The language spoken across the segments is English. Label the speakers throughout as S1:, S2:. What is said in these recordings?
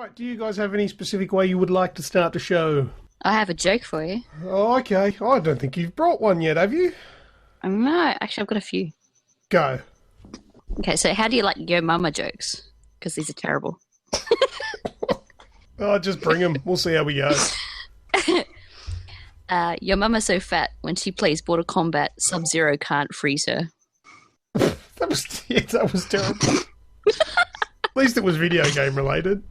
S1: Right, do you guys have any specific way you would like to start the show?
S2: I have a joke for you.
S1: Oh, okay. I don't think you've brought one yet, have you?
S2: No, actually, I've got a few.
S1: Go.
S2: Okay, so how do you like your mama jokes? Because these are terrible.
S1: Oh, just bring them. We'll see how we go.
S2: Your mama's so fat, when she plays Mortal Kombat, Sub-Zero can't freeze her.
S1: That was terrible. At least it was video game related.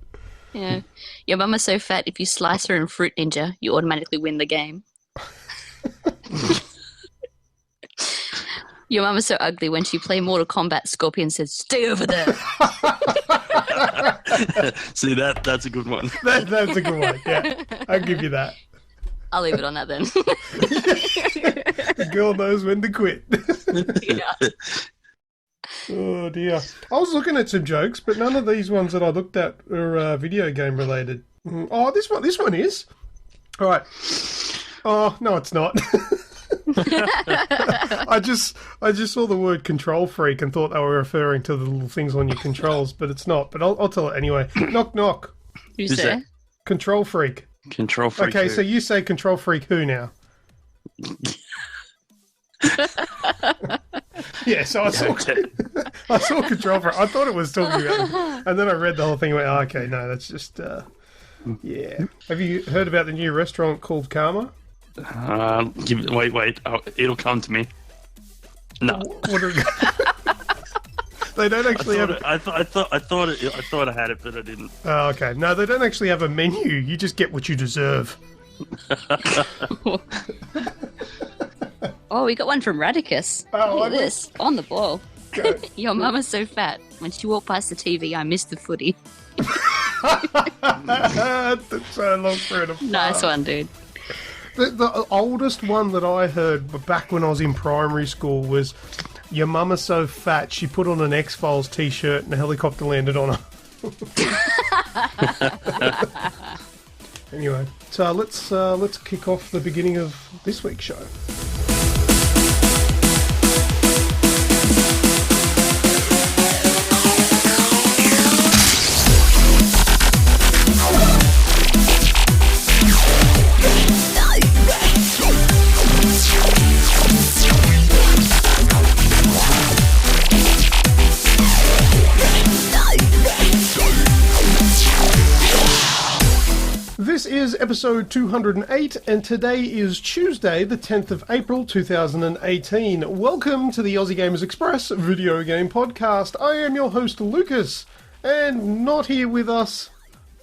S2: Yeah. Your mama's so fat, if you slice her in Fruit Ninja, you automatically win the game. Your mama's so ugly, when she play Mortal Kombat, Scorpion says, "Stay over there."
S3: See, that's a good one.
S1: That's a good one, yeah. I'll give you that.
S2: I'll leave it on that then.
S1: The girl knows when to quit.
S2: Yeah.
S1: Oh, dear. I was looking at some jokes, but none of these ones that I looked at are video game related. Oh, this one is. All right. Oh, no, it's not. I just saw the word control freak and thought they were referring to the little things on your controls, but it's not. But I'll tell it anyway. Knock, knock.
S2: Who's there?
S3: that?
S1: Control freak.
S3: Control freak.
S1: Okay, so you say control freak who now? Yeah, so I saw control freak. I thought it was talking about, and then I read the whole thing and went, oh, okay, no, that's just, yeah. Have you heard about the new restaurant called Karma?
S3: Wait. Oh, it'll come to me. No.
S1: They don't actually have.
S3: I thought I had it, but I didn't.
S1: Oh, okay. No, they don't actually have a menu. You just get what you deserve.
S2: Oh, we got one from Radicus.
S1: Oh,
S2: Look at this. On the ball. Your mama's so fat. When she walked past the TV, I missed the footy.
S1: That's so long for it to
S2: Nice one, dude.
S1: The oldest one that I heard back when I was in primary school was, your mama's so fat she put on an X-Files t-shirt and a helicopter landed on her. Anyway, so let's kick off the beginning of this week's show. This is episode 208, and today is Tuesday, the 10th of April, 2018. Welcome to the Aussie Gamers Express video game podcast. I am your host, Lucas, and not here with us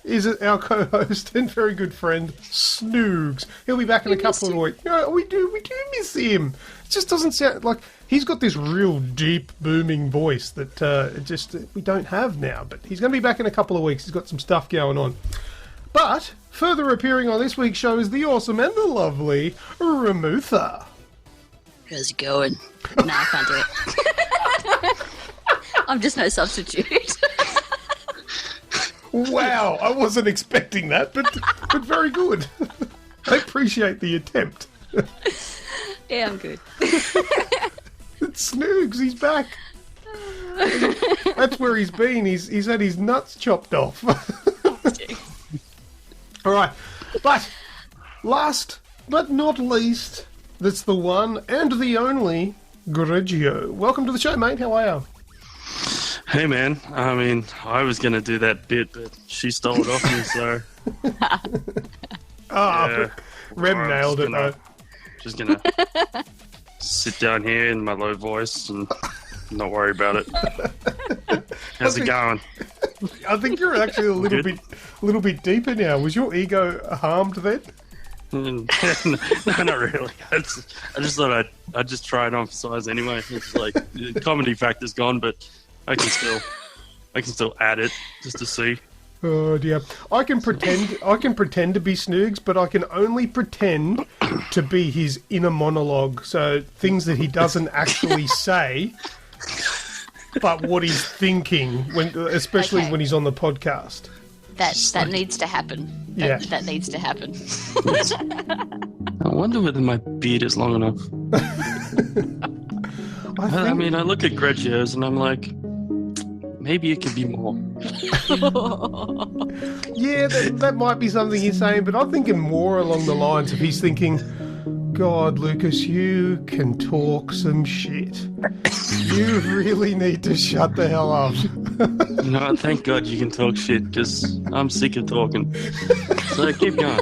S1: is our co-host and very good friend, Snoogs. He'll be back in a couple of weeks. No, we do miss him. It just doesn't sound like... He's got this real deep, booming voice that we don't have now, but he's going to be back in a couple of weeks. He's got some stuff going on. But further appearing on this week's show is the awesome and the lovely Remutha.
S2: How's it going? No, I can't do it. I'm just no substitute.
S1: Wow, I wasn't expecting that, but very good. I appreciate the attempt.
S2: Yeah, I'm good.
S1: It's Snoogs, he's back. That's where he's been. He's had his nuts chopped off. All right, but last but not least, that's the one and the only Grejio. Welcome to the show, mate. How are you?
S3: Hey, man. I mean, I was going to do that bit, but she stole it off me, so...
S1: Yeah. Rem nailed it, though.
S3: Just going to sit down here in my low voice and not worry about it. How's it going?
S1: I think you're actually a little bit deeper now. Was your ego harmed then?
S3: No, not really. I just thought I'd just try and emphasize anyway. It's like the comedy factor's gone, but I can still add it just to see.
S1: Oh dear. I can pretend to be Snoogs, but I can only pretend to be his inner monologue. So things that he doesn't actually say, but what he's thinking, especially when he's on the podcast.
S2: That needs to happen. That needs to happen.
S3: I wonder whether my beard is long enough. I mean, I look at Grejio's and I'm like, maybe it could be more.
S1: Yeah, that might be something he's saying, but I'm thinking more along the lines of he's thinking, God, Lucas, you can talk some shit. You really need to shut the hell up.
S3: Thank God you can talk shit, because I'm sick of talking. So keep going.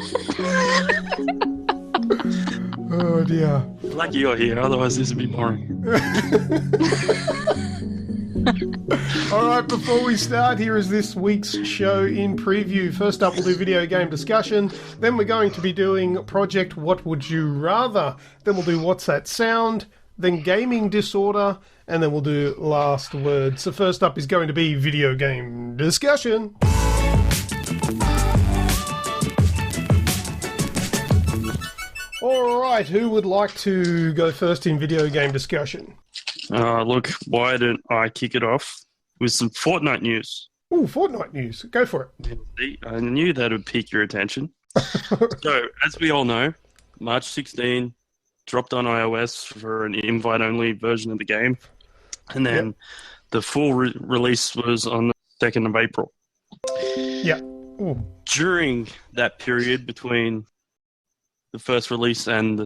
S1: Oh, dear.
S3: Lucky you're here, otherwise this would be boring.
S1: All right, before we start, here is this week's show in preview. First up, we'll do video game discussion. Then we're going to be doing Project What Would You Rather. Then we'll do What's That Sound? Then Gaming Disorder. And then we'll do Last Words. So first up is going to be video game discussion. All right, who would like to go first in video game discussion?
S3: Look, why don't I kick it off with some Fortnite news?
S1: Ooh, Fortnite news. Go for it.
S3: I knew that would pique your attention. So, as we all know, March 16 dropped on iOS for an invite-only version of the game. And then the full release was on the 2nd of April.
S1: Yeah. Ooh.
S3: During that period between the first release and the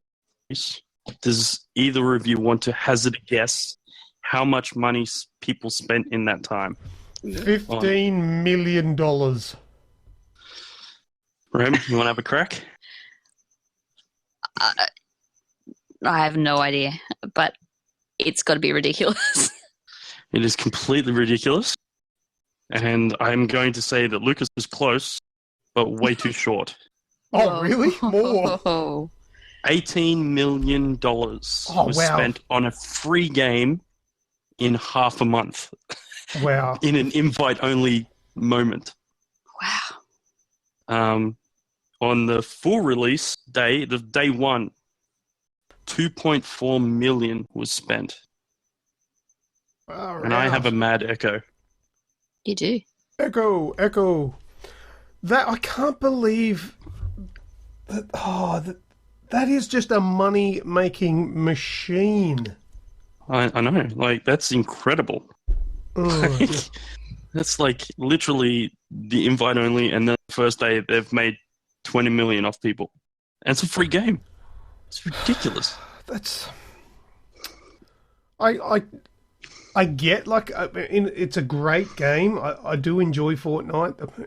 S3: release, does either of you want to hazard a guess how much money people spent in that time?
S1: $15 million.
S3: Rem, you want to have a crack?
S2: I have no idea, but it's got to be ridiculous.
S3: It is completely ridiculous. And I'm going to say that Lucas was close, but way too short.
S1: Oh,
S2: Whoa.
S1: really? More?
S3: $18 million was spent on a free game in half a month.
S1: Wow.
S3: In an invite-only moment.
S2: Wow.
S3: On the full release day, the day one, $2.4 million was spent.
S1: Wow,
S3: and I have a mad echo.
S2: You do.
S1: Echo. That I can't believe that. Oh, that is just a money-making machine.
S3: I know, like that's incredible. That's like literally the invite only, and then the first day they've made 20 million off people, and it's a free game. It's ridiculous.
S1: That's. I get, like, it's a great game. I do enjoy Fortnite.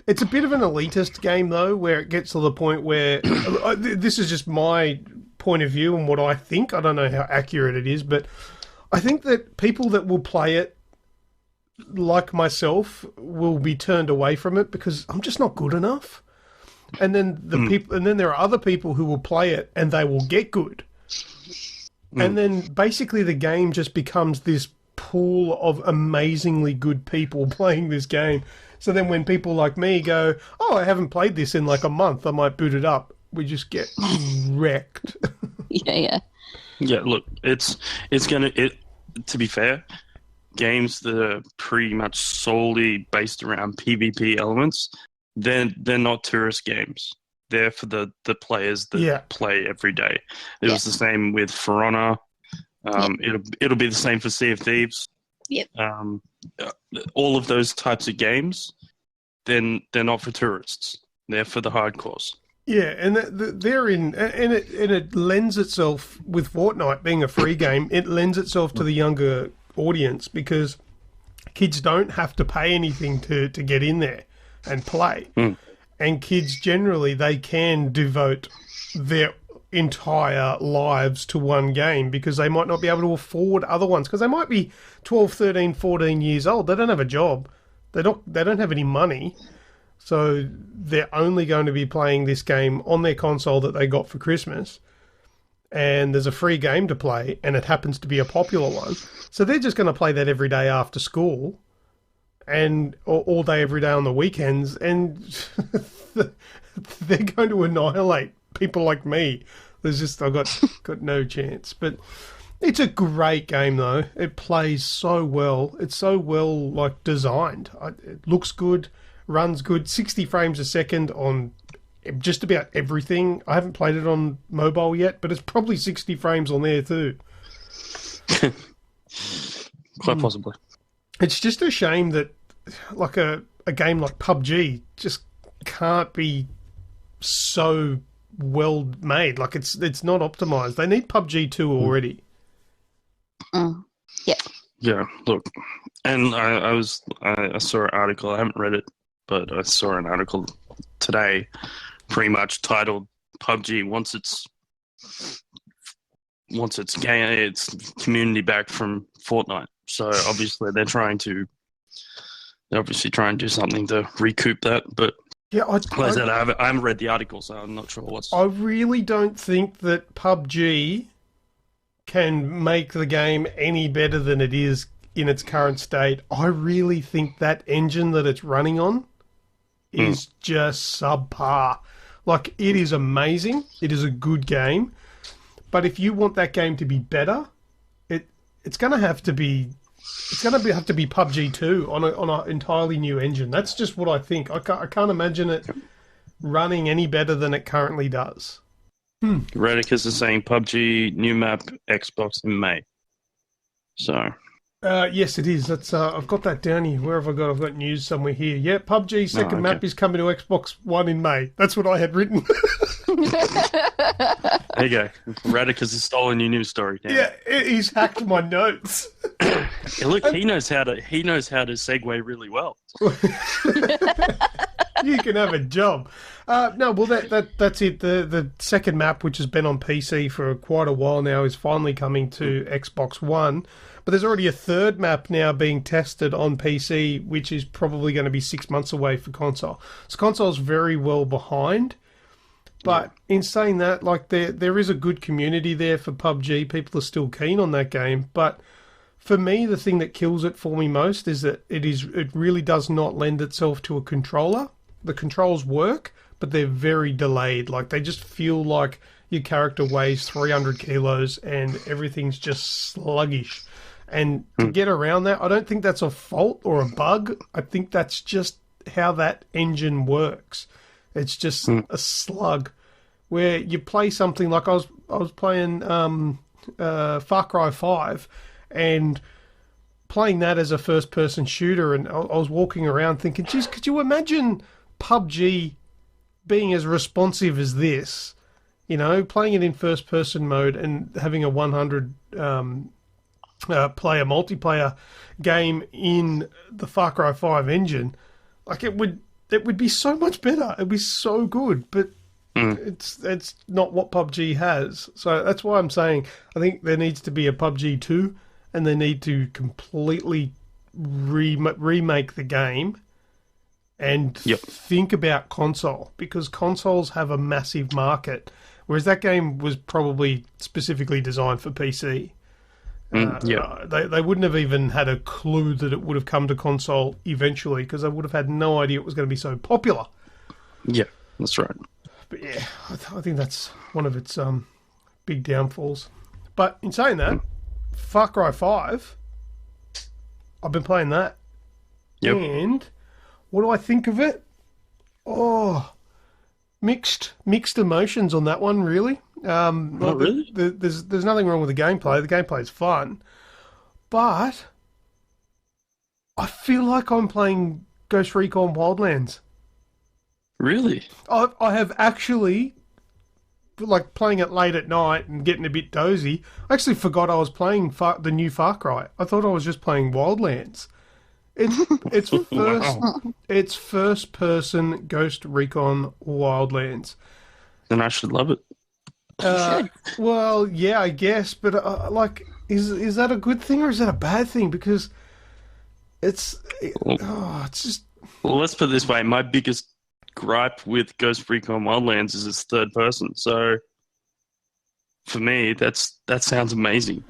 S1: It's a bit of an elitist game, though, where it gets to the point where... this is just my point of view and what I think. I don't know how accurate it is, but I think that people that will play it, like myself, will be turned away from it because I'm just not good enough. And then then there are other people who will play it and they will get good. And then basically the game just becomes this pool of amazingly good people playing this game. So then when people like me go, oh, I haven't played this in like a month, I might boot it up. We just get wrecked.
S2: Yeah.
S3: Yeah, look, it's going to be fair, games that are pretty much solely based around PvP elements, they're not tourist games. They're for the players that play every day. It was the same with For Honor. It'll be the same for Sea of Thieves.
S2: Yep.
S3: All of those types of games, then they're not for tourists. They're for the hardcores.
S1: Yeah, and they're in, and it lends itself, with Fortnite being a free game, it lends itself to the younger audience because kids don't have to pay anything to get in there and play. And kids generally, they can devote their entire lives to one game because they might not be able to afford other ones because they might be 12, 13, 14 years old. They don't have a job. They don't have any money. So they're only going to be playing this game on their console that they got for Christmas. And there's a free game to play, and it happens to be a popular one. So they're just going to play that every day after school and all day, every day on the weekends. And they're going to annihilate people like me. I've got no chance. But it's a great game, though. It plays so well. It's so well designed. It looks good. Runs good, 60 frames a second on just about everything. I haven't played it on mobile yet, but it's probably 60 frames on there too.
S3: Quite possibly.
S1: It's just a shame that a a game like PUBG just can't be so well made. Like it's not optimized. They need PUBG 2 already.
S2: Yeah.
S3: Yeah, look, and I saw an article. I haven't read it, but I saw an article today, pretty much titled "PUBG wants its community back from Fortnite." So obviously they're trying to do something to recoup that. But
S1: Yeah,
S3: I haven't read the article, so I'm not sure what's.
S1: I really don't think that PUBG can make the game any better than it is in its current state. I really think that engine that it's running on is just subpar. Like, it is amazing. It is a good game. But if you want that game to be better, it's going to have to be PUBG 2 on an entirely new engine. That's just what I think. I can't imagine it running any better than it currently does.
S3: Redicus is saying PUBG new map Xbox in May. So.
S1: Yes, it is. That's I've got that down here. Where have I got? I've got news somewhere here. Yeah, PUBG second map is coming to Xbox One in May. That's what I had written.
S3: There you go. Radicus has stolen your news story.
S1: Yeah, he's hacked my notes.
S3: Yeah, look, he knows how to segue really well.
S1: You can have a job. No, well, that's it. The second map, which has been on PC for quite a while now, is finally coming to Xbox One. But there's already a third map now being tested on PC, which is probably going to be 6 months away for console. So console's very well behind. But in saying that, like there is a good community there for PUBG. People are still keen on that game. But for me, the thing that kills it for me most is that it really does not lend itself to a controller. The controls work, but they're very delayed. Like, they just feel like your character weighs 300 kilos and everything's just sluggish. And to get around that, I don't think that's a fault or a bug. I think that's just how that engine works. It's just a slug. Where you play something like I was playing Far Cry 5 and playing that as a first-person shooter, and I was walking around thinking, geez, could you imagine PUBG being as responsive as this? You know, playing it in first-person mode and having a 100 player multiplayer game in the Far Cry 5 engine, like it would be so much better. It'd be so good, but it's not what PUBG has. So that's why I'm saying I think there needs to be a PUBG 2, and they need to completely remake the game and think about console, because consoles have a massive market, whereas that game was probably specifically designed for PC. They wouldn't have even had a clue that it would have come to console eventually, because they would have had no idea it was going to be so popular.
S3: Yeah, that's right.
S1: But yeah, I think that's one of its big downfalls. But in saying that, Far Cry 5, I've been playing that. Yep. And what do I think of it? Oh, mixed emotions on that one, really.
S3: Not really?
S1: There's nothing wrong with the gameplay. The gameplay is fun. But I feel like I'm playing Ghost Recon Wildlands.
S3: Really?
S1: I have actually, like, playing it late at night and getting a bit dozy, I actually forgot I was playing the new Far Cry. I thought I was just playing Wildlands. It's first person Ghost Recon Wildlands.
S3: Then I should love it.
S1: Well, yeah, I guess, but like, is that a good thing or is that a bad thing? Because it's just.
S3: Well, let's put it this way: my biggest gripe with Ghost Recon Wildlands is it's third person. So for me, that sounds amazing.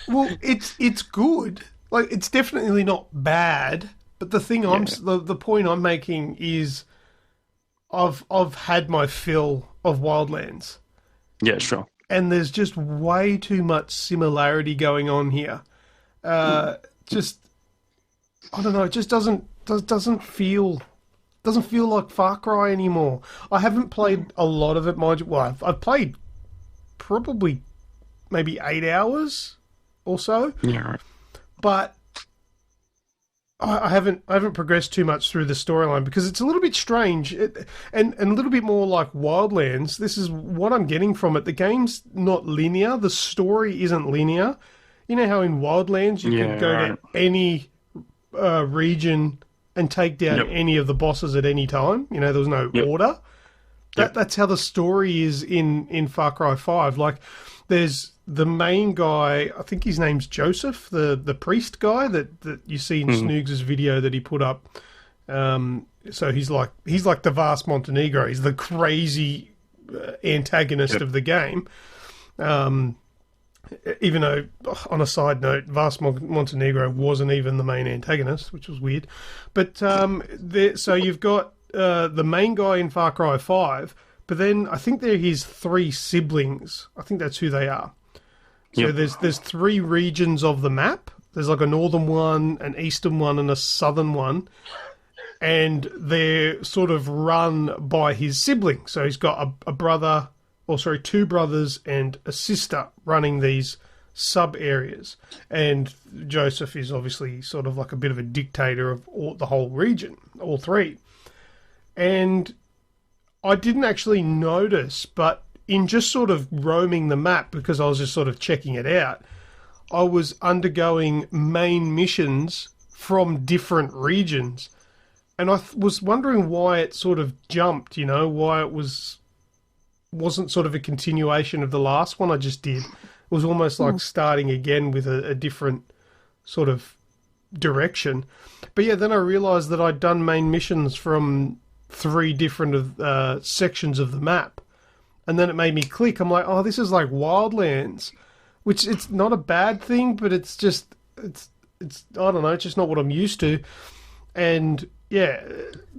S1: Well, it's good. Like, it's definitely not bad. But the thing the point I'm making is, I've had my fill of Wildlands.
S3: Yeah, sure.
S1: And there's just way too much similarity going on here. Just, I don't know. It just doesn't feel like Far Cry anymore. I haven't played a lot of it, mind you. Well, I've played probably maybe 8 hours or so.
S3: Yeah, right.
S1: But I haven't progressed too much through the storyline because it's a little bit strange and a little bit more like Wildlands. This is what I'm getting from it. The game's not linear. The story isn't linear. You know how in Wildlands you could go to any region and take down any of the bosses at any time. You know, there was no order. That's how the story is in Far Cry 5. Like, there's the main guy, I think his name's Joseph, the priest guy that you see in Snoogs' video that he put up. So he's like the Vast Montenegro. He's the crazy antagonist of the game. Even though, on a side note, Vast Montenegro wasn't even the main antagonist, which was weird. But so you've got the main guy in Far Cry 5, but then I think they're his 3 siblings. I think that's who they are. So there's 3 regions of the map. There's like a northern one, an eastern one, and a southern one. And they're sort of run by his siblings. So he's got a brother, 2 brothers and a sister running these sub-areas. And Joseph is obviously sort of like a bit of a dictator of the whole region, all 3. And I didn't actually notice, but in just sort of roaming the map, because I was just sort of checking it out, I was undergoing main missions from different regions. And I was wondering why it sort of jumped, why it wasn't sort of a continuation of the last one I just did. It was almost like starting again with a different sort of direction. But yeah, then I realised that I'd done main missions from 3 different sections of the map. And then it made me click. I'm like, oh, this is like Wildlands, which it's not a bad thing, but it's I don't know, it's just not what I'm used to. And yeah,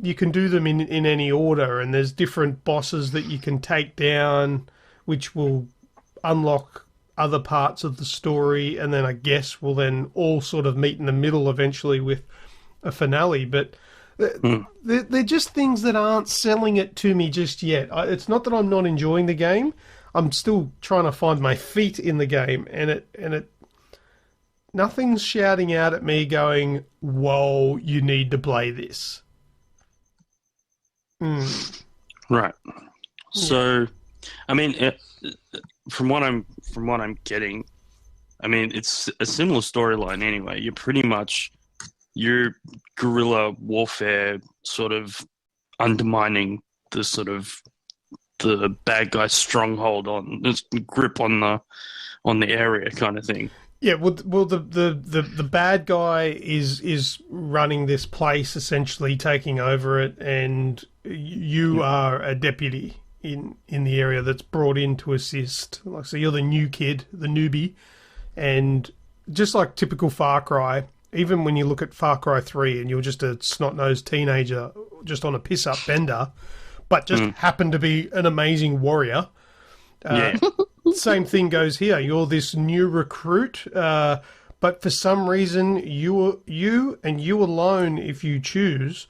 S1: you can do them in any order, and there's different bosses that you can take down, which will unlock other parts of the story, and then I guess we'll then all sort of meet in the middle eventually with a finale. But they're just things that aren't selling it to me just yet. It's not that I'm not enjoying the game. I'm still trying to find my feet in the game, and it nothing's shouting out at me going, whoa, you need to play this.
S3: Right. So, I mean, from what I'm getting, I mean, it's a similar storyline anyway. You're pretty much your guerrilla warfare sort of undermining the sort of the bad guy's stronghold on this grip on the area kind of thing.
S1: Yeah, well, the bad guy is running this place, essentially taking over it, and you are a deputy in the area that's brought in to assist. Like, so you're the new kid, the newbie, and just like typical Far Cry, even when you look at Far Cry 3 and you're just a snot-nosed teenager just on a piss-up bender, but just happen to be an amazing warrior. Same thing goes here. You're this new recruit, but for some reason, you and you alone, if you choose,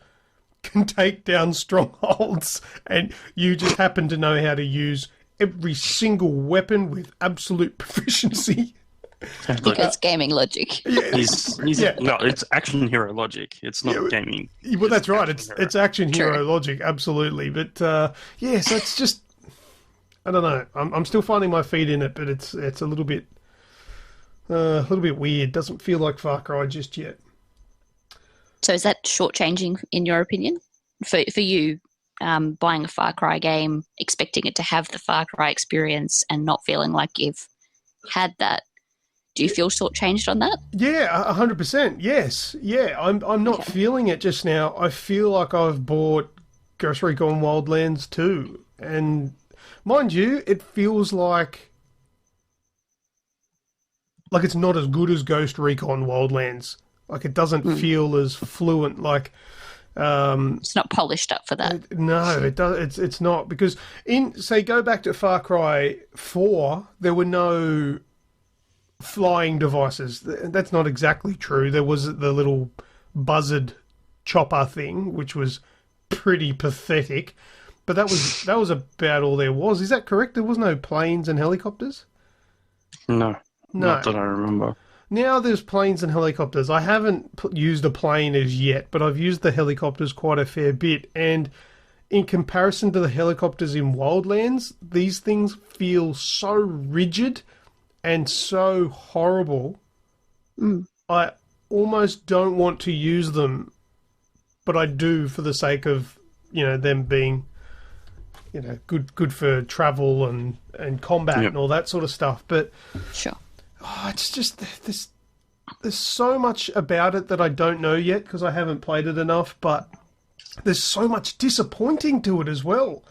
S1: can take down strongholds, and you just happen to know how to use every single weapon with absolute proficiency.
S2: Because gaming logic.
S3: No, it's action hero logic. It's not gaming.
S1: Well, that's right. It's action hero logic, absolutely. But so it's just, I don't know. I'm still finding my feet in it, but it's a little bit weird. Doesn't feel like Far Cry just yet.
S2: So is that shortchanging, in your opinion, for you, buying a Far Cry game, expecting it to have the Far Cry experience, and not feeling like you've had that? Do you feel shortchanged on that? Yeah,
S1: 100%. Yes. Yeah, I'm not feeling it just now. I feel like I've bought Ghost Recon Wildlands 2. And mind you, it feels like it's not as good as Ghost Recon Wildlands. Like, it doesn't feel as fluent. Like,
S2: it's not polished up for that.
S1: No, it does. It's not, because go back to Far Cry 4, there were no flying devices. That's not exactly true. There was the little buzzard chopper thing, which was pretty pathetic, but that was about all there was. Is that correct? There was no planes and helicopters?
S3: No, not that I remember.
S1: now there's planes and helicopters. I haven't used a plane as yet, but I've used the helicopters quite a fair bit. And in comparison to the helicopters in Wildlands, these things feel so rigid and so horrible. I almost don't want to use them, but I do for the sake of, them being, good for travel and combat and all that sort of stuff. But
S2: Sure.
S1: it's just there's so much about it that I don't know yet because I haven't played it enough, but there's so much disappointing to it as well.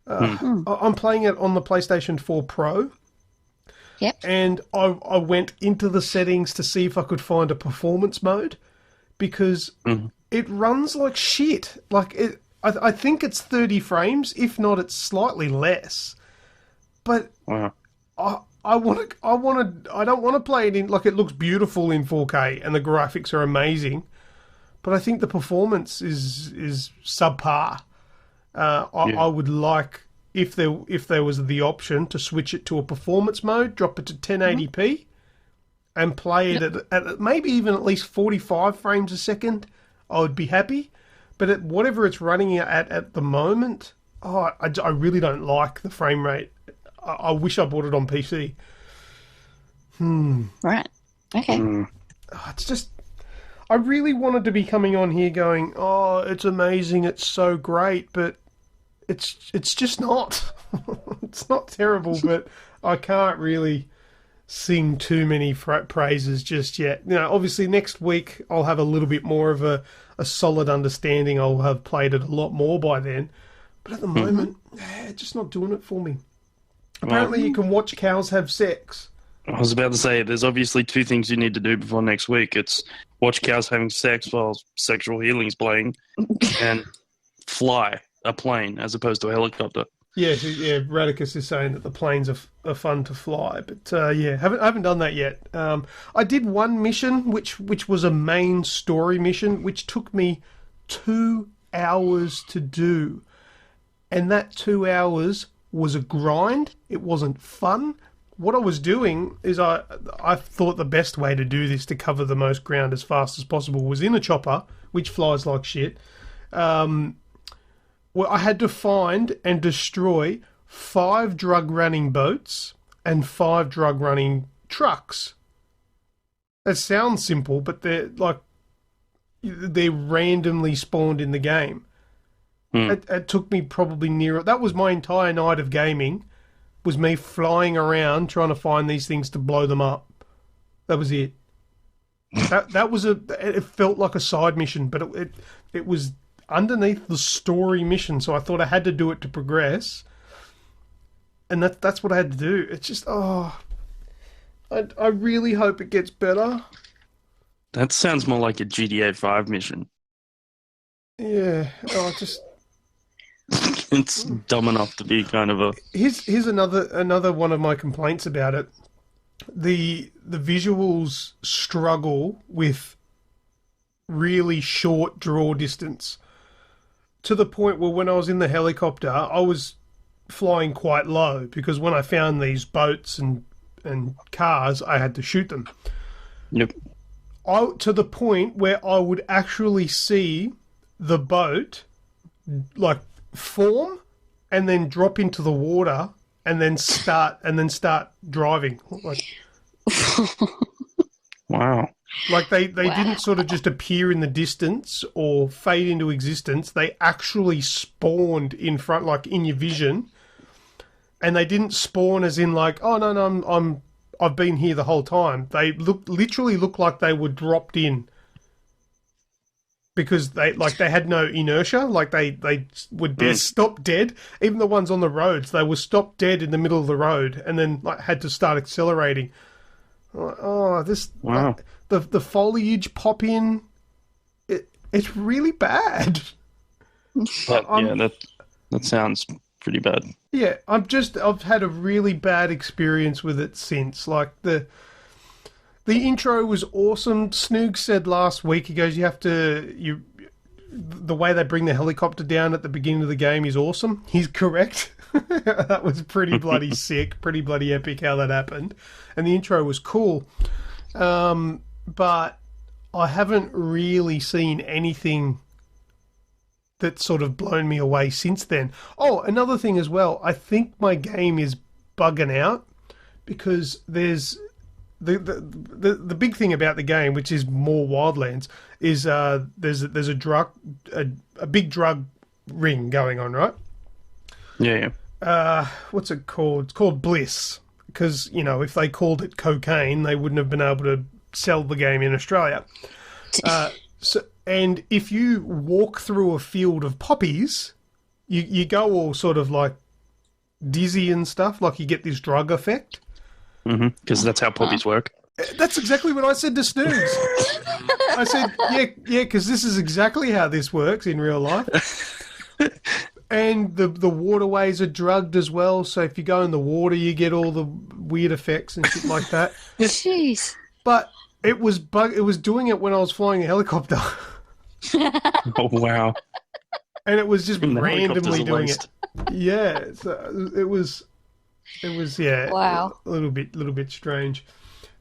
S1: I'm playing it on the PlayStation 4 Pro.
S2: Yep.
S1: And I went into the settings to see if I could find a performance mode because it runs like shit. I think it's 30 frames. If not, it's slightly less. But
S3: Wow.
S1: I don't want to play it in, it looks beautiful in 4K and the graphics are amazing, but I think the performance is subpar. I would like, if there was the option to switch it to a performance mode, drop it to 1080p and play it at maybe even at least 45 frames a second, I would be happy. But at whatever it's running at the moment, I really don't like the frame rate. I wish I bought it on PC.
S2: Right. Okay.
S1: It's just, I really wanted to be coming on here going, oh, it's amazing, it's so great, but it's just not. It's not terrible, but I can't really sing too many praises just yet. Obviously next week I'll have a little bit more of a solid understanding. I'll have played it a lot more by then. But at the moment, it's just not doing it for me. Apparently you can watch cows have sex.
S3: I was about to say, there's obviously two things you need to do before next week. It's watch cows having sex while sexual healing's playing, and fly a plane as opposed to a helicopter.
S1: Yeah, Radicus is saying that the planes are fun to fly, but I haven't done that yet. I did one mission, which was a main story mission, which took me 2 hours to do, and that 2 hours was a grind. It wasn't fun. What I was doing is I thought the best way to do this to cover the most ground as fast as possible was in a chopper, which flies like shit. Well, I had to find and destroy 5 drug-running boats and 5 drug-running trucks. That sounds simple, but they're randomly spawned in the game. It took me probably that was my entire night of gaming, was me flying around trying to find these things to blow them up. That was it. That was it felt like a side mission, but it was underneath the story mission, so I thought I had to do it to progress, and that's what I had to do. It's just I really hope it gets better.
S3: That sounds more like a GTA 5 mission.
S1: Yeah,
S3: it's dumb enough to be kind of a...
S1: Here's another one of my complaints about it. The visuals struggle with really short draw distance, to the point where when I was in the helicopter, I was flying quite low because when I found these boats and cars, I had to shoot them.
S3: Yep.
S1: To the point where I would actually see the boat form and then drop into the water and then start driving.
S3: Wow.
S1: They didn't sort of just appear in the distance or fade into existence. They actually spawned in front, in your vision. And they didn't spawn as in oh no, I've been here the whole time. They literally looked like they were dropped in. Because they had no inertia, they were stopped dead. Even the ones on the roads, they were stopped dead in the middle of the road, and then had to start accelerating. Wow! The foliage pop in. It's really bad.
S3: That sounds pretty bad.
S1: Yeah, I've had a really bad experience with it since. The intro was awesome. Snoogs said last week, he goes, the way they bring the helicopter down at the beginning of the game is awesome. He's correct. That was pretty bloody sick, pretty bloody epic how that happened. And the intro was cool. but I haven't really seen anything that's sort of blown me away since then. Oh, another thing as well. I think my game is bugging out because there's the big thing about the game, which is more Wildlands, is there's a big drug ring going on, right?
S3: Yeah.
S1: What's it called? It's called Bliss. Because, if they called it cocaine, they wouldn't have been able to sell the game in Australia. And if you walk through a field of poppies, you go all sort of like dizzy and stuff, like you get this drug effect.
S3: Because that's how poppies work.
S1: That's exactly what I said to Snoogs. I said, yeah, because this is exactly how this works in real life. And the waterways are drugged as well, so if you go in the water, you get all the weird effects and shit like that.
S2: Jeez.
S1: But it was doing it when I was flying a helicopter.
S3: Oh, wow.
S1: And it was just
S3: And the
S1: randomly
S3: helicopter's
S1: doing
S3: laced.
S1: it. Yeah, so it was
S2: Wow.
S1: a little bit strange.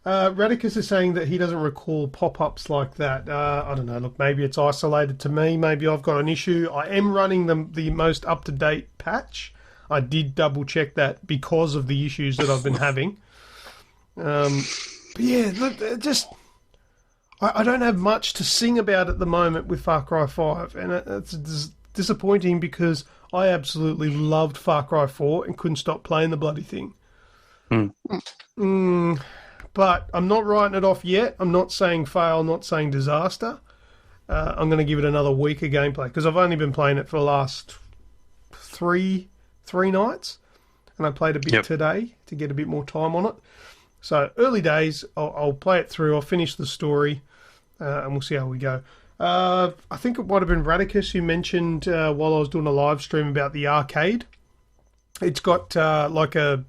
S1: Radicus is saying that he doesn't recall pop-ups like that. I don't know. Look, maybe it's isolated to me. Maybe I've got an issue. I am running the most up-to-date patch. I did double-check that because of the issues that I've been having. But yeah, look, I don't have much to sing about at the moment with Far Cry 5, and it's disappointing because I absolutely loved Far Cry 4 and couldn't stop playing the bloody thing. But I'm not writing it off yet. I'm not saying fail, not saying disaster. I'm going to give it another week of gameplay because I've only been playing it for the last three nights, and I played a bit today to get a bit more time on it. So early days, I'll play it through. I'll finish the story, and we'll see how we go. I think it might have been Radicus who mentioned while I was doing a live stream about the arcade. It's got like a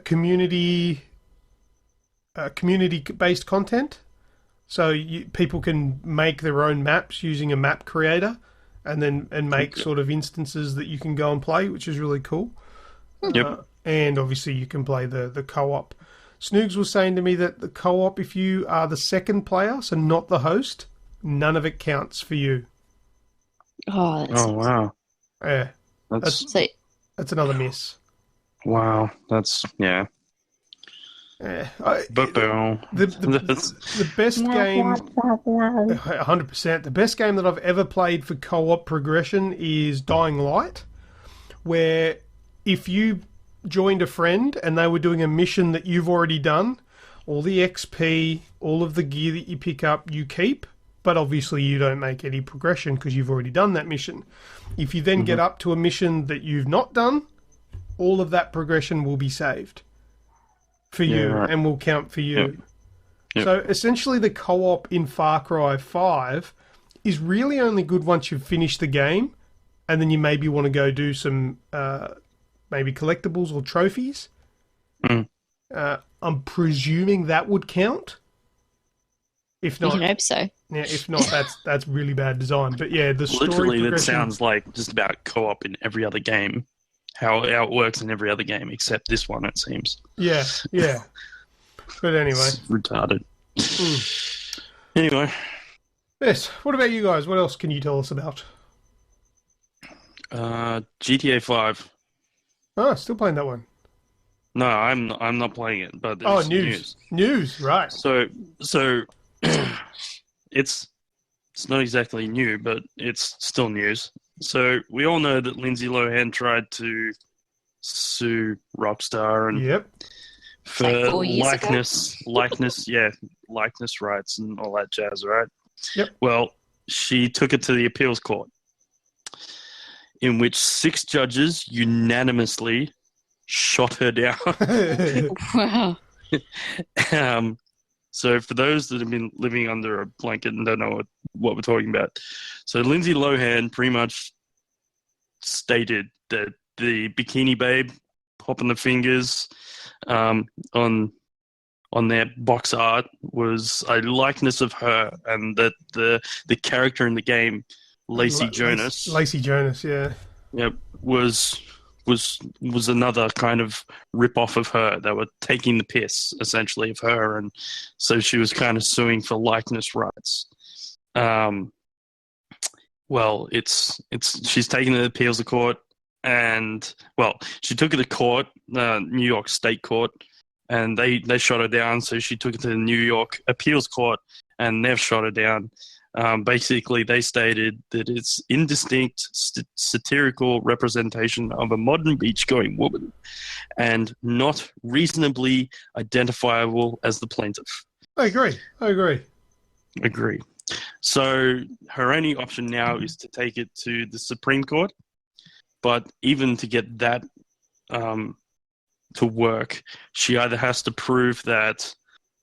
S1: community-based content, so people can make their own maps using a map creator, and make sort of instances that you can go and play, which is really cool. And obviously you can play the co-op. Snoogs was saying to me that the co-op, if you are the second player, so not the host, none of it counts for you.
S2: Oh,
S3: Wow.
S1: Yeah,
S3: That's
S1: another miss.
S3: wow. That's
S1: Yeah,
S3: the
S1: the best game, 100%. The best game that I've ever played for co-op progression is Dying Light, where if you joined a friend and they were doing a mission that you've already done, all the XP, all of the gear that you pick up, you keep, but obviously you don't make any progression because you've already done that mission. If you then get up to a mission that you've not done, all of that progression will be saved for you and will count for you. So essentially the co-op in Far Cry 5 is really only good once you've finished the game, and then you maybe want to go do some maybe collectibles or trophies. I'm presuming that would count. If not,
S2: you can hope so.
S1: Yeah, if not, that's really bad design. But yeah, the story
S3: literally that
S1: progression...
S3: sounds like just about co-op in every other game. How it works in every other game except this one, it seems.
S1: Yeah. But anyway,
S3: it's retarded. Anyway,
S1: yes. What about you guys? What else can you tell us about?
S3: GTA 5.
S1: Oh, still playing that one.
S3: No, I'm not playing it. But there's
S1: news, right?
S3: So it's not exactly new, but it's still news. So we all know that Lindsay Lohan tried to sue Rockstar and for
S2: like 4 years
S3: likeness rights and all that jazz, right?
S1: Yep.
S3: Well, she took it to the appeals court, in which 6 judges unanimously shot her down.
S2: Wow.
S3: So for those that have been living under a blanket and don't know what we're talking about, so Lindsay Lohan pretty much stated that the Bikini Babe popping the fingers on their box art was a likeness of her, and that the character in the game, Lacey Jonas,
S1: yeah,
S3: was was another kind of rip-off of her. They were taking the piss, essentially, of her, and so she was kind of suing for likeness rights. Well, she's taken it to the appeals of court, and, well, she took it to court, New York State Court, and they shot her down, so she took it to the New York Appeals Court, and they've shot her down. Basically, they stated that it's indistinct satirical representation of a modern beach-going woman and not reasonably identifiable as the plaintiff.
S1: I agree.
S3: Agree. So her only option now is to take it to the Supreme Court, but even to get that to work, she either has to prove that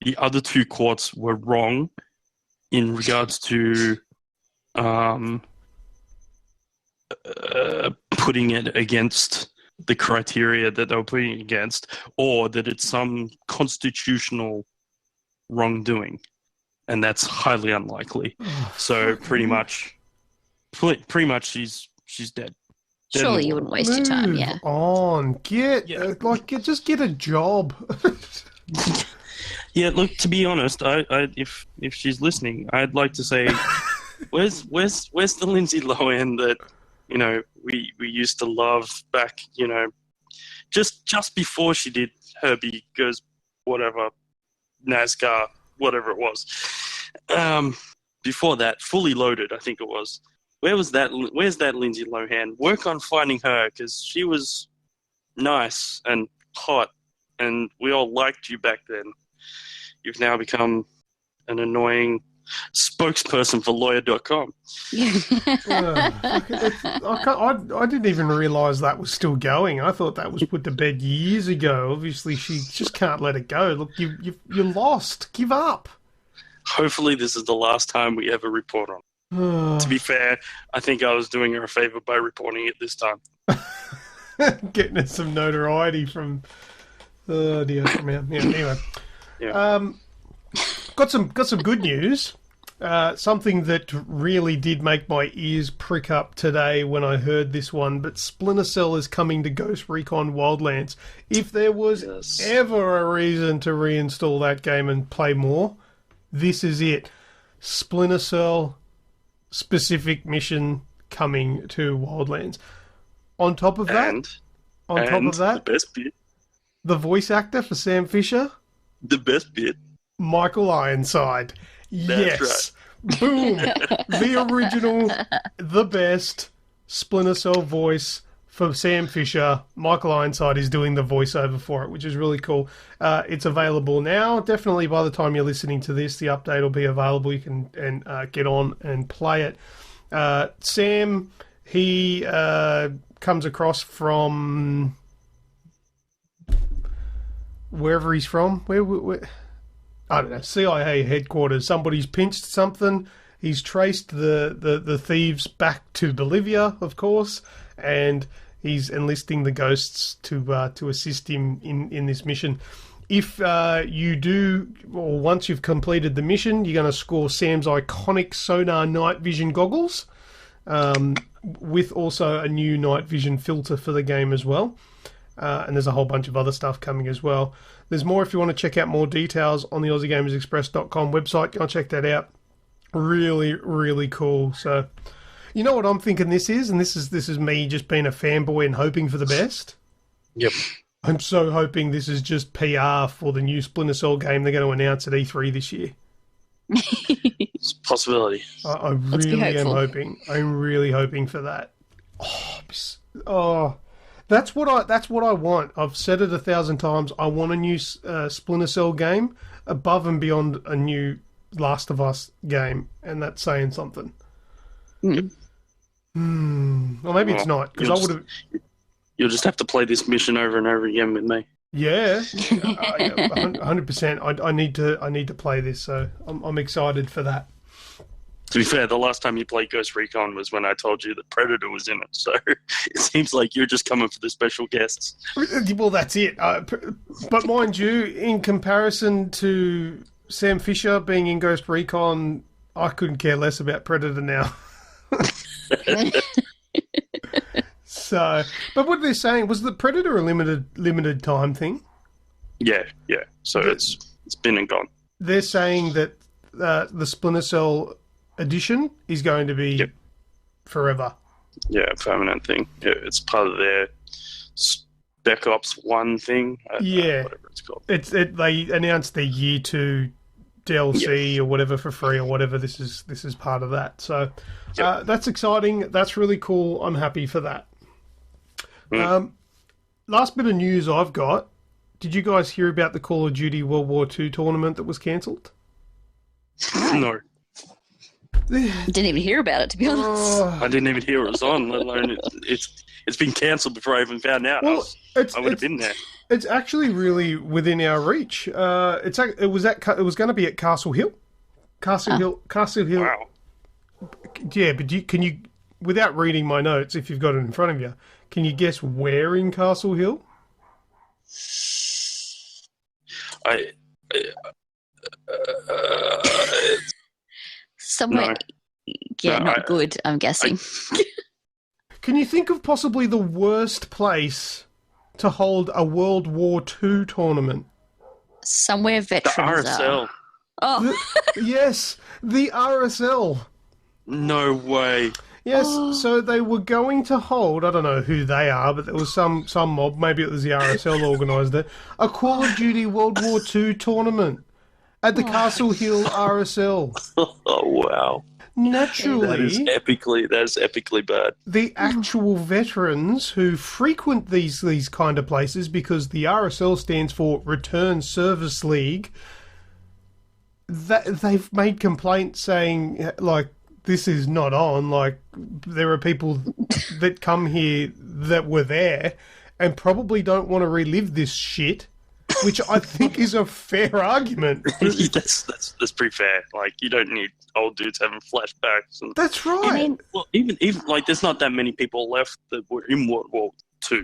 S3: the other two courts were wrong in regards to putting it against the criteria that they were putting it against, or that it's some constitutional wrongdoing, and that's highly unlikely. So pretty much she's dead.
S2: Surely you wouldn't waste your time, yeah.
S1: Move on. Just get a job.
S3: Yeah, look, to be honest, if she's listening, I'd like to say, where's the Lindsay Lohan that, we used to love back, just before she did Herbie Goes whatever, NASCAR, whatever it was. Before that, Fully Loaded, I think it was. Where's that Lindsay Lohan? Work on finding her, because she was nice and hot, and we all liked you back then. You've now become an annoying spokesperson for lawyer.com.
S1: I didn't even realise that was still going. I thought that was put to bed years ago. Obviously, she just can't let it go. Look, you're lost. Give up.
S3: Hopefully, this is the last time we ever report on it. To be fair, I think I was doing her a favour by reporting it this time.
S1: Getting us some notoriety from... Oh, dear. Yeah, anyway.
S3: Yeah.
S1: Got some good news. Something that really did make my ears prick up today when I heard this one, but Splinter Cell is coming to Ghost Recon Wildlands. If there was ever a reason to reinstall that game and play more, this is it. Splinter Cell specific mission coming to Wildlands. On top of that,
S3: the best bit,
S1: the voice actor for Sam Fisher,
S3: the best bit,
S1: Michael Ironside.
S3: That's
S1: yes. Right. Boom. The original, the best Splinter Cell voice for Sam Fisher. Michael Ironside is doing the voiceover for it, which is really cool. It's available now. Definitely by the time you're listening to this, the update will be available. You can get on and play it. Sam, he comes across from wherever he's from. Where I don't know, CIA headquarters. Somebody's pinched something. He's traced the thieves back to Bolivia, of course, and he's enlisting the ghosts to assist him in this mission. If you do, or once you've completed the mission, you're going to score Sam's iconic sonar night vision goggles, with also a new night vision filter for the game as well. And there's a whole bunch of other stuff coming as well. There's more if you want to check out more details on the AussieGamersExpress.com website. Go check that out. Really, really cool. So, you know what I'm thinking this is? And this is me just being a fanboy and hoping for the best.
S3: Yep.
S1: I'm so hoping this is just PR for the new Splinter Cell game they're going to announce at E3 this year.
S3: It's a possibility.
S1: I really am hoping. I'm really hoping for that. That's what I want. I've said it 1,000 times. I want a new Splinter Cell game above and beyond a new Last of Us game, and that's saying something.
S3: Yep.
S1: Well, maybe it's not, because I would have.
S3: You'll just have to play this mission over and over again with me.
S1: Yeah, 100%. I need to play this, so I'm excited for that.
S3: To be fair, the last time you played Ghost Recon was when I told you that Predator was in it, so it seems like you're just coming for the special guests.
S1: Well, that's it. But mind you, in comparison to Sam Fisher being in Ghost Recon, I couldn't care less about Predator now. So, but what they're saying was the Predator a limited time thing.
S3: Yeah. So it's been and gone.
S1: They're saying that the Splinter Cell edition is going to be forever.
S3: Yeah, a permanent thing. Yeah, it's part of their Spec Ops 1 thing. I don't know, whatever it's called.
S1: They announced their Year 2 DLC or whatever for free or whatever. This is part of that. So that's exciting. That's really cool. I'm happy for that. Last bit of news I've got. Did you guys hear about the Call of Duty World War II tournament that was cancelled?
S3: No.
S2: Didn't even hear about it, to be honest.
S3: I didn't even hear it was on, let alone it's been cancelled before I even found out.
S1: Well,
S3: I would have been there.
S1: It's actually really within our reach. It was going to be at Castle Hill. Castle Hill.
S3: Wow.
S1: Yeah, but can you, without reading my notes, if you've got it in front of you, can you guess where in Castle Hill?
S2: Somewhere, not good, I'm guessing.
S1: Can you think of possibly the worst place to hold a World War II tournament?
S2: Somewhere veterans
S3: the RSL.
S2: Oh.
S1: Yes, the RSL.
S3: No way.
S1: Yes, so they were going to hold, I don't know who they are, but there was some mob, maybe it was the RSL organised it, a Call of Duty World War II tournament at the Castle Hill RSL.
S3: Oh, wow.
S1: Naturally,
S3: that is epically bad.
S1: The actual veterans who frequent these kind of places, because the RSL stands for Return Service League, they've made complaints saying, like, this is not on. Like, there are people that come here that were there and probably don't want to relive this shit, which I think is a fair argument.
S3: That's pretty fair. Like, you don't need old dudes having flashbacks. And
S1: that's right.
S3: Even like, there's not that many people left that were in World War II.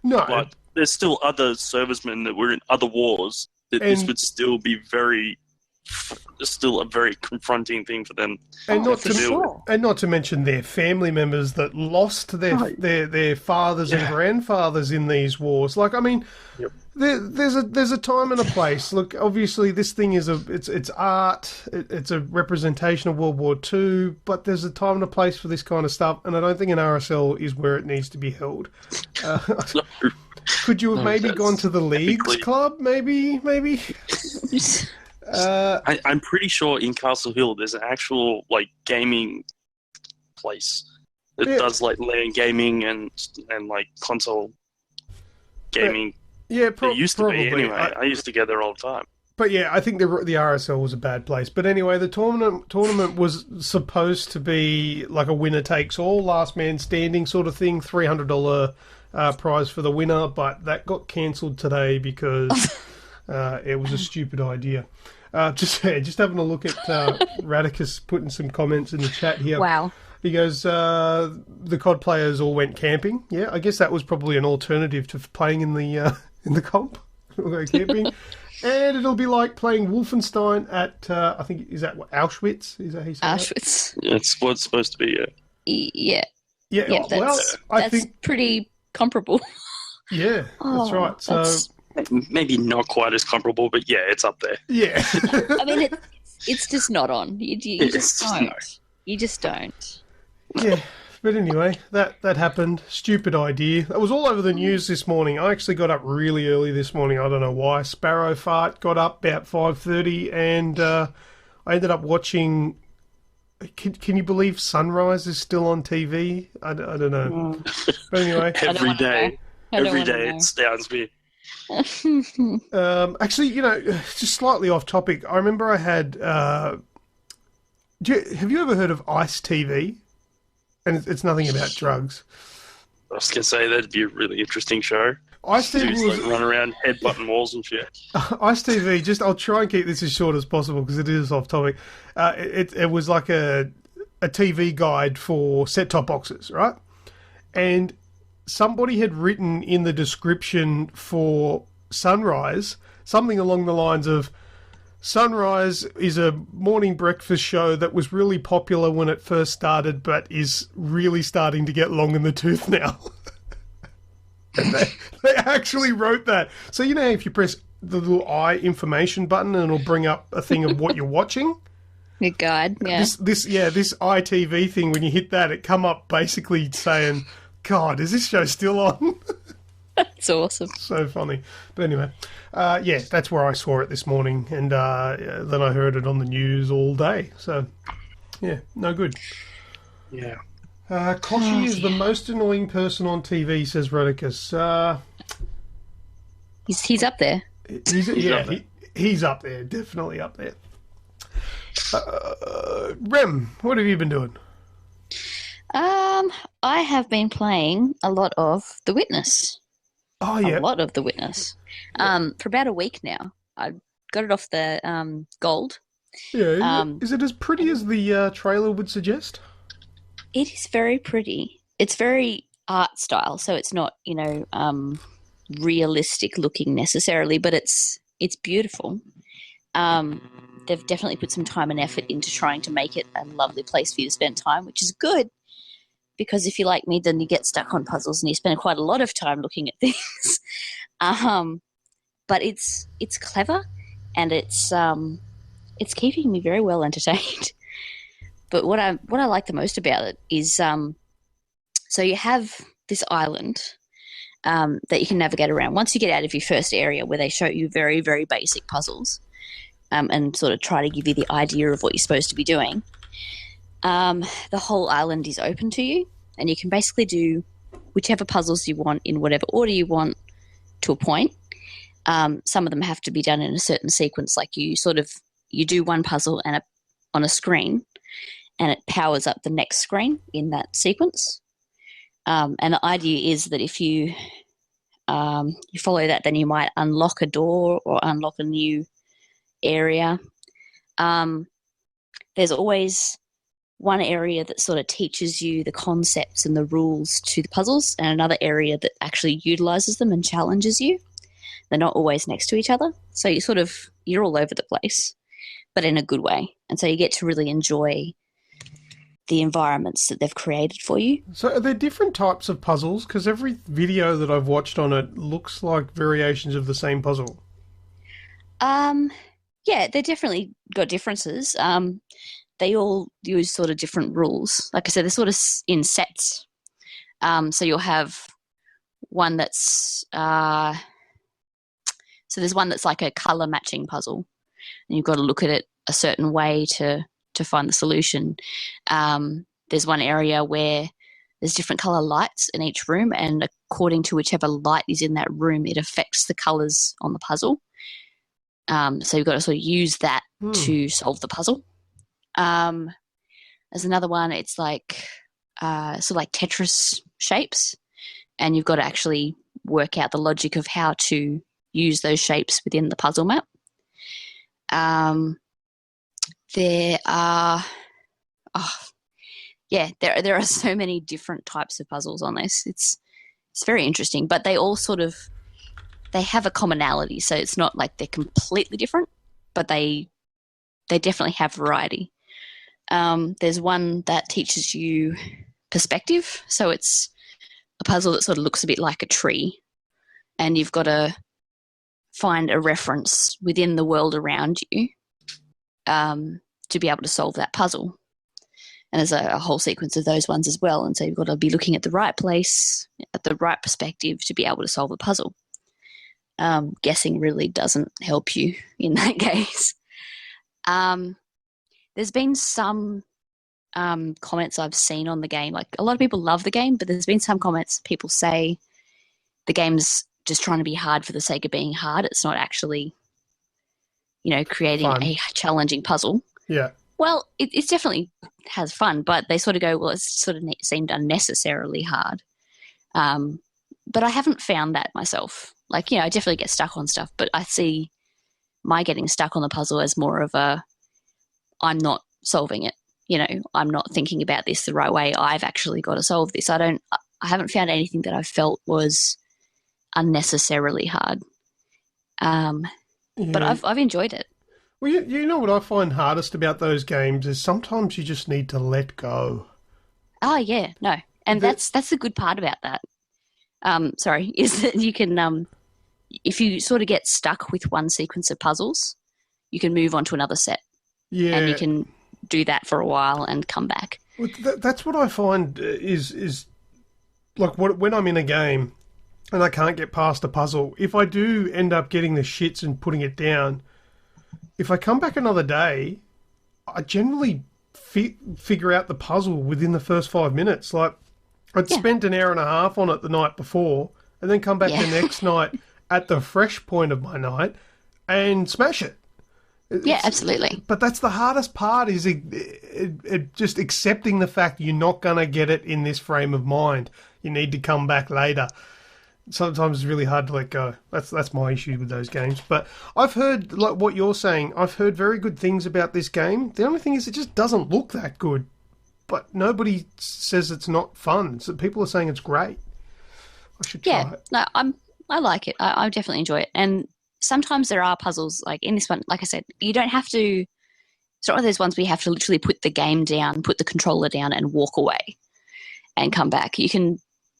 S1: No,
S3: but there's still other servicemen that were in other wars. This would still be still a very confronting thing for them.
S1: And not to mention their family members that lost their fathers and grandfathers in these wars. Like, I mean, there's a time and a place. Look, obviously this thing is it's art. It's a representation of World War II, but there's a time and a place for this kind of stuff, and I don't think an RSL is where it needs to be held. Could you have maybe gone to the Leagues Club? Maybe.
S3: I'm pretty sure in Castle Hill there's an actual like gaming place that does like LAN gaming and like console gaming. It used to be anyway. I used to go there all the time.
S1: But yeah, I think the RSL was a bad place. But anyway, the tournament was supposed to be like a winner takes all, last man standing sort of thing, $300 prize for the winner. But that got cancelled today because it was a stupid idea. Just having a look at Radicus putting some comments in the chat here.
S2: Wow.
S1: He goes, the COD players all went camping. Yeah, I guess that was probably an alternative to playing in the comp. We'll go camping. And it'll be like playing Wolfenstein at, I think, is that what, Auschwitz? Is that how you say
S2: Auschwitz.
S3: Yeah, it's what it's supposed to be,
S2: Yeah.
S1: Yeah,
S2: I think pretty comparable.
S1: Yeah, that's right. So
S3: maybe not quite as comparable, but yeah, it's up there.
S1: Yeah.
S2: I mean, it's just not on. You just don't. No. You just don't.
S1: Yeah, but anyway, that happened. Stupid idea. It was all over the news this morning. I actually got up really early this morning. I don't know why. Sparrow Fart got up about 5:30, and I ended up watching. Can you believe Sunrise is still on TV? I don't know. But anyway,
S3: every day it astounds me.
S1: Actually, just slightly off topic. I remember I had. Have you ever heard of Ice TV? And it's nothing about drugs.
S3: I was going to say that'd be a really interesting show.
S1: Ice TV was
S3: run around headbutting walls and shit.
S1: Ice TV. I'll try and keep this as short as possible because it is off topic. It was like a TV guide for set-top boxes, right? And somebody had written in the description for Sunrise something along the lines of, Sunrise is a morning breakfast show that was really popular when it first started, but is really starting to get long in the tooth now. They actually wrote that. So you know, if you press the little eye information button, and it'll bring up a thing of what you're watching.
S2: Your guide, yeah.
S1: This ITV thing. When you hit that, it come up basically saying, "God, is this show still on?"
S2: That's awesome.
S1: So funny. But anyway, yeah, that's where I saw it this morning, and then I heard it on the news all day. So, yeah, no good.
S3: Yeah.
S1: Koshi is the most annoying person on TV, says Rodicus.
S2: He's up there.
S1: He's up there, definitely up there. Rem, what have you been doing?
S2: I have been playing a lot of The Witness.
S1: Oh, yeah.
S2: A lot of The Witness. For about a week now. I got it off the gold.
S1: Yeah, is it as pretty as the trailer would suggest?
S2: It is very pretty. It's very art style, so it's not, realistic looking necessarily, but it's beautiful. They've definitely put some time and effort into trying to make it a lovely place for you to spend time, which is good. Because if you're like me, then you get stuck on puzzles and you spend quite a lot of time looking at things. But it's clever, and it's keeping me very well entertained. But what I like the most about it is so you have this island that you can navigate around. Once you get out of your first area, where they show you very, very basic puzzles and sort of try to give you the idea of what you're supposed to be doing. The whole island is open to you, and you can basically do whichever puzzles you want in whatever order you want to a point. Some of them have to be done in a certain sequence, like you do one puzzle on a screen, and it powers up the next screen in that sequence. And the idea is that if you follow that, then you might unlock a door or unlock a new area. There's always one area that sort of teaches you the concepts and the rules to the puzzles, and another area that actually utilizes them and challenges you. They're not always next to each other, so you're all over the place, but in a good way. And so you get to really enjoy the environments that they've created for you.
S1: So are there different types of puzzles? Because every video that I've watched on it looks like variations of the same puzzle.
S2: Yeah, they're definitely got differences. They all use sort of different rules. Like I said, they're sort of in sets. So you'll have one that's so there's one that's like a color matching puzzle, and you've got to look at it a certain way to find the solution. There's one area where there's different color lights in each room, and according to whichever light is in that room, it affects the colors on the puzzle. So you've got to sort of use that to solve the puzzle. There's another one, it's like sort of like Tetris shapes, and you've got to actually work out the logic of how to use those shapes within the puzzle map. There are there are so many different types of puzzles on this. It's very interesting, but they all they have a commonality, so it's not like they're completely different, but they definitely have variety. There's one that teaches you perspective, so it's a puzzle that sort of looks a bit like a tree, and you've got to find a reference within the world around you to be able to solve that puzzle. And there's a whole sequence of those ones as well, and so you've got to be looking at the right place, at the right perspective to be able to solve a puzzle. Guessing really doesn't help you in that case. There's been some comments I've seen on the game. Like, a lot of people love the game, but there's been some comments people say the game's just trying to be hard for the sake of being hard. It's not actually, creating a challenging puzzle.
S1: Yeah.
S2: Well, it definitely has fun, but they sort of go, well, it's sort of seemed unnecessarily hard. But I haven't found that myself. Like, I definitely get stuck on stuff, but I see my getting stuck on the puzzle as more of I'm not solving it. I'm not thinking about this the right way. I've actually got to solve this. I haven't found anything that I felt was unnecessarily hard. But I've enjoyed it.
S1: Well, you know what I find hardest about those games is sometimes you just need to let go.
S2: Oh, yeah, no. And that's the good part about that. is that you can, if you sort of get stuck with one sequence of puzzles, you can move on to another set.
S1: Yeah.
S2: And you can do that for a while and come back.
S1: Well, that's what I find is like when I'm in a game and I can't get past a puzzle, if I do end up getting the shits and putting it down, if I come back another day, I generally figure out the puzzle within the first 5 minutes. Like, I'd spent an hour and a half on it the night before and then come back the next night at the fresh point of my night and smash it.
S2: Absolutely.
S1: But that's the hardest part, is it just accepting the fact you're not going to get it in this frame of mind. You need to come back later. Sometimes it's really hard to let go. That's my issue with those games. But I've heard, like what you're saying, I've heard very good things about this game. The only thing is it just doesn't look that good. But nobody says it's not fun. So people are saying it's great. I should try it.
S2: No, I like it. I definitely enjoy it. And sometimes there are puzzles, like in this one, like I said, you don't have to, it's not one of those ones where you have to literally put the game down, put the controller down and walk away and come back. You can,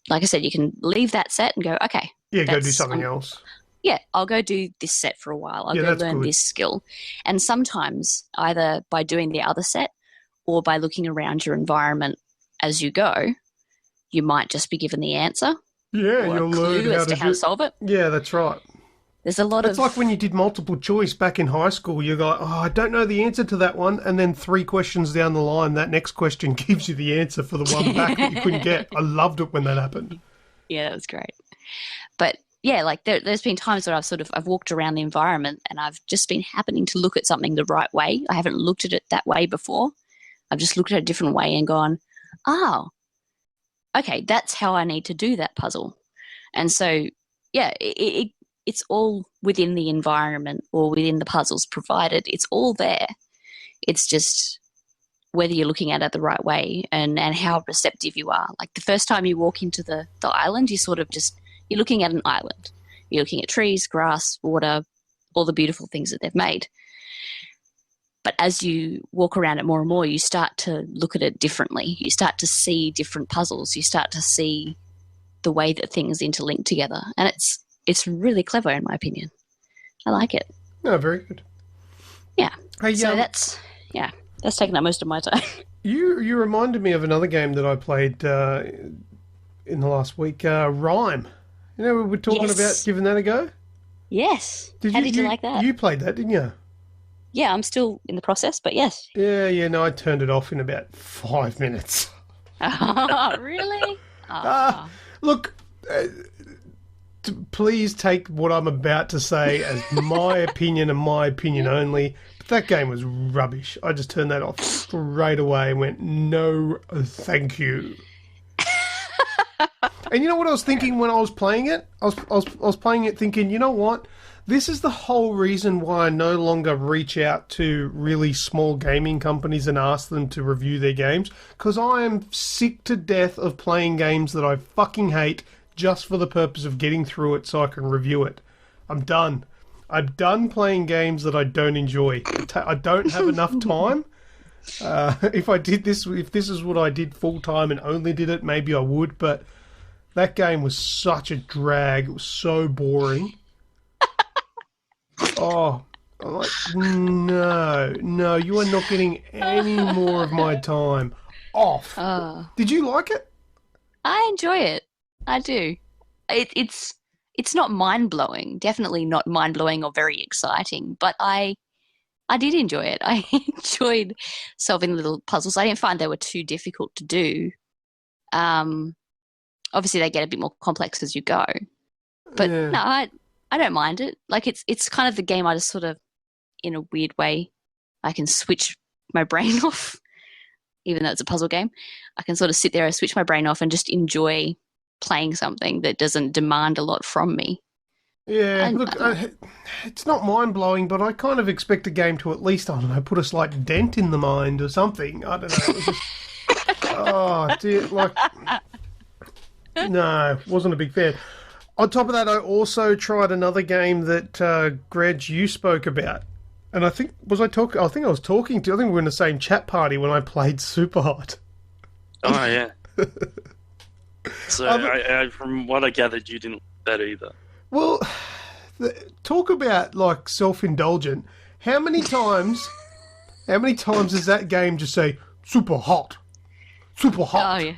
S2: like I said, you can leave that set and go, okay.
S1: Yeah, go do something else.
S2: Yeah, I'll go do this set for a while. I'll go learn this skill. And sometimes either by doing the other set or by looking around your environment as you go, you might just be given the answer.
S1: Yeah,
S2: or
S1: you'll
S2: a clue
S1: learn
S2: as to how to solve it.
S1: Yeah, that's right.
S2: There's a lot
S1: It's like when you did multiple choice back in high school. You're like, oh, I don't know the answer to that one. And then 3 questions down the line, that next question gives you the answer for the one back that you couldn't get. I loved it when that happened.
S2: Yeah, that was great. But yeah, like there's been times where I've walked around the environment and I've just been happening to look at something the right way. I haven't looked at it that way before. I've just looked at it a different way and gone, oh, okay, that's how I need to do that puzzle. And so, yeah, it's all within the environment or within the puzzles provided. It's all there. It's just whether you're looking at it the right way and how receptive you are. Like the first time you walk into the island, you sort of just, you're looking at an island. You're looking at trees, grass, water, all the beautiful things that they've made. But as you walk around it more and more, you start to look at it differently. You start to see different puzzles. You start to see the way that things interlink together. And it's really clever, in my opinion. I like it.
S1: No, very good.
S2: Yeah.
S1: Hey,
S2: so that's taken up most of my time.
S1: You reminded me of another game that I played in the last week, Rhyme. You know, we were talking about giving that a go?
S2: Yes. How did you like that?
S1: You played that, didn't you?
S2: Yeah, I'm still in the process, but yes.
S1: Yeah, no, I turned it off in about 5 minutes.
S2: Oh, really?
S1: Look, please take what I'm about to say as my opinion and my opinion only. But that game was rubbish. I just turned that off straight away and went, no, thank you. And you know what I was thinking when I was playing it? I was playing it thinking, you know what? This is the whole reason why I no longer reach out to really small gaming companies and ask them to review their games, because I am sick to death of playing games that I fucking hate just for the purpose of getting through it so I can review it. I'm done. I'm done playing games that I don't enjoy. I don't have enough time. If this is what I did full time and only did it, maybe I would, but that game was such a drag. It was so boring. Oh, I'm like, no, you are not getting any more of my time. Off. Did you like it?
S2: I enjoy it. I do. It's not mind-blowing. Definitely not mind-blowing or very exciting, but I did enjoy it. I enjoyed solving little puzzles. I didn't find they were too difficult to do. Obviously, they get a bit more complex as you go. But no, I don't mind it. Like it's kind of the game I just sort of, in a weird way, I can switch my brain off, even though it's a puzzle game. I can sort of sit there and switch my brain off and just enjoy playing something that doesn't demand a lot from me.
S1: Yeah, look, it's not mind-blowing, but I kind of expect a game to at least, I don't know, put a slight dent in the mind or something. I don't know. It was just, oh, dear, like, no, wasn't a big fan. On top of that, I also tried another game that Greg, you spoke about. And I think, I was talking to, I think we were in the same chat party when I played Superhot.
S3: Oh, yeah. So I, from what I gathered, you didn't like that either.
S1: Well, talk about like self-indulgent. How many times does that game just say super hot, super hot?
S2: Oh yeah.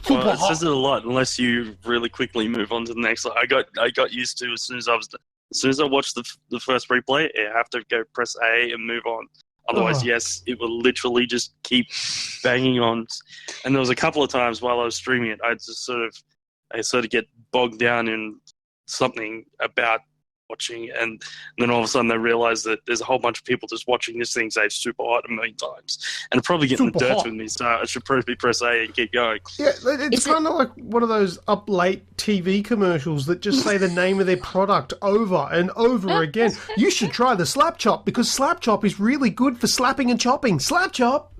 S1: Super
S3: Well, it
S1: hot.
S3: says it a lot unless you really quickly move on to the next. I got used to as soon as I watched the first replay, I have to go press A and move on. Otherwise, yes, it will literally just keep banging on. And there was a couple of times while I was streaming it, I sort of get bogged down in something about watching, and then all of a sudden I realize that there's a whole bunch of people just watching this thing say super hot a million times, and it's probably getting
S1: Super
S3: the dirt
S1: hot.
S3: with me, so I should probably press A and keep going.
S1: Yeah, it's kind of like one of those up late TV commercials that just say the name of their product over and over again. You should try the Slap Chop because Slap Chop is really good for slapping and chopping. Slap Chop.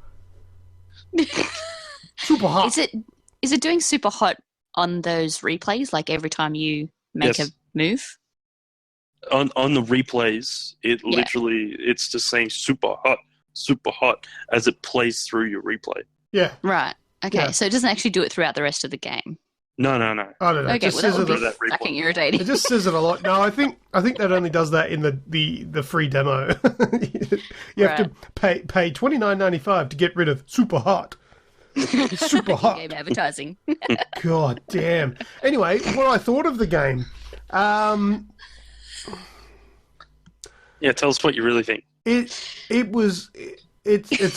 S1: Super hot.
S2: Is it doing super hot on those replays? Like every time you make
S3: Yes.
S2: a move?
S3: On the replays, it's just saying super hot as it plays through your replay.
S1: Yeah.
S2: Right. Okay.
S1: Yeah.
S2: So it doesn't actually do it throughout the rest of the game.
S3: No.
S1: I don't know.
S2: Okay.
S1: It just
S2: Well, that
S1: says
S2: would
S1: it,
S2: be
S3: that replay.
S2: fucking irritating.
S1: it just says it a lot. No, I think that only does that in the free demo. You have to pay $29.95 to get rid of super hot. Super hot.
S2: Game advertising.
S1: God damn. Anyway, what I thought of the game.
S3: Yeah, tell us what you really think.
S1: It's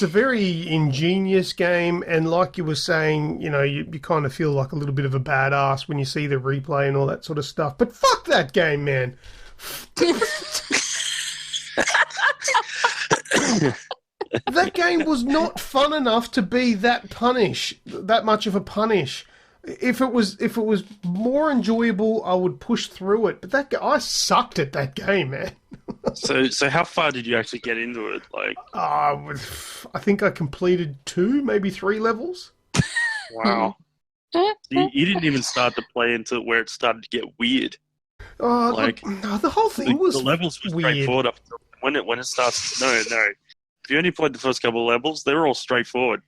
S1: a very ingenious game, and like you were saying, you know, you kind of feel like a little bit of a badass when you see the replay and all that sort of stuff. But fuck that game, man. That game was not fun enough to be that much of a punish. If it was more enjoyable, I would push through it. But I sucked at that game, man.
S3: So how far did you actually get into it? Like,
S1: I think I completed 2, maybe 3 levels.
S3: wow. You didn't even start to play until where it started to get weird.
S1: Oh,
S3: Like,
S1: no, the whole thing was
S3: the levels were
S1: weird.
S3: straightforward up until when it starts. No. If you only played the first couple of levels, they were all straightforward.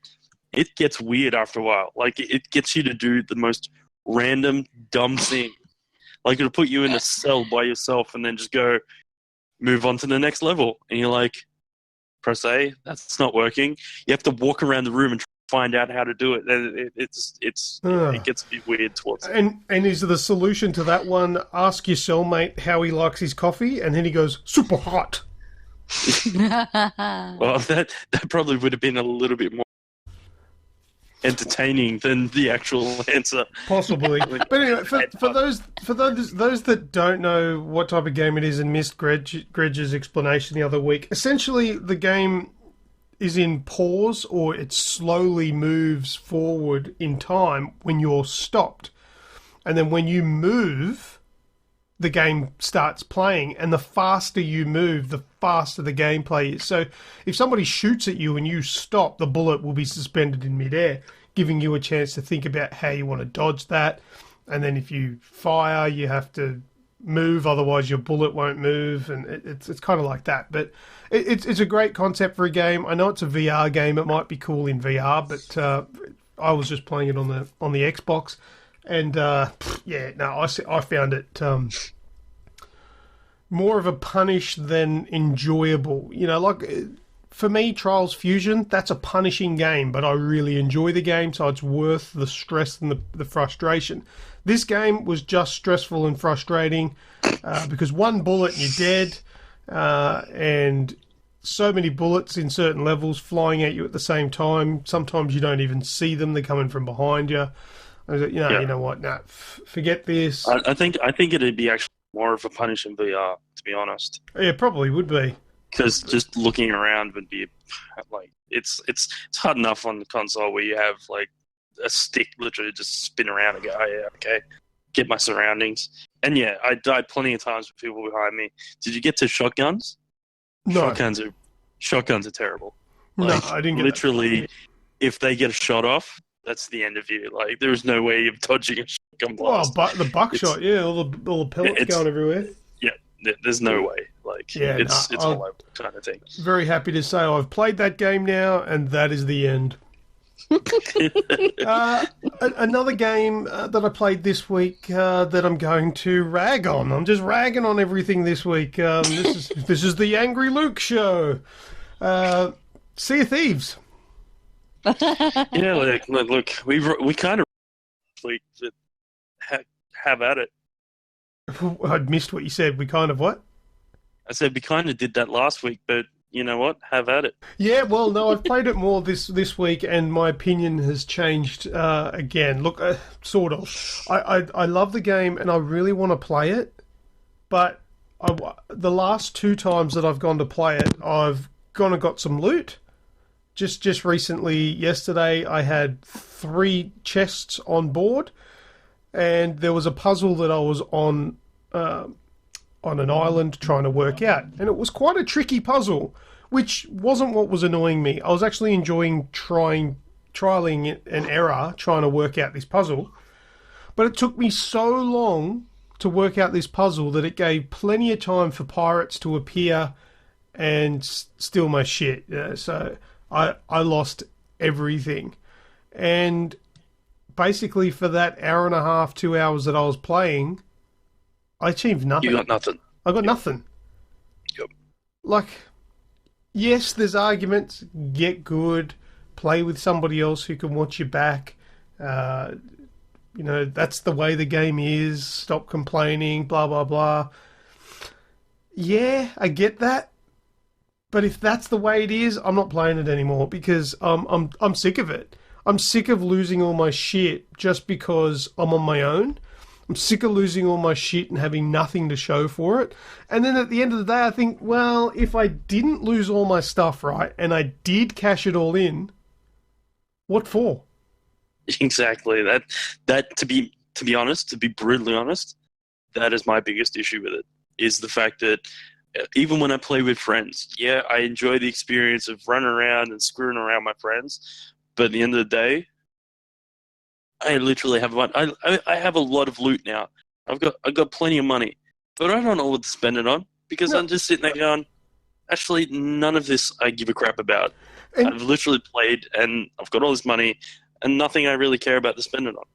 S3: It gets weird after a while. Like, it gets you to do the most random, dumb thing. Like, it'll put you in a cell by yourself and then just go, move on to the next level. And you're like, press A, that's not working. You have to walk around the room and find out how to do it. And it gets a bit weird towards it.
S1: And is the solution to that one, ask your cellmate how he likes his coffee, and then he goes, super hot.
S3: Well, that probably would have been a little bit more entertaining than the actual answer.
S1: Possibly. But anyway, for those that don't know what type of game it is and missed Grej's explanation the other week, essentially the game is in pause, or it slowly moves forward in time when you're stopped. And then when you move, the game starts playing, and the faster you move, the faster the gameplay is. So if somebody shoots at you and you stop, the bullet will be suspended in midair, giving you a chance to think about how you want to dodge that. And then if you fire, you have to move, otherwise your bullet won't move, and it's kind of like that. But it's a great concept for a game. I know it's a VR game. It might be cool in VR, but I was just playing it on the Xbox. And I found it more of a punish than enjoyable. You know, like for me, Trials Fusion, that's a punishing game, but I really enjoy the game, so it's worth the stress and the frustration. This game was just stressful and frustrating because one bullet and you're dead, and so many bullets in certain levels flying at you at the same time. Sometimes you don't even see them; they're coming from behind you. I was like, you know what? Nah, forget this.
S3: I think it'd be actually more of a punish in VR, to be honest.
S1: Yeah, probably would be.
S3: Because just looking around would be like it's hard enough on the console where you have like a stick literally just spin around and go, oh yeah, okay, get my surroundings. And yeah, I died plenty of times with people behind me. Did you get to shotguns?
S1: No.
S3: Shotguns are terrible.
S1: No,
S3: Like,
S1: I didn't get
S3: literally, if they get a shot off, that's the end of you. Like, there is no way of dodging a shotgun blast.
S1: Well, the buckshot, all the pellets going everywhere.
S3: Yeah, there's no way. Like, it's all over kind of thing.
S1: Very happy to say I've played that game now, and that is the end. Another game that I played this week that I'm going to rag on. I'm just ragging on everything this week. This is the Angry Luke show. Sea of Thieves.
S3: Yeah, look, we kind of like have at it.
S1: I'd missed what you said. We kind of what?
S3: I said we kind of did that last week, but you know what? Have at it.
S1: Yeah, well, no, I've played it more this week, and my opinion has changed again. Look, sort of. I love the game, and I really want to play it, but the last 2 times that I've gone to play it, I've gone and got some loot. Just recently, yesterday, I had 3 chests on board, and there was a puzzle that I was on an island trying to work out, and it was quite a tricky puzzle, which wasn't what was annoying me. I was actually enjoying trialing an error trying to work out this puzzle, but it took me so long to work out this puzzle that it gave plenty of time for pirates to appear and steal my shit. So I lost everything, and basically for that hour and a half, 2 hours that I was playing, I achieved nothing.
S3: You got nothing.
S1: I got nothing.
S3: Yep.
S1: Like, yes, there's arguments. Get good. Play with somebody else who can watch your back. You know, that's the way the game is. Stop complaining, blah, blah, blah. Yeah, I get that. But if that's the way it is, I'm not playing it anymore because I'm sick of it. I'm sick of losing all my shit just because I'm on my own. I'm sick of losing all my shit and having nothing to show for it. And then at the end of the day, I think, well, if I didn't lose all my stuff, right, and I did cash it all in, what for?
S3: Exactly. That to be honest, to be brutally honest, that is my biggest issue with it, is the fact that even when I play with friends, yeah, I enjoy the experience of running around and screwing around my friends, but at the end of the day, I literally have one. I have a lot of loot now. I've got plenty of money, but I don't know what to spend it on because I'm just sitting there going, actually, none of this I give a crap about. And I've literally played and I've got all this money and nothing I really care about to spend it on.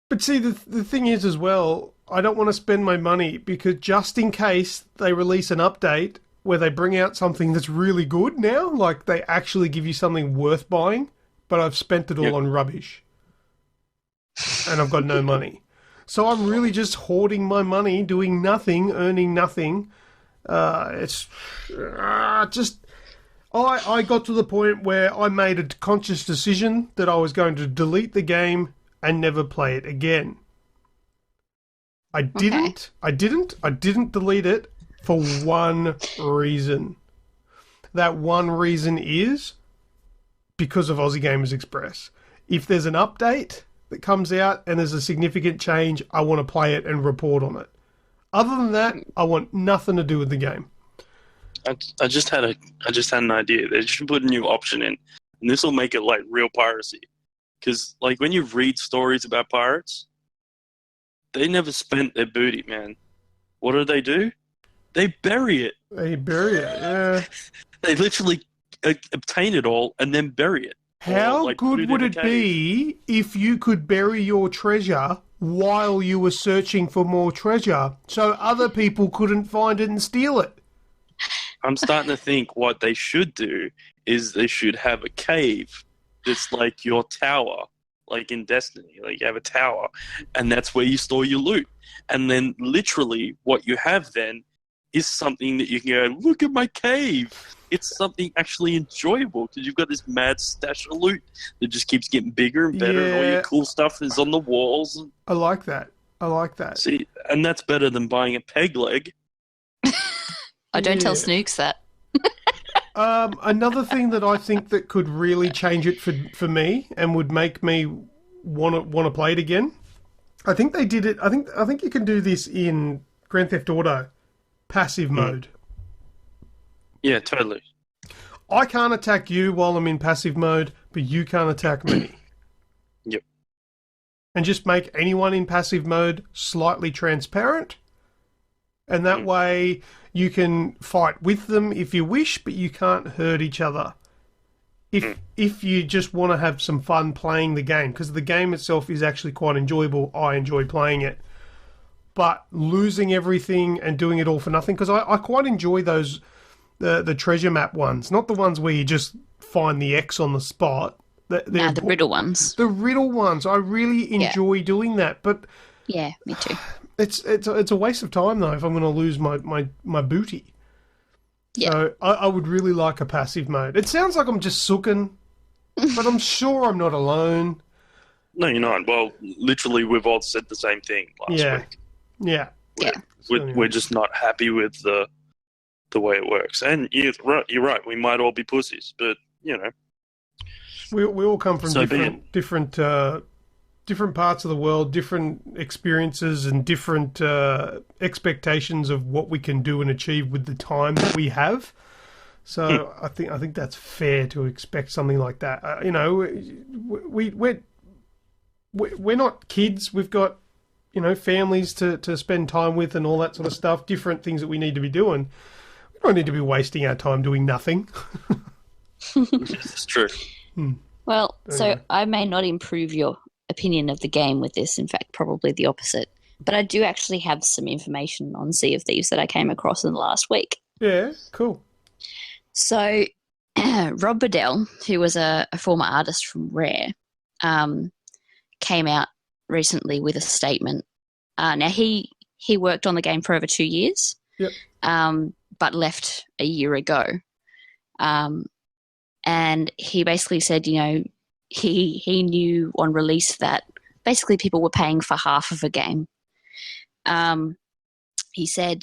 S1: But see, the thing is as well, I don't want to spend my money because just in case they release an update where they bring out something that's really good now, like they actually give you something worth buying, but I've spent it all on rubbish. And I've got no money. So I'm really just hoarding my money, doing nothing, earning nothing. It's just... I got to the point where I made a conscious decision that I was going to delete the game and never play it again. I didn't delete it for one reason. That one reason is because of Aussie Gamers Express. If there's an update that comes out and there's a significant change, I want to play it and report on it. Other than that, I want nothing to do with the game.
S3: I just had an idea. They should put a new option in, and this will make it like real piracy. Because like when you read stories about pirates, they never spent their booty, man. What do? They bury it.
S1: They bury it, yeah.
S3: They literally obtain it all and then bury it.
S1: How good would it be if you could bury your treasure while you were searching for more treasure so other people couldn't find it and steal it?
S3: I'm starting to think what they should do is they should have a cave that's like your tower, like in Destiny. Like you have a tower, and that's where you store your loot. And then literally what you have then is something that you can go, look at my cave. It's something actually enjoyable because you've got this mad stash of loot that just keeps getting bigger and better, and all your cool stuff is on the walls.
S1: I like that.
S3: See, and that's better than buying a peg leg.
S2: I don't tell Snoogs that.
S1: Another thing that I think that could really change it for me and would make me want to play it again. I think they did it. I think you can do this in Grand Theft Auto passive mode.
S3: Yeah, totally.
S1: I can't attack you while I'm in passive mode, but you can't attack me.
S3: Yep.
S1: And just make anyone in passive mode slightly transparent. And that way you can fight with them if you wish, but you can't hurt each other. if you just want to have some fun playing the game, because the game itself is actually quite enjoyable. I enjoy playing it. But losing everything and doing it all for nothing, because I quite enjoy those, the treasure map ones, not the ones where you just find the X on the spot.
S2: The riddle ones.
S1: The riddle ones. I really enjoy doing that, but
S2: yeah, me too.
S1: It's a waste of time though if I'm going to lose my booty.
S2: Yeah.
S1: So I would really like a passive mode. It sounds like I'm just sooking, but I'm sure I'm not alone.
S3: No, you're not. Well, literally, we've all said the same thing last week.
S1: Yeah.
S3: We're just not happy with the way it works. And you're right. We might all be pussies, but you know,
S1: we all come from different parts of the world, different experiences, and different expectations of what we can do and achieve with the time that we have. So I think that's fair to expect something like that. You know, we're not kids. We've got, you know, families to spend time with and all that sort of stuff. Different things that we need to be doing. We don't need to be wasting our time doing nothing.
S3: It's true.
S2: Well, so I may not improve your opinion of the game with this. In fact, probably the opposite. But I do actually have some information on Sea of Thieves that I came across in the last week.
S1: Yeah, cool.
S2: So Rob Bedell, who was a former artist from Rare, came out recently with a statement. Now, he worked on the game for over 2 years, but left a year ago. And he basically said, you know, he knew on release that basically people were paying for half of a game. He said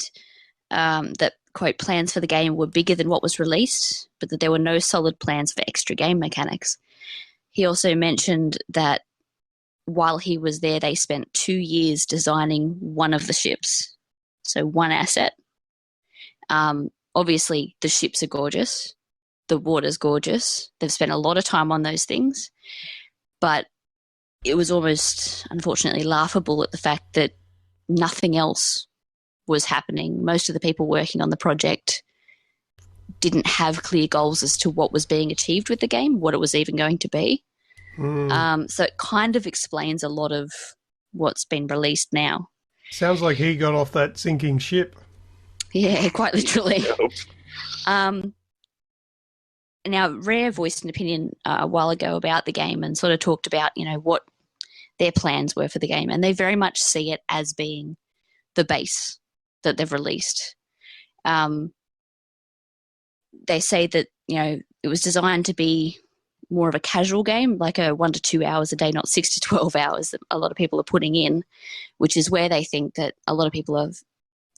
S2: that, quote, plans for the game were bigger than what was released, but that there were no solid plans for extra game mechanics. He also mentioned that while he was there, they spent 2 years designing one of the ships, so one asset. Obviously, the ships are gorgeous. The water's gorgeous. They've spent a lot of time on those things. But it was almost, unfortunately, laughable at the fact that nothing else was happening. Most of the people working on the project didn't have clear goals as to what was being achieved with the game, what it was even going to be. So it kind of explains a lot of what's been released now.
S1: Sounds like he got off that sinking ship.
S2: Yeah, quite literally. Now, Rare voiced an opinion a while ago about the game and sort of talked about, you know, what their plans were for the game. And they very much see it as being the base that they've released. They say that, you know, it was designed to be more of a casual game, like a 1 to 2 hours a day, not 6 to 12 hours that a lot of people are putting in, which is where they think that a lot of people are,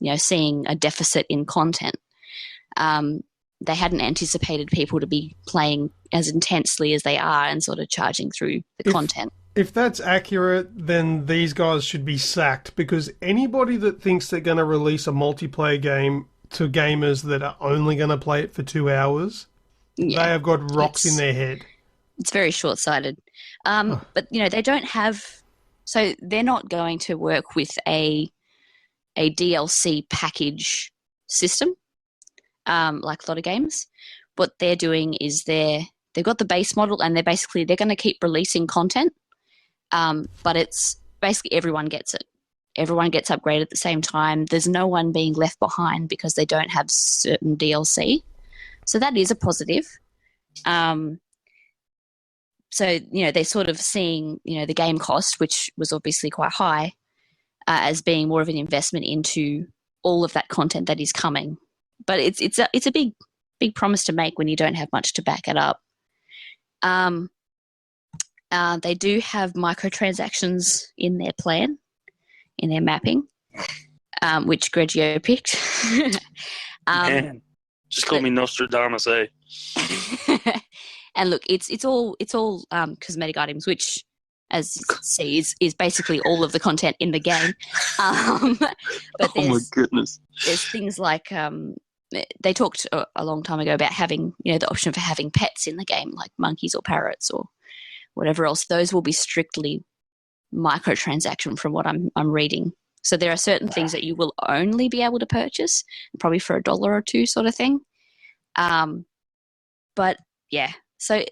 S2: you know, seeing a deficit in content. They hadn't anticipated people to be playing as intensely as they are and sort of charging through the content.
S1: If that's accurate, then these guys should be sacked, because anybody that thinks they're going to release a multiplayer game to gamers that are only going to play it for 2 hours, they have got rocks in their head.
S2: It's very short-sighted. But, you know, they don't have... So they're not going to work with a DLC package system. Like a lot of games. What they're doing is they've got the base model and they're going to keep releasing content, but it's basically everyone gets it. Everyone gets upgraded at the same time. There's no one being left behind because they don't have certain DLC. So that is a positive. So, you know, they're sort of seeing, you know, the game cost, which was obviously quite high, as being more of an investment into all of that content that is coming. But it's a big promise to make when you don't have much to back it up. They do have microtransactions in their plan, in their mapping, which Grejio picked.
S3: Man, just call me Nostradamus, eh?
S2: And look, it's all cosmetic items, which, as you see, is basically all of the content in the game. But
S3: oh my goodness!
S2: There's things like they talked a long time ago about having, you know, the option for having pets in the game, like monkeys or parrots or whatever else. Those will be strictly microtransaction from what I'm reading. So there are certain things that you will only be able to purchase, probably for $1 or $2 sort of thing. But yeah, So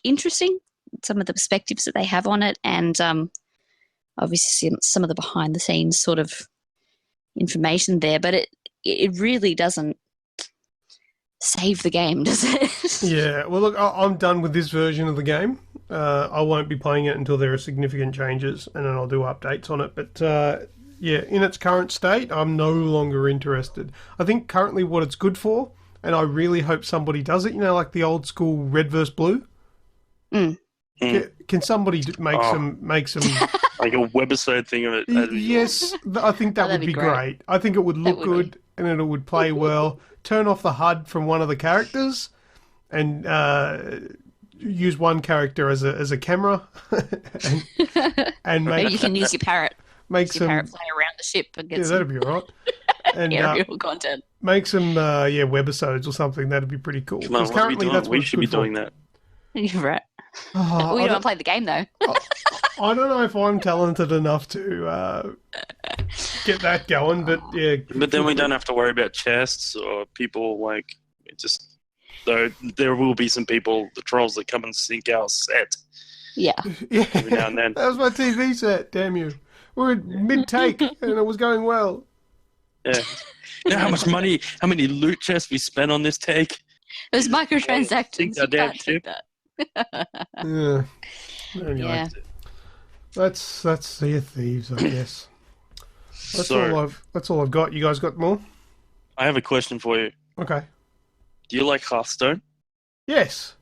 S2: interesting, some of the perspectives that they have on it, and obviously some of the behind the scenes sort of information there, but it really doesn't save the game, does it?
S1: Yeah, well, look, I'm done with this version of the game. I won't be playing it until there are significant changes, and then I'll do updates on it. But yeah, in its current state, I'm no longer interested. I think currently what it's good for, and I really hope somebody does it, like the old school red versus blue.
S2: Mm.
S1: Can somebody make some
S3: like a webisode thing of it?
S1: Yes, I think that would be great. I think it would look good and it would play well. Turn off the HUD from one of the characters and use one character as a camera, and make,
S2: you can use your parrot.
S1: Make some
S2: parrot fly around the ship and get
S1: that'd be all right. And
S2: aerial content.
S1: Make some webisodes or something. That'd be pretty cool.
S3: Come on,
S1: currently that's
S3: we should be doing that.
S2: You're right.
S1: Oh,
S2: we don't play the game though.
S1: I don't know if I'm talented enough to get that going, but yeah.
S3: But then we don't have to worry about chests or people though there will be some people, the trolls that come and sink our set.
S2: Yeah.
S3: Every now and then.
S1: That was my TV set. Damn you. We're in mid-take and it was going well.
S3: Yeah. You know how much money, how many loot chests we spent on this take?
S2: It was microtransactions. You can't take that.
S1: Yeah. Anyway,
S2: Yeah.
S1: That's Sea of Thieves, I guess. That's all I've got. You guys got more?
S3: I have a question for you.
S1: Okay.
S3: Do you like Hearthstone?
S1: Yes.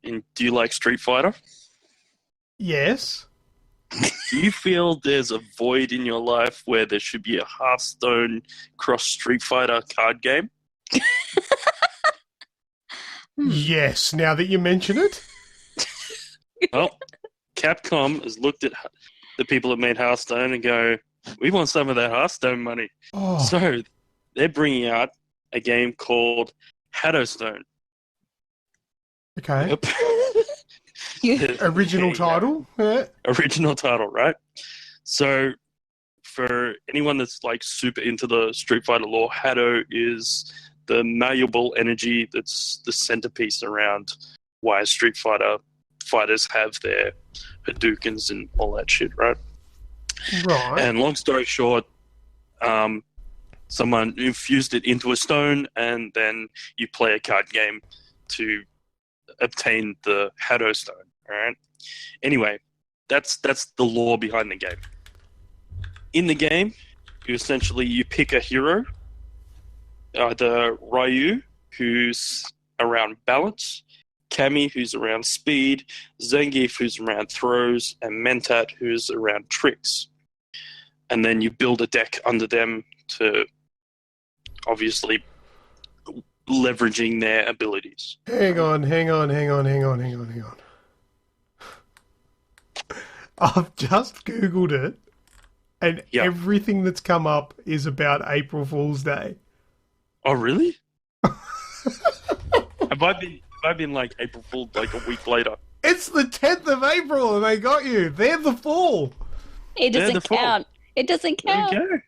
S3: And do you like Street Fighter?
S1: Yes.
S3: Do you feel there's a void in your life where there should be a Hearthstone cross Street Fighter card game?
S1: Yes, now that you mention it.
S3: Well, Capcom has looked at the people that made Hearthstone and go, we want some of that Hearthstone money.
S1: Oh.
S3: So they're bringing out a game called Hadowstone.
S1: Okay.
S3: Yep.
S1: Original title? Yeah.
S3: Original title, right? So for anyone that's like super into the Street Fighter lore, Hado is the malleable energy that's the centerpiece around why Street Fighter fighters have their Hadoukens and all that shit, right?
S1: Right.
S3: And long story short, someone infused it into a stone, and then you play a card game to obtain the Hado stone. All right. Anyway, that's the lore behind the game. In the game, you pick a hero, either Ryu, who's around balance, Cammy, who's around speed, Zangief, who's around throws, and Mentat, who's around tricks. And then you build a deck under them to obviously leveraging their abilities.
S1: Hang on. I've just Googled it, and everything that's come up is about April Fool's Day.
S3: Oh, really? Have I been like April Fool like a week later?
S1: It's the 10th of April, and they got you. They're the fool.
S2: It doesn't count. It doesn't count.
S3: There you go.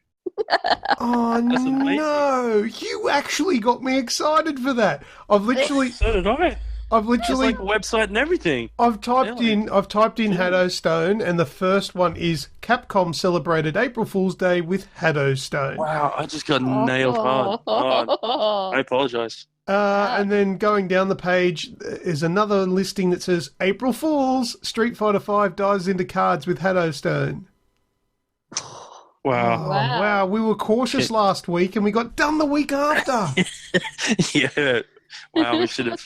S1: Oh, no. You actually got me excited for that.
S3: So did I. It's like a website and everything.
S1: I've typed in Hadowstone, and the first one is Capcom celebrated April Fool's Day with Hadowstone.
S3: Wow, I just got nailed hard. Oh, I apologize.
S1: And then going down the page is another listing that says April Fools, Street Fighter V dives into cards with Hadowstone.
S3: Wow.
S1: Oh, wow. We were cautious last week and we got done the week after.
S3: Yeah. Wow, we should have.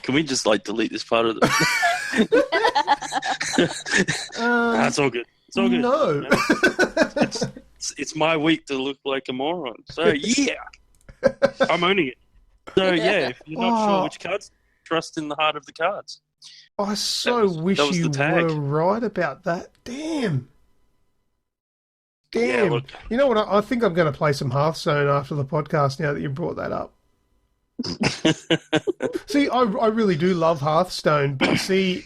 S3: Can we just delete this part of the. That's all good. It's all good.
S1: No.
S3: It's my week to look like a moron. So, yeah. I'm owning it. So, yeah, if you're not sure which cards, trust in the heart of the cards.
S1: I wish you were right about that. Damn.
S3: Yeah, look.
S1: You know what? I think I'm going to play some Hearthstone after the podcast now that you brought that up. See, I really do love Hearthstone, but see,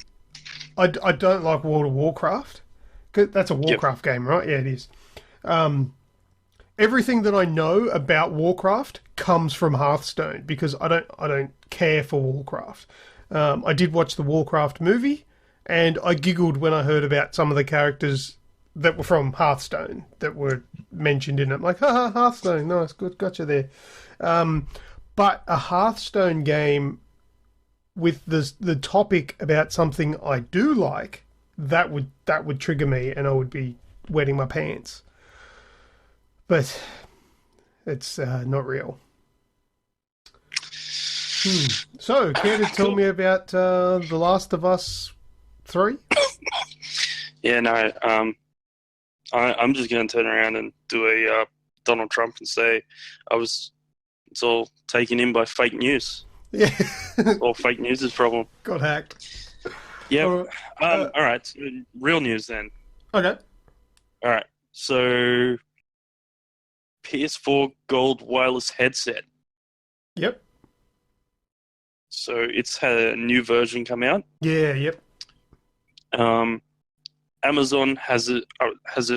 S1: I don't like World of Warcraft. 'Cause that's a Warcraft game, right? Yeah, it is. everything that I know about Warcraft comes from Hearthstone because I don't care for Warcraft. I did watch the Warcraft movie, and I giggled when I heard about some of the characters that were from Hearthstone that were mentioned in it. I'm like, haha, Hearthstone, nice, good, gotcha there. But a Hearthstone game with the topic about something I do like, that would trigger me, and I would be wetting my pants. But it's not real. So, care to tell me about The Last of Us 3?
S3: Yeah, no. I'm just going to turn around and do a Donald Trump and say it's all taken in by fake news.
S1: Yeah.
S3: All fake news' problem.
S1: Got hacked.
S3: Yeah. All right. So real news then.
S1: Okay.
S3: All right. So, PS4 Gold wireless headset.
S1: Yep.
S3: So it's had a new version come out.
S1: Yeah. Yep.
S3: Amazon has it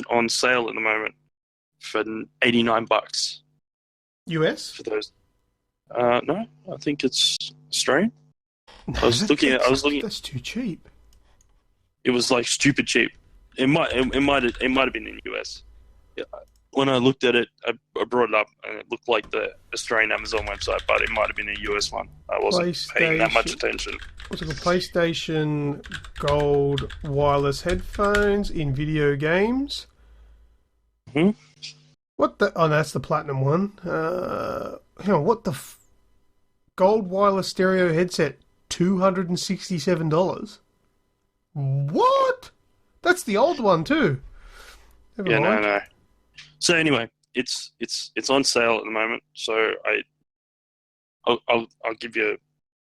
S3: on sale at the moment for $89
S1: US?
S3: for those. No, I think it's Australian. I was looking.
S1: That's too cheap.
S3: It was like stupid cheap. It might have been in the US. Yeah. When I looked at it, I brought it up, and it looked like the Australian Amazon website, but it might have been a US one. I wasn't paying that much attention.
S1: What's it called? PlayStation Gold wireless headphones in video games.
S3: Hmm.
S1: What the? Oh, that's the platinum one. Hang on. What the? Gold wireless stereo headset, $267. What? That's the old one too. Never mind.
S3: No. So anyway, it's on sale at the moment. So I'll give you.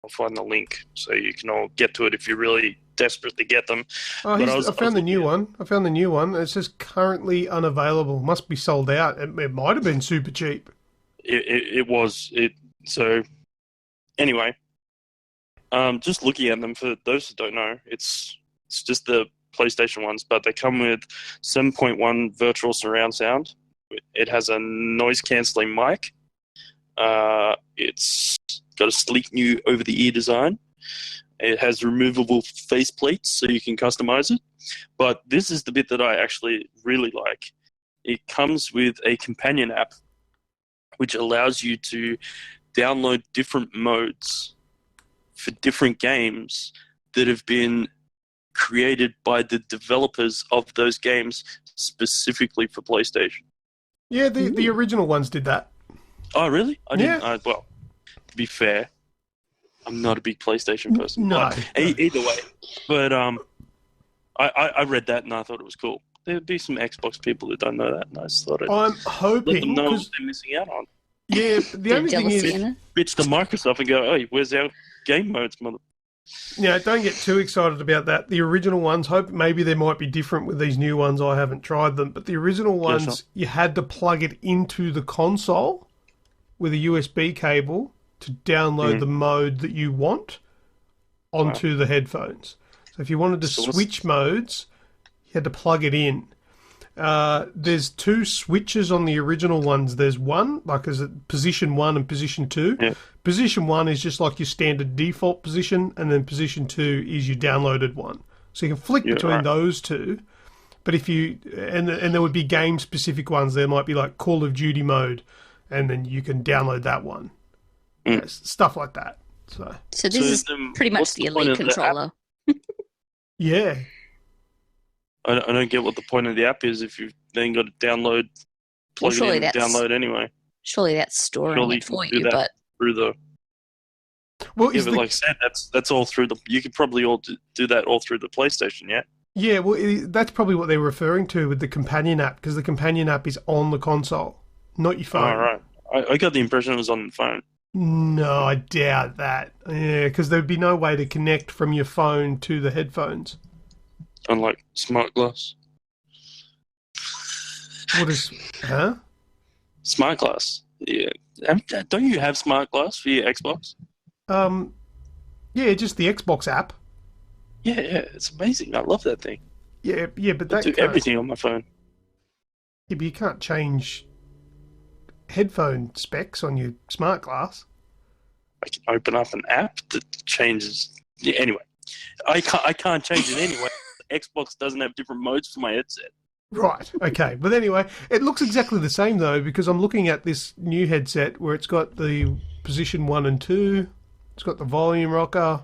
S3: I'll find the link so you can all get to it if you really desperately get them.
S1: Oh, I found the new one. I found the new one. It says currently unavailable. Must be sold out. It might have been super cheap.
S3: It was. So anyway, just looking at them, for those who don't know, it's just the PlayStation ones, but they come with 7.1 virtual surround sound. It has a noise cancelling mic. It's got a sleek new over-the-ear design. It has removable face plates, so you can customize it. But this is the bit that I actually really like. It comes with a companion app, which allows you to download different modes for different games that have been created by the developers of those games specifically for PlayStation.
S1: Yeah, the original ones did that.
S3: Oh, really? I didn't.
S1: Yeah.
S3: Well, to be fair, I'm not a big PlayStation person.
S1: No.
S3: Either way. But I read that and I thought it was cool. There'd be some Xbox people that don't know that, and I just thought
S1: I'm hoping
S3: let them know what they're missing out on.
S1: Yeah, the only thing is,
S3: bitch to Microsoft and go, "Hey, where's our game modes, mother?"
S1: Yeah, don't get too excited about that. The original ones, hope maybe they might be different with these new ones. I haven't tried them, but the original ones,
S3: sure.
S1: You had to plug it into the console with a USB cable to download the mode that you want onto the headphones. So if you wanted to switch modes, you had to plug it in. There's two switches on the original ones. There's one, like as position 1 and position 2.
S3: Yeah.
S1: Position 1 is just like your standard default position, and then position 2 is your downloaded one. So you can flick between those two. But if you and there would be game specific ones. There might be like Call of Duty mode, and then you can download that one. Yeah, stuff like that. So
S2: this is pretty much the Elite controller.
S1: Yeah.
S3: I don't get what the point of the app is if you've then got to download, plug it in, and download anyway.
S2: Surely that's storing it for you, but
S3: through the.
S1: Well,
S3: yeah, but like I said, that's all through the. You could probably all do that all through the PlayStation, yeah.
S1: Yeah, well, that's probably what they're referring to with the companion app, because the companion app is on the console, not your phone.
S3: Oh, right. I got the impression it was on the phone.
S1: No, I doubt that. Yeah, because there'd be no way to connect from your phone to the headphones.
S3: Unlike Smart Glass.
S1: What is... Huh?
S3: Smart Glass. Yeah. Don't you have Smart Glass for your Xbox?
S1: Yeah, just the Xbox app.
S3: Yeah, it's amazing. I love that thing.
S1: Yeah, but
S3: I do everything on my phone.
S1: Yeah, but you can't change headphone specs on your smart glass.
S3: I can open up an app that changes. Yeah, anyway, I can't change it anyway. Xbox doesn't have different modes for my headset.
S1: Right, okay. But anyway, it looks exactly the same, though, because I'm looking at this new headset where it's got the position 1 and 2. It's got the volume rocker.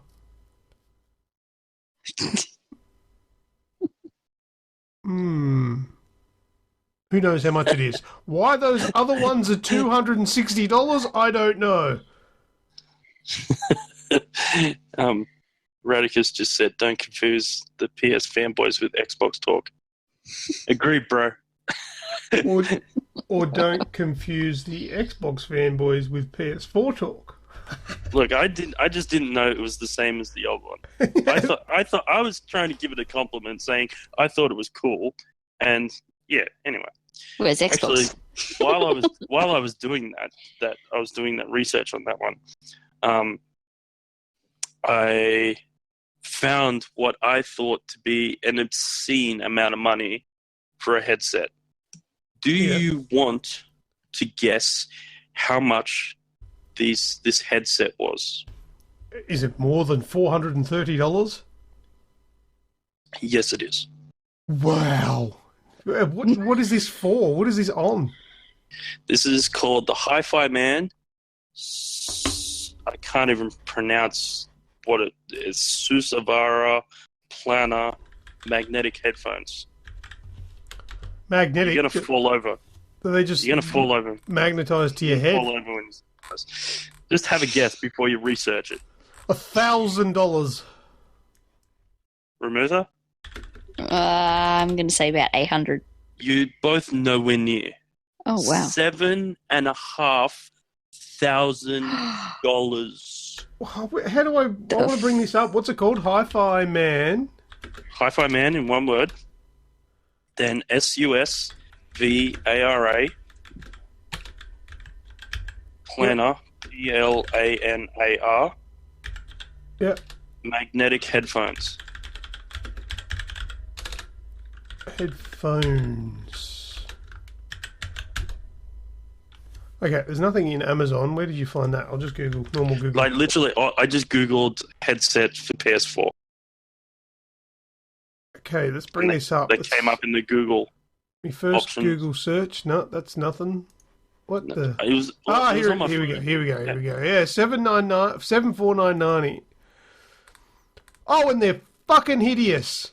S1: Who knows how much it is? Why those other ones are $260? I don't know.
S3: Radicus just said, "Don't confuse the PS fanboys with Xbox talk." Agreed, bro.
S1: Or don't confuse the Xbox fanboys with PS4 talk.
S3: Look, I just didn't know it was the same as the old one. I thought I was trying to give it a compliment, saying I thought it was cool, and yeah. Anyway,
S2: where's Xbox?
S3: Actually, while I was doing that I was doing that research on that one, I found what I thought to be an obscene amount of money for a headset. Do you want to guess how much this headset was?
S1: Is it more than $430?
S3: Yes, it is.
S1: Wow. What is this for? What is this on?
S3: This is called the Hi-Fi Man. I can't even pronounce what it is. Susavara Plana magnetic headphones.
S1: Magnetic?
S3: You're going to fall over.
S1: You're
S3: going to fall over.
S1: Magnetized to your head?
S3: Fall over when just have a guess before you research it.
S1: $1,000.
S3: Remutha?
S2: I'm going to say about 800.
S3: You both nowhere near.
S2: Oh, wow.
S3: $7,500.
S1: How do I want to bring this up? What's it called? Hi-Fi Man?
S3: Hi-Fi Man in one word. Then SUSVARA. Planner. PLANAR.
S1: Yep.
S3: Magnetic headphones.
S1: Headphones. Okay, there's nothing in Amazon. Where did you find that? I'll just Google. Normal Google.
S3: Like, literally, I just Googled headset for PS4.
S1: Okay, let's bring this up.
S3: They came up in the Google.
S1: My first
S3: options.
S1: Google search. No, that's nothing. What the?
S3: It was,
S1: Here we go. Here we go. Yeah, $749.90. Oh, and they're fucking hideous.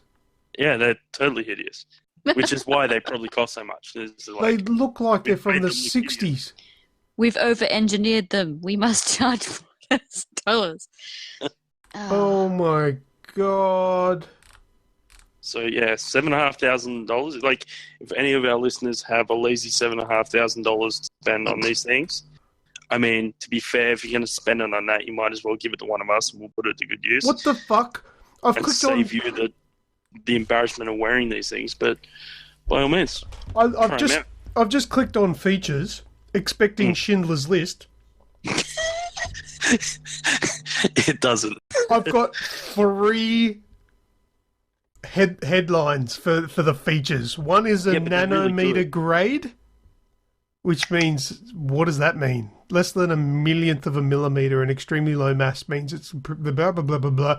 S3: Yeah, they're totally hideous. Which is why they probably cost so much.
S1: They look like they're from the 60s.
S2: We've over-engineered them. We must charge $4,000.
S1: Oh my god.
S3: So yeah, $7,500. Like, if any of our listeners have a lazy $7,500 to spend on these things, I mean, to be fair, if you're going to spend it on that, you might as well give it to one of us, and we'll put it to good use.
S1: What the fuck? I've clicked on.
S3: Save you the embarrassment of wearing these things. But by all means,
S1: I've just clicked on features, expecting Schindler's List.
S3: It doesn't.
S1: I've got 3 headlines for the features. One is a nanometer
S3: really
S1: grade, which means, what does that mean? Less than a millionth of a millimeter, and extremely low mass means it's blah blah blah blah blah.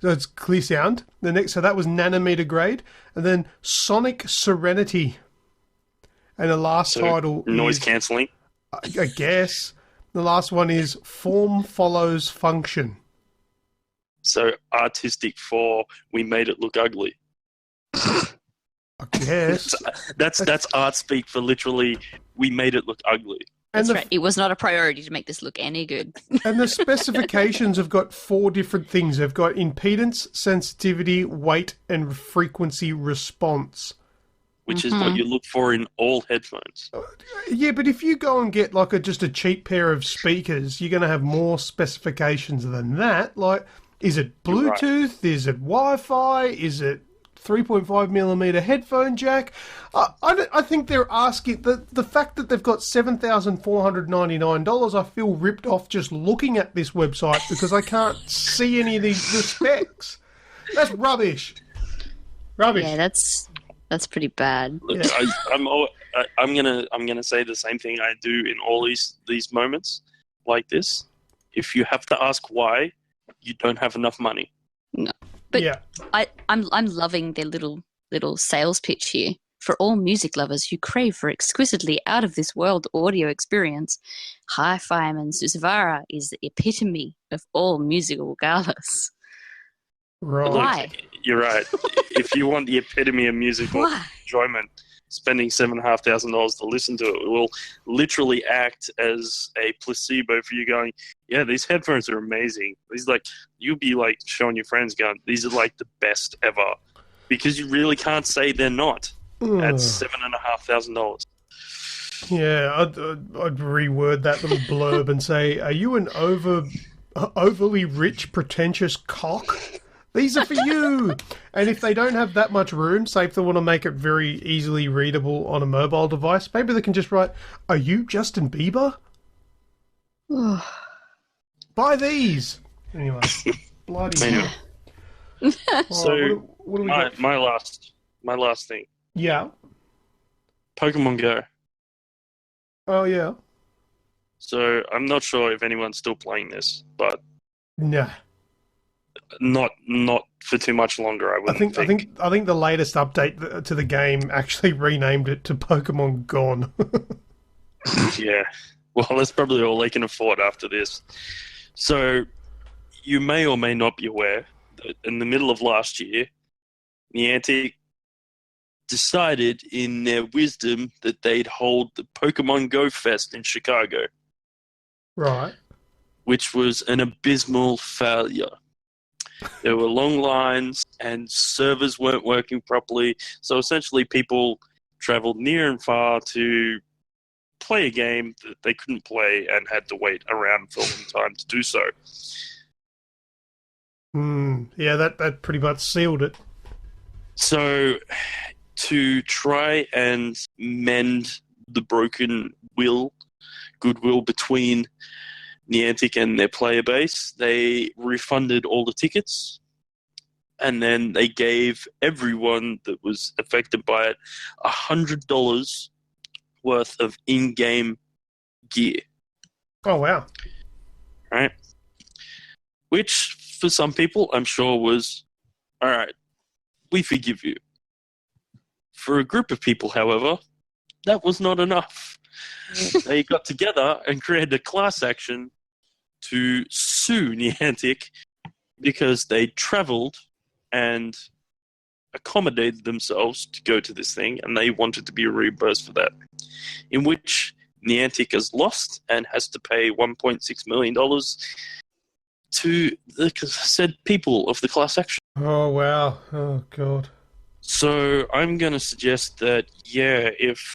S1: So it's clear sound. So that was nanometer grade, and then Sonic Serenity, and the last title
S3: noise
S1: is,
S3: cancelling.
S1: I guess the last one is Form Follows Function.
S3: So artistic for we made it look ugly.
S1: I guess
S3: that's art speak for literally we made it look ugly.
S2: That's right. It was not a priority to make this look any good.
S1: And the specifications have got 4 different things. They've got impedance, sensitivity, weight, and frequency response.
S3: Which is what you look for in all headphones.
S1: Yeah, but if you go and get like just a cheap pair of speakers, you're going to have more specifications than that. Like, is it Bluetooth? Right. Is it Wi-Fi? Is it 3.5mm headphone jack? I think they're asking... The fact that they've got $7,499, I feel ripped off just looking at this website because I can't see any of the specs. That's rubbish. Rubbish.
S2: Yeah, that's That's pretty bad.
S3: Look,
S1: Yeah.
S3: I'm gonna say the same thing I do in all these moments like this. If you have to ask why, you don't have enough money.
S2: No. But
S1: yeah.
S2: I'm loving their little sales pitch here. For all music lovers who crave for exquisitely out of this world audio experience, Hi-Fiman Susvara is the epitome of all musical galas.
S1: Right.
S2: Why?
S3: You're right. If you want the epitome of musical
S2: Why?
S3: enjoyment, spending $7,500 to listen to it will literally act as a placebo for you going, yeah, these headphones are amazing. These you'll be like showing your friends going, these are like the best ever. Because you really can't say they're not at $7,500.
S1: Yeah, I'd reword that little blurb and say, are you an overly rich, pretentious cock? These are for you! And if they don't have that much room, say if they want to make it very easily readable on a mobile device, maybe they can just write, are you Justin Bieber? Buy these! Anyway, bloody
S3: Anyway. So,
S1: what do we got?
S3: my last thing.
S1: Yeah.
S3: Pokemon Go.
S1: Oh, yeah.
S3: So I'm not sure if anyone's still playing this, but
S1: Nah.
S3: not for too much longer. I wouldn't think.
S1: I think the latest update to the game actually renamed it to Pokemon Gone.
S3: Yeah. Well, that's probably all they can afford after this. So you may or may not be aware that in the middle of last year, Niantic decided in their wisdom that they'd hold the Pokemon Go Fest in Chicago.
S1: Right.
S3: Which was an abysmal failure. There were long lines and servers weren't working properly. So essentially people traveled near and far to play a game that they couldn't play and had to wait around for a long time to do so.
S1: Yeah, that pretty much sealed it.
S3: So to try and mend the broken goodwill between Niantic and their player base, they refunded all the tickets, and then they gave everyone that was affected by it $100 worth of in-game gear.
S1: Oh, wow.
S3: Right? Which, for some people, I'm sure was, all right, we forgive you. For a group of people, however, that was not enough. They got together and created a class action to sue Niantic because they traveled and accommodated themselves to go to this thing, and they wanted to be reimbursed for that. In which Niantic has lost and has to pay $1.6 million to the said people of the class action.
S1: Oh, wow. Oh, God.
S3: So I'm going to suggest that, yeah, if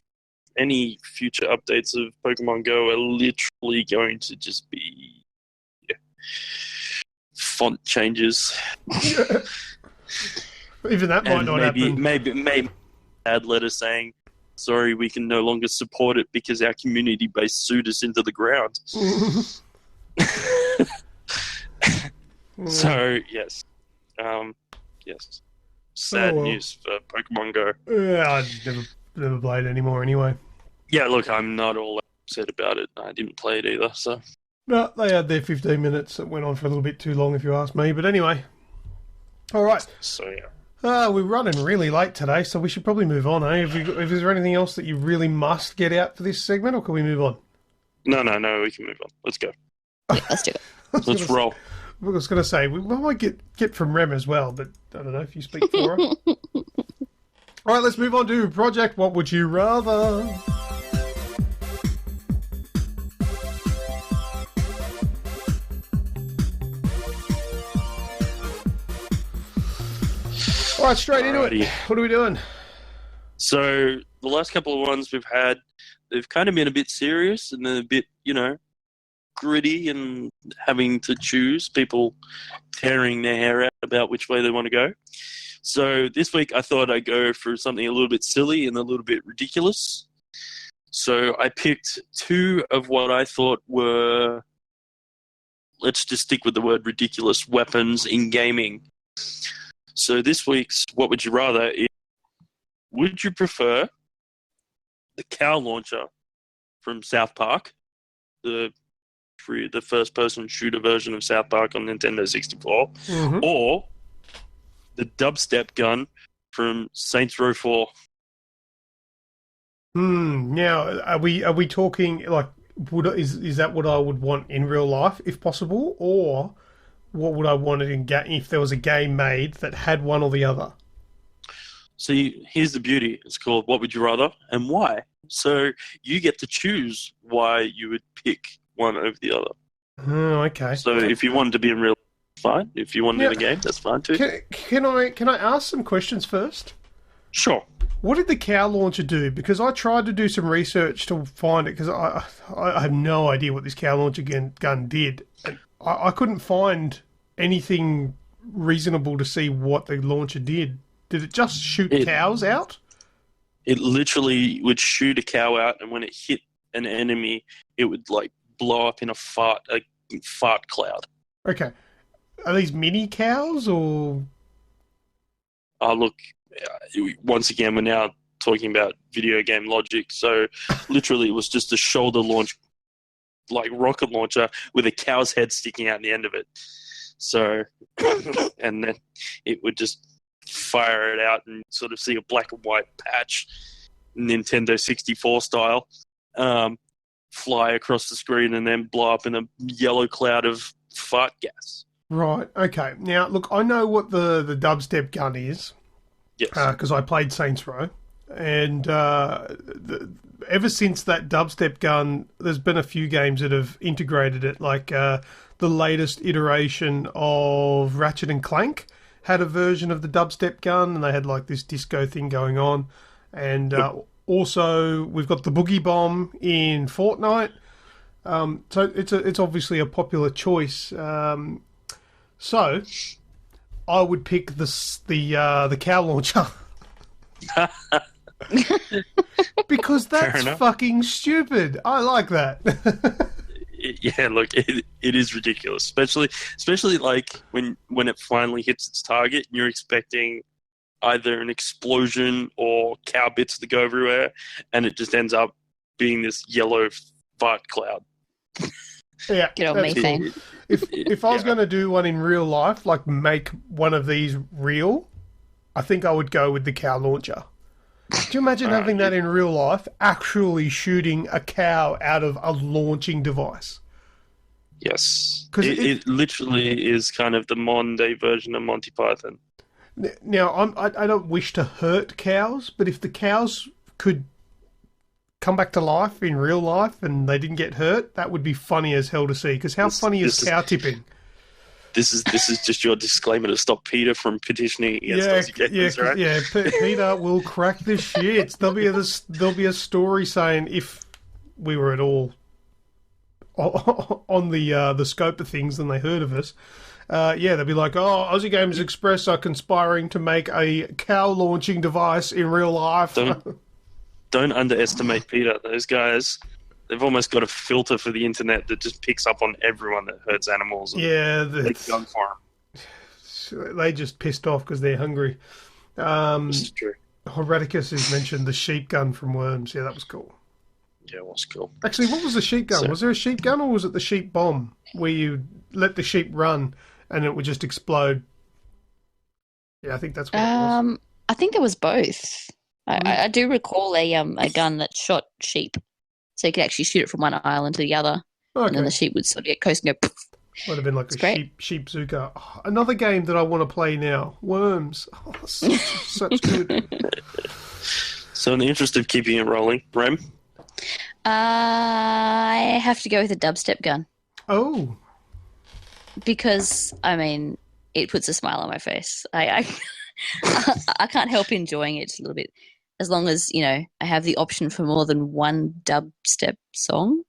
S3: any future updates of Pokemon Go are literally going to just be font changes.
S1: Even that might not happen.
S3: Maybe add letter saying, sorry, we can no longer support it because our community base sued us into the ground. So, yes. Yes. Sad news for Pokemon Go.
S1: Yeah, I never played anymore anyway.
S3: Yeah, look, I'm not all upset about it. I didn't play it either, so...
S1: No, they had their 15 minutes. It went on for a little bit too long, if you ask me. But anyway. All right.
S3: So, yeah.
S1: We're running really late today, so we should probably move on, eh? Is there anything else that you really must get out for this segment, or can we move on?
S3: No, we can move on. Let's go.
S2: Yeah, let's do it.
S3: Let's roll.
S1: I was going to say, we might get from Rem as well, but I don't know if you speak for her. All right, let's move on to Project What Would You Rather? All right, straight into it. What are we doing?
S3: So the last couple of ones we've had, they've kind of been a bit serious and they're a bit, gritty and having to choose, people tearing their hair out about which way they want to go. So this week I thought I'd go for something a little bit silly and a little bit ridiculous. So I picked two of what I thought were, let's just stick with the word ridiculous, weapons in gaming. So this week's What Would You Rather is would you prefer the cow launcher from South Park, the first-person shooter version of South Park on Nintendo 64, or the dubstep gun from Saints Row 4?
S1: Now, are we talking like is that what I would want in real life if possible, or what would I want it in if there was a game made that had one or the other?
S3: See, here's the beauty. It's called What Would You Rather and Why. So you get to choose why you would pick one over the other.
S1: Oh, okay.
S3: So if you wanted to be in real life, fine. If you wanted in a game, that's fine too.
S1: Can I ask some questions first?
S3: Sure.
S1: What did the cow launcher do? Because I tried to do some research to find it, because I have no idea what this cow launcher gun did. And I couldn't find anything reasonable to see what the launcher did. Did it just shoot cows out?
S3: It literally would shoot a cow out, and when it hit an enemy, it would like blow up in a fart cloud. Okay.
S1: Are these mini cows or?
S3: Oh, look. Once again, we're now talking about video game logic. So, literally, it was just a shoulder launch, like rocket launcher, with a cow's head sticking out the end of it. So, and then it would just fire it out and sort of see a black and white patch, Nintendo 64 style, fly across the screen and then blow up in a yellow cloud of fart gas.
S1: Right. Okay. Now, look, I know what the dubstep gun is.
S3: Yes.
S1: Because I played Saints Row, and ever since that dubstep gun, there's been a few games that have integrated it. Like the latest iteration of Ratchet and Clank had a version of the dubstep gun, and they had like this disco thing going on. And also, we've got the Boogie Bomb in Fortnite. So it's obviously a popular choice. So I would pick the cow launcher. Because that's fucking stupid. I like that.
S3: Yeah, look, it is ridiculous, especially like when it finally hits its target, and you're expecting either an explosion or cow bits to go everywhere, and it just ends up being this yellow fart cloud.
S1: Yeah,
S2: get on methane.
S1: Cool. If I was going to do one in real life, like make one of these real, I think I would go with the cow launcher. Do you imagine having that in real life, actually shooting a cow out of a launching device?
S3: Yes. It literally is kind of the modern day version of Monty Python.
S1: Now, I don't wish to hurt cows, but if the cows could come back to life in real life and they didn't get hurt, that would be funny as hell to see. Because how funny is cow tipping? This is just your disclaimer to stop Peter from petitioning against Aussie Gamers, right? Yeah, Peter will crack the shit. There'll be a story saying if we were at all on the scope of things and they heard of us, they'll be like, oh, Aussie Gamers Express are conspiring to make a cow launching device in real life.
S3: Don't underestimate Peter. Those guys, they've almost got a filter for the internet that just picks up on everyone that hurts animals. They've gone for them.
S1: They just pissed off because they're hungry.
S3: This is true.
S1: Horadicus has mentioned the sheep gun from Worms. Yeah, that was cool.
S3: Yeah, it was cool.
S1: Actually, what was the sheep gun? Was there a sheep gun or was it the sheep bomb where you let the sheep run and it would just explode? Yeah, I think that's what it was.
S2: I think there was both. I do recall a gun that shot sheep, so you could actually shoot it from one island to the other, and then the sheep would sort of get close and go. Poof.
S1: Would have been like sheep Zuka. Oh, another game that I want to play now, Worms. Oh, such good.
S3: So, in the interest of keeping it rolling, Rem,
S2: I have to go with a dubstep gun.
S1: Oh,
S2: because I mean, it puts a smile on my face. I can't help enjoying it just a little bit. As long as, I have the option for more than one dubstep song.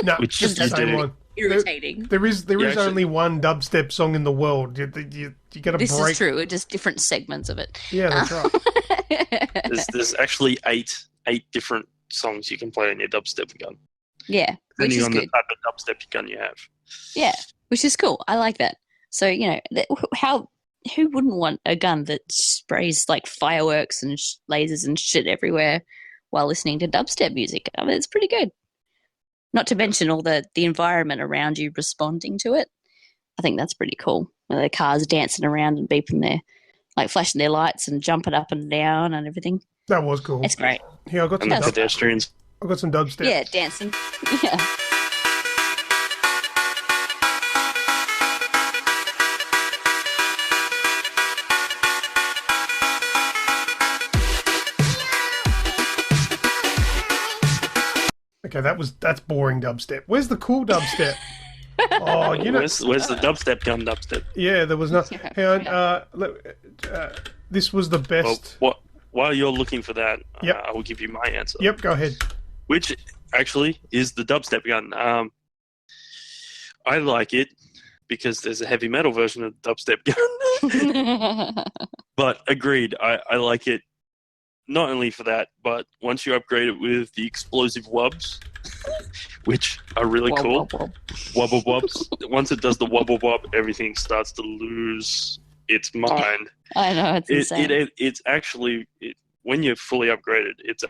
S1: No, it's just the same one.
S2: Irritating.
S1: There is only one dubstep song in the world. You got to break.
S2: This is true. It's just different segments of it.
S1: Yeah, that's right.
S3: There's actually eight different songs you can play on your dubstep gun.
S2: Yeah,
S3: depending on the type of dubstep gun you have.
S2: Yeah, which is cool. I like that. So how who wouldn't want a gun that sprays like fireworks and lasers and shit everywhere while listening to dubstep music? I mean, it's pretty good. Not to mention all the environment around you responding to it. I think that's pretty cool. The cars dancing around and beeping their, like flashing their lights and jumping up and down and everything.
S1: That was cool.
S2: It's great.
S1: Yeah, I got some
S3: pedestrians.
S1: I got some dubstep.
S2: Yeah, dancing. Yeah.
S1: Okay, that's boring dubstep. Where's the cool dubstep? Oh, you know,
S3: where's the dubstep gun dubstep?
S1: Yeah, there was no. Hang on, this was the best.
S3: Well, while you're looking for that,
S1: Yep.
S3: I will give you my answer.
S1: Yep, go ahead.
S3: Which actually is the dubstep gun. I like it because there's a heavy metal version of the dubstep gun. But agreed, I like it not only for that, but once you upgrade it with the explosive wubs, which are really cool. Wubble wubs. Once it does the wubble wub, everything starts to lose its mind.
S2: I know, it's insane.
S3: It's actually, when you're fully upgraded, it's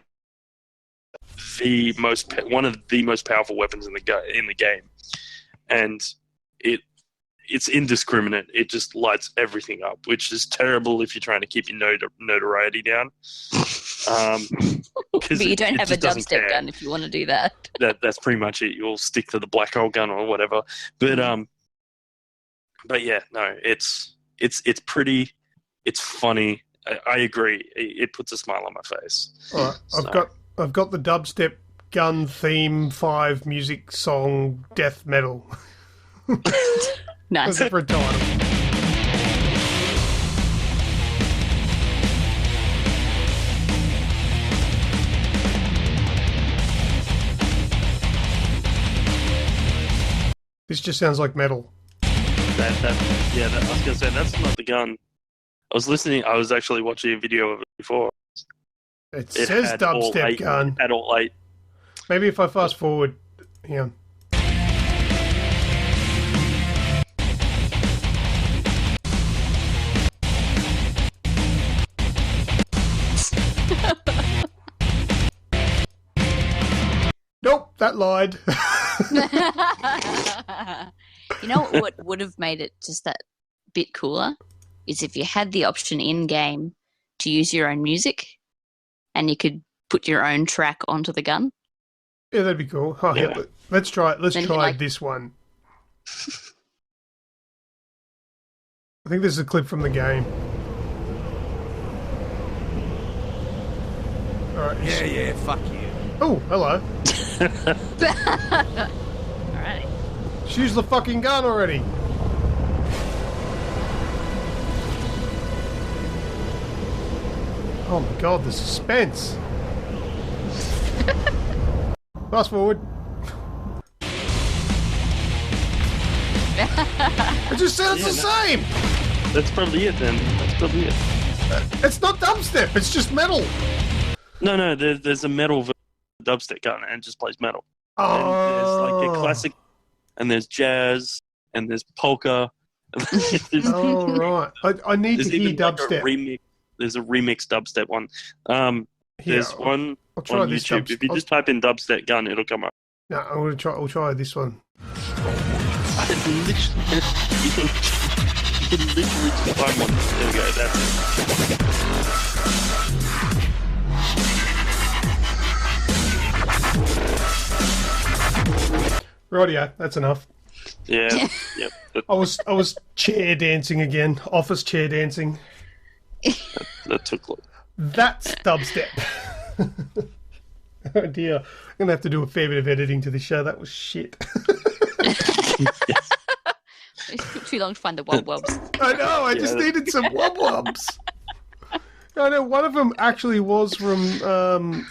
S3: one of the most powerful weapons in the game, and it's indiscriminate. It just lights everything up, which is terrible if you're trying to keep your notoriety down.
S2: But you don't have a dubstep gun if you want to do that.
S3: That's pretty much it. You'll stick to the black hole gun or whatever. But yeah, no, it's pretty. It's funny. I agree. It puts a smile on my face.
S1: All right,
S3: So.
S1: I've got the dubstep gun theme 5 music song death metal.
S2: Nice.
S1: That's for a title. This just sounds like metal.
S3: I was gonna say that's not the gun. I was actually watching a video of it before.
S1: It says
S3: had all
S1: dubstep
S3: 8,
S1: gun.
S3: It had all 8.
S1: Maybe if I fast forward. Yeah. Nope, that lied.
S2: You know what would have made it just that bit cooler is if you had the option in game to use your own music, and you could put your own track onto the gun.
S1: Yeah, that'd be cool. Oh,
S3: Yeah.
S1: yeah, let's try it. Let's
S2: Then you
S1: try
S2: like-
S1: this one. I think this is a clip from the game. All right.
S4: Yeah, fuck you.
S1: Oh, hello.
S2: Alright.
S1: Just use the fucking gun already. Oh my god, the suspense. Fast forward. It just sounds the same.
S3: That's probably it then. That's probably it.
S1: It's not dubstep. It's just metal.
S3: No, there's a metal version of the dubstep gun and it just plays metal.
S1: Oh,
S3: And there's like a classic, and there's jazz, and there's polka.
S1: Oh right. I need to
S3: There's
S1: hear
S3: even like a
S1: dubstep.
S3: remix. There's a remix dubstep one. There's
S1: Here,
S3: one
S1: I'll try
S3: on
S1: this
S3: YouTube. If you just type in dubstep gun, it'll come up.
S1: No, I'm gonna try. I'll try this one.
S3: I literally, you can literally just find one. There we go. That's it.
S1: Rightio, that's enough.
S3: Yeah. Yep.
S1: I was chair dancing again. Office chair dancing.
S3: That took.
S1: That's dubstep. Oh dear. I'm gonna have to do a fair bit of editing to this show. That was shit.
S2: It took too long to find the wob wobs.
S1: I know, I just needed some wub wubs. I know one of them actually was from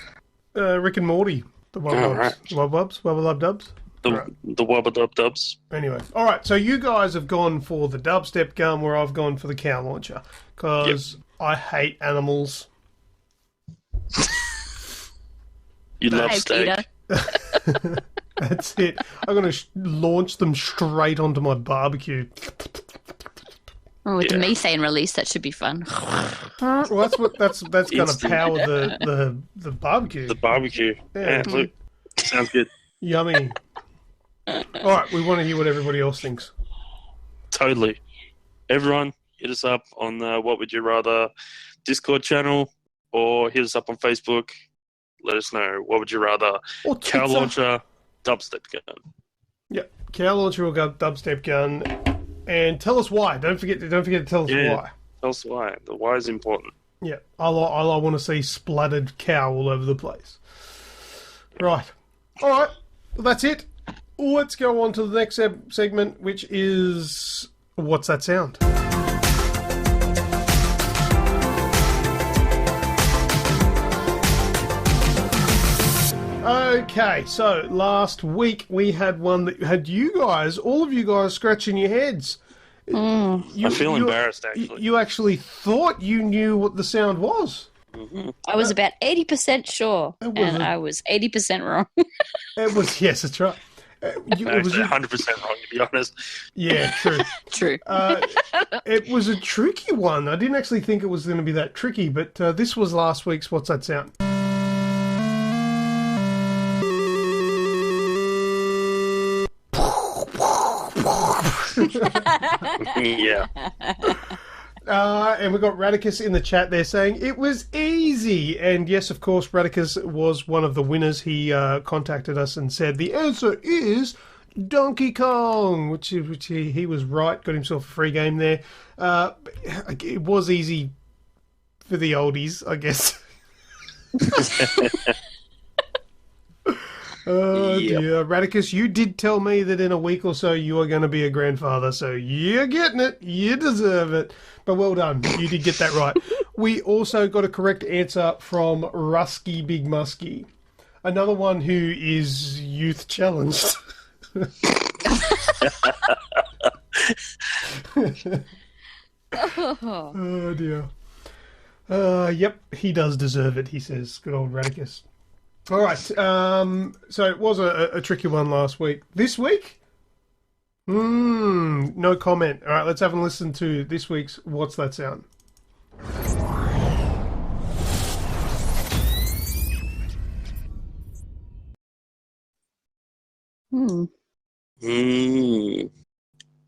S1: Rick and Morty. The wub wubs.
S3: right.
S1: Wub wubs? Wubba lub dubs?
S3: The wubba dub dubs.
S1: Anyway, all right. So you guys have gone for the dubstep gun, where I've gone for the cow launcher because I hate animals.
S3: You love
S2: Hey,
S3: steak.
S2: Peter.
S1: That's it. I'm going to launch them straight onto my barbecue.
S2: Oh, with the methane release, that should be fun.
S1: Well, that's going to
S3: Instant.
S1: power the barbecue.
S3: The barbecue. Yeah, look, sounds good.
S1: Yummy. All right, we want to hear what everybody else thinks.
S3: Totally. Everyone, hit us up on What Would You Rather Discord channel, or hit us up on Facebook. Let us know. What would you rather?
S1: Or
S3: Cow
S1: Twitter.
S3: launcher, dubstep gun.
S1: Yep, cow launcher or dubstep gun, and tell us why. Don't forget to tell us why.
S3: Tell us why. The why is important.
S1: Yeah, I want to see spluttered cow all over the place. Right. All right. Well, that's it. Let's go on to the next segment, which is What's That Sound? Okay, so last week we had one that had all of you guys scratching your heads.
S3: I feel embarrassed, actually.
S1: You actually thought you knew what the sound was.
S3: Mm-hmm.
S2: I was about 80% sure, and I was 80% wrong.
S1: It was, yes, that's right.
S3: Actually, 100% wrong, to be honest.
S1: Yeah, true.
S2: True.
S1: It was a tricky one. I didn't actually think it was going to be that tricky, but this was last week's What's That Sound?
S3: Yeah.
S1: And we got Radicus in the chat there saying it was easy. And yes, of course, Radicus was one of the winners. He contacted us and said the answer is Donkey Kong, which he was right. Got himself a free game there. It was easy for the oldies, I guess. Oh dear, Radicus, you did tell me that in a week or so you are going to be a grandfather, so you're getting it. You deserve it. But well done, you did get that right. We also got a correct answer from Rusky Big Muskie, another one who is youth challenged. Oh dear. Yep, he does deserve it, he says. Good old Radicus. All right, so it was a tricky one last week. This week? No comment. All right, let's have a listen to this week's What's That Sound?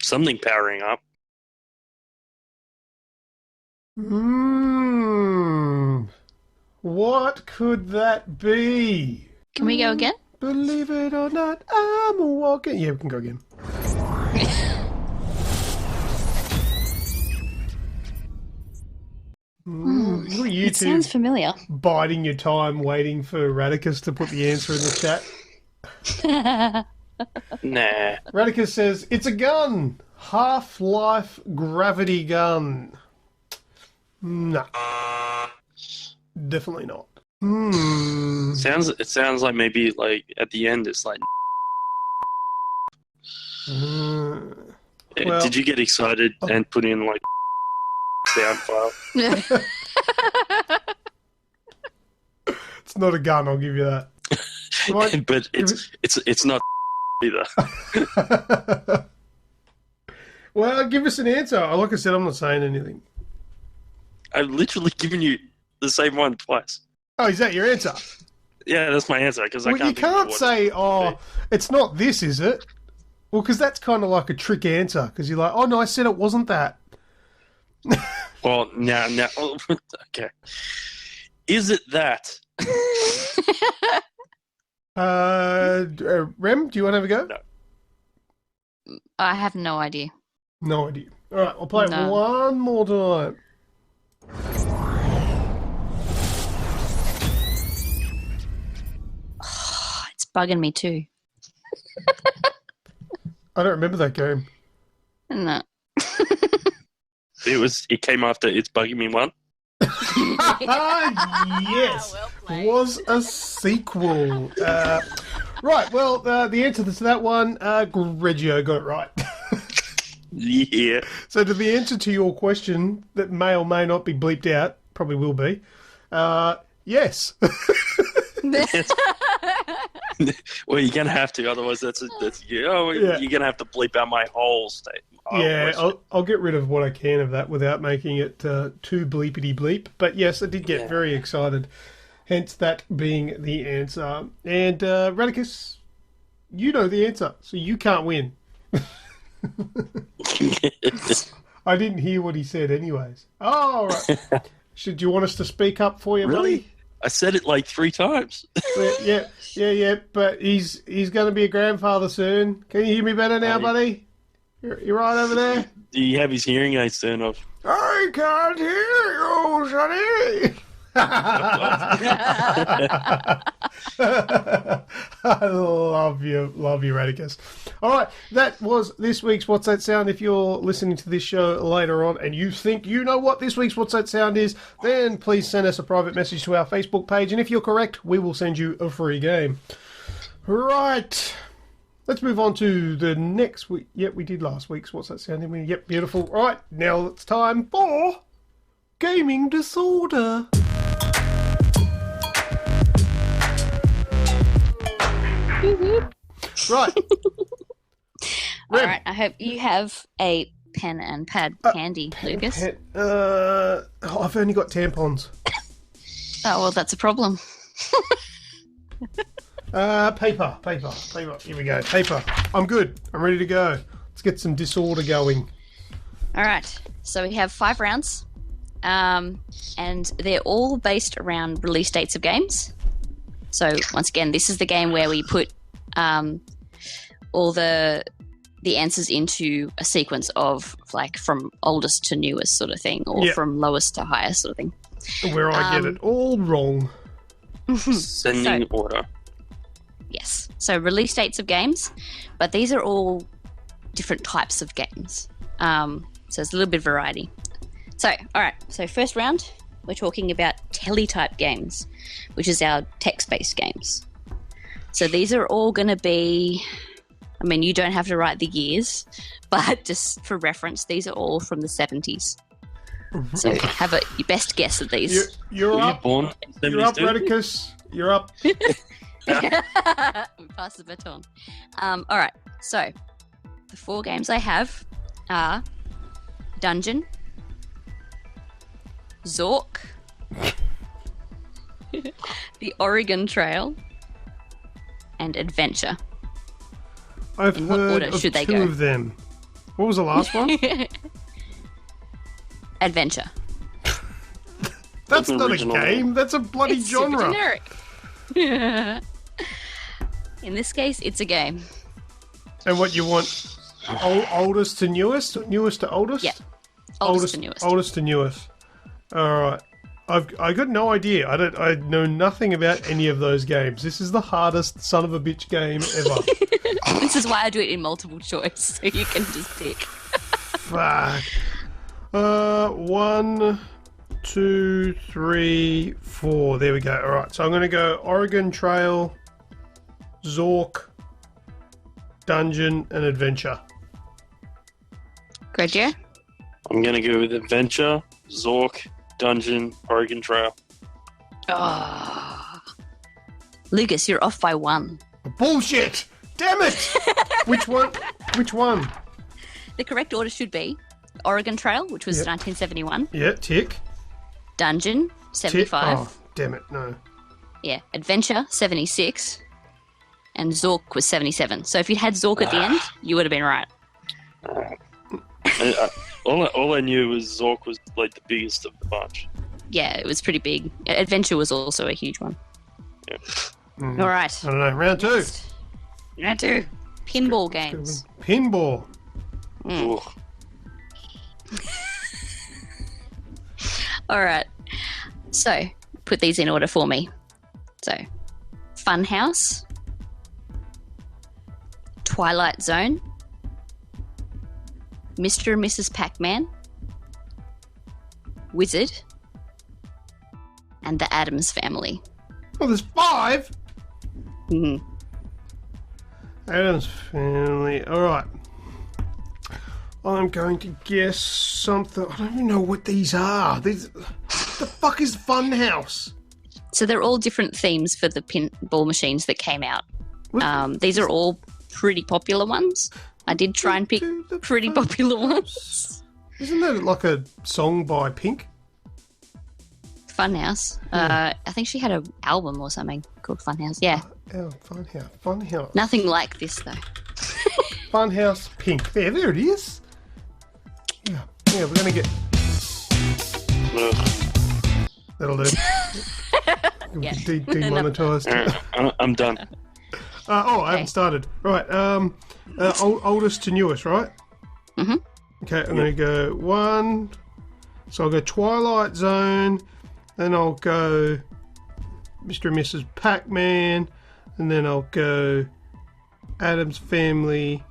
S3: Something powering up.
S1: What could that be?
S2: Can we go again?
S1: Believe it or not, I'm walking. Yeah, we can go again. You
S2: It sounds familiar.
S1: biding your time, waiting for Radicus to put the answer in the chat.
S3: Nah.
S1: Radicus says it's a gun. Half-Life gravity gun. No. Definitely not.
S3: It sounds like maybe like at the end it's like.
S1: Well,
S3: did you get excited and put in like sound file?
S1: it's not a gun. I'll give you that.
S3: But it's not either.
S1: Well, give us an answer. Like I said, I'm not saying anything.
S3: I've literally given you the same one twice.
S1: Oh, is that your answer?
S3: Yeah, that's my answer. Because
S1: Well, you can't say, it's not this, is it? Well, because that's kind of like a trick answer. Because you're like, oh, no, I said it wasn't that.
S3: Well, now, okay. Is it that?
S1: Rem, do you want to have a go?
S3: No.
S2: I have no idea.
S1: No idea. All right, I'll play it one more time.
S2: It's bugging me too.
S1: I don't remember that game.
S2: No.
S3: It came after It's Bugging Me 1.
S1: Yes,
S2: Well played.
S1: was a sequel. Right, well, the answer to that one, Grejio got it right.
S3: Yeah.
S1: So to the answer to your question that may or may not be bleeped out, probably will be, yes.
S3: Well, you're gonna have to, otherwise you're gonna have to bleep out my whole statement.
S1: I'll get rid of what I can of that without making it too bleepity bleep. But yes, I did get very excited. Hence that being the answer. And Radicus, you know the answer, so you can't win. I didn't hear what he said anyways. Oh, right. Should you want us to speak up for you,
S3: Really?
S1: buddy?
S3: I said it like 3 times.
S1: Yeah, but he's going to be a grandfather soon. Can you hear me better now, buddy? You're right over there?
S3: Do you have his hearing aids turned off?
S1: I can't hear you, sonny. I love you, Radicus. All right, that was this week's What's That Sound. If you're listening to this show later on and you think you know what this week's What's That Sound is, then please send us a private message to our Facebook page, and if you're correct, we will send you a free game. Right. Let's move on to the next week. Yep, we did last week's What's That Sound, didn't we? Yep, beautiful. All right, now it's time for Gaming Disorder. Right.
S2: All right, I hope you have a pen and pad handy, Lucas.
S1: I've only got tampons.
S2: Oh, well, that's a problem.
S1: Paper. Here we go. Paper. I'm good. I'm ready to go. Let's get some disorder going.
S2: All right, so we have 5 rounds, and they're all based around release dates of games. So once again, this is the game where we put all the answers into a sequence of like from oldest to newest sort of thing, or from lowest to highest sort of thing.
S1: Where I get it all wrong.
S3: Sending order.
S2: Yes. So release dates of games, but these are all different types of games. So there's a little bit of variety. So, all right. So first round, we're talking about teletype games, which is our text-based games. So these are all going to be, I mean, you don't have to write the years, but just for reference, these are all from the 70s. So have your best guess at these.
S1: You're up.
S3: Born
S1: You're up, Radicus. You're up.
S2: We pass the baton. All right. So the 4 games I have are Dungeon, Zork, The Oregon Trail, and Adventure.
S1: I've
S2: In what
S1: heard
S2: order
S1: of
S2: should they
S1: 2
S2: go?
S1: of them. What was the last one?
S2: Adventure.
S1: That's
S3: an
S1: not
S3: original
S1: a game. That's a bloody
S2: It's super
S1: genre.
S2: generic. In this case, it's a game.
S1: And what you want? Oldest to newest? Newest to oldest?
S2: Yeah. Oldest to newest.
S1: Oldest to newest. All right. I got no idea. I know nothing about any of those games. This is the hardest son of a bitch game ever.
S2: This is why I do it in multiple choice, so you can just pick.
S1: Fuck. 1, 2, 3, 4. There we go. All right. So I'm going to go Oregon Trail, Zork, Dungeon, and Adventure.
S2: Grejio?
S3: I'm going to go with Adventure, Zork, Dungeon, Oregon Trail.
S2: Oh. Lucas, you're off by 1.
S1: Bullshit! Damn it! Which one?
S2: The correct order should be Oregon Trail, which was 1971.
S1: Yeah, tick.
S2: Dungeon, 75.
S1: Oh, damn it, no.
S2: Yeah, Adventure, 76. And Zork was 77. So if you had Zork at the end, you would have been right.
S3: All I knew was Zork was like the biggest of the bunch.
S2: Yeah, it was pretty big. Adventure was also a huge one.
S3: Yeah.
S2: All right.
S1: I don't know. Round 2.
S2: Round 2. Pinball games.
S1: Pinball.
S3: Ooh.
S2: All right. So, put these in order for me. So, Funhouse, Twilight Zone, Mr. and Mrs. Pac-Man, Wizard, and the Addams Family.
S1: Oh, there's 5?
S2: Mm-hmm.
S1: Addams Family. All right. I'm going to guess something. I don't even know what these are. What the fuck is Funhouse?
S2: So they're all different themes for the pinball machines that came out.
S1: What?
S2: These are all pretty popular ones. I did try and pick pretty popular ones.
S1: Isn't that like a song by Pink?
S2: Funhouse. I think she had an album or something called Funhouse. Yeah.
S1: Oh, Funhouse.
S2: Nothing like this, though.
S1: Funhouse Pink. There it is. Yeah, we're going to get... That'll do.
S2: Yeah.
S1: Demonetised.
S3: I'm done.
S1: I haven't started. Right, oldest to newest, right?
S2: Mm-hmm.
S1: Okay, I'm going to go 1. So I'll go Twilight Zone, then I'll go Mr. and Mrs. Pac-Man, and then I'll go Addams Family,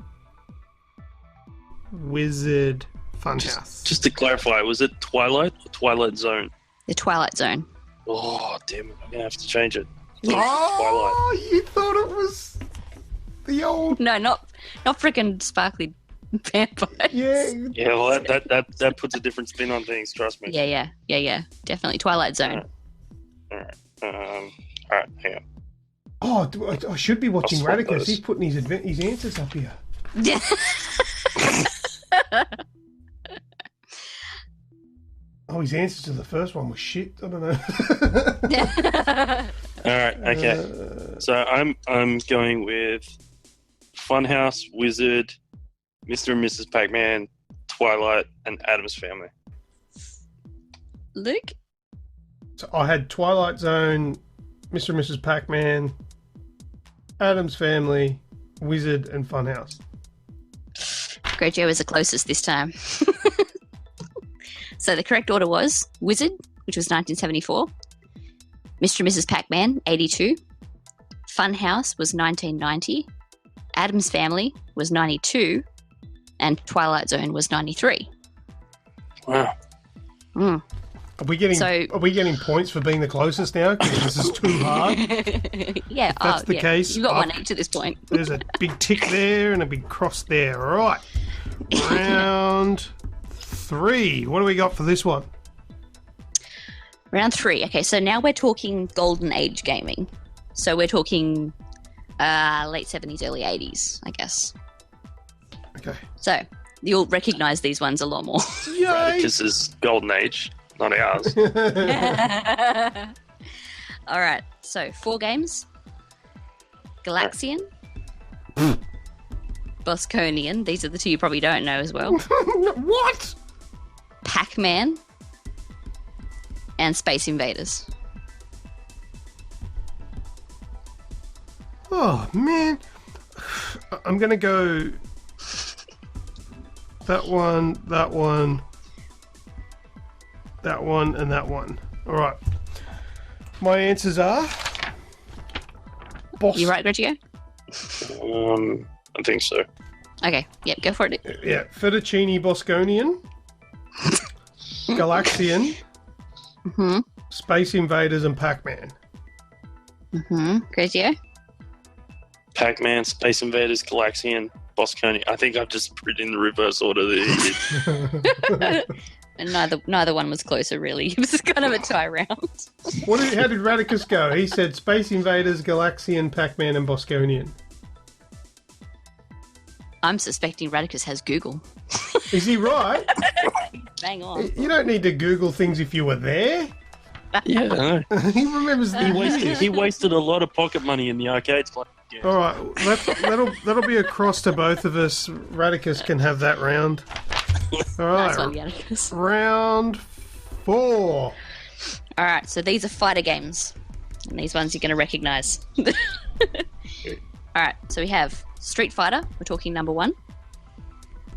S1: Wizard, Funhouse.
S3: Just to clarify, was it Twilight or Twilight Zone?
S2: The Twilight Zone.
S3: Oh, damn it. I'm going to have to change it.
S1: Oh, you thought it was the old...
S2: No, not freaking sparkly vampires.
S1: Yeah,
S3: well, that puts a different spin on things, trust me.
S2: Yeah. Definitely Twilight Zone.
S3: All right, hang on.
S1: Oh, I should be watching
S3: I'll swap
S1: Radicus.
S3: those.
S1: He's putting his answers up here.
S2: Yeah.
S1: Oh, his answers to the first one was shit. I don't know.
S3: All right, okay. So I'm going with Funhouse, Wizard, Mr. and Mrs. Pac-Man, Twilight, and Addams Family.
S2: Luke?
S1: So I had Twilight Zone, Mr. and Mrs. Pac-Man, Addams Family, Wizard, and Funhouse.
S2: Grejio was the closest this time. So the correct order was Wizard, which was 1974, Mr. and Mrs. Pac-Man, 82, Funhouse was 1990, Addams Family was 92, and Twilight Zone was 93.
S3: Wow.
S2: Mm.
S1: Are we getting points for being the closest now? Because this is too hard.
S2: Yeah,
S1: if that's the case.
S2: You've got 1 each at this point.
S1: There's a big tick there and a big cross there. All right. Round 3. What do we got for this one?
S2: Round 3. Okay, so now we're talking golden age gaming. So we're talking late 70s, early 80s, I guess.
S1: Okay.
S2: So you'll recognise these ones a lot more.
S1: Yay!
S3: This is golden age, not ours.
S2: All right, so 4 games. Galaxian. Bosconian. These are the 2 you probably don't know as well.
S1: What?
S2: Pac-Man. And Space Invaders.
S1: Oh, man. I'm going to go that one, and that one. All right. My answers are...
S2: You right, Grejio?
S3: I think so.
S2: Okay, yep, go for it.
S1: Yeah, Fettuccine Bosconian, Galaxian, Space Invaders, and Pac-Man.
S2: Grejio?
S3: Pac-Man, Space Invaders, Galaxian, Bosconian. I think I've just put it in the reverse order that you did.
S2: And neither one was closer, really. It was kind of a tie round.
S1: How did Radicus go? He said Space Invaders, Galaxian, Pac-Man, and Bosconian.
S2: I'm suspecting Radicus has Google.
S1: Is he right?
S2: Bang on.
S1: You don't need to Google things if you were there.
S3: Yeah, I know.
S1: He remembers the
S3: He wasted a lot of pocket money in the arcades.
S1: All right, that'll be a cross to both of us. Radicus can have that round. All right,
S2: Nice one, Radicus.
S1: round 4.
S2: All right, so these are fighter games. And these ones you're going to recognise. All right, so we have Street Fighter. We're talking number 1.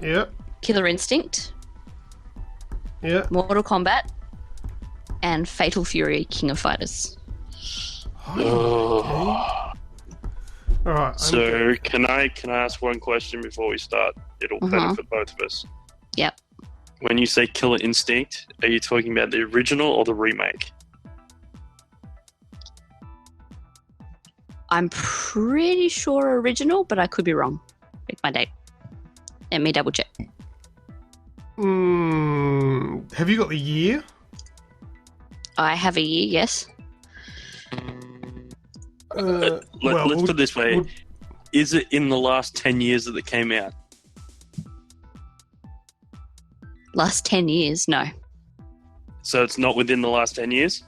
S1: Yep.
S2: Killer Instinct.
S1: Yep.
S2: Mortal Kombat. And Fatal Fury King of Fighters.
S3: Oh.
S1: All right.
S3: So can I ask one question before we start? It'll benefit both of us.
S2: Yep.
S3: When you say Killer Instinct, are you talking about the original or the remake?
S2: I'm pretty sure original, but I could be wrong. Pick my date. Let me double check.
S1: Have you got the year?
S2: I have a year, yes.
S3: Let's put it this way. Is it in the last 10 years that it came out?
S2: Last 10 years? No.
S3: So it's not within the last 10 years?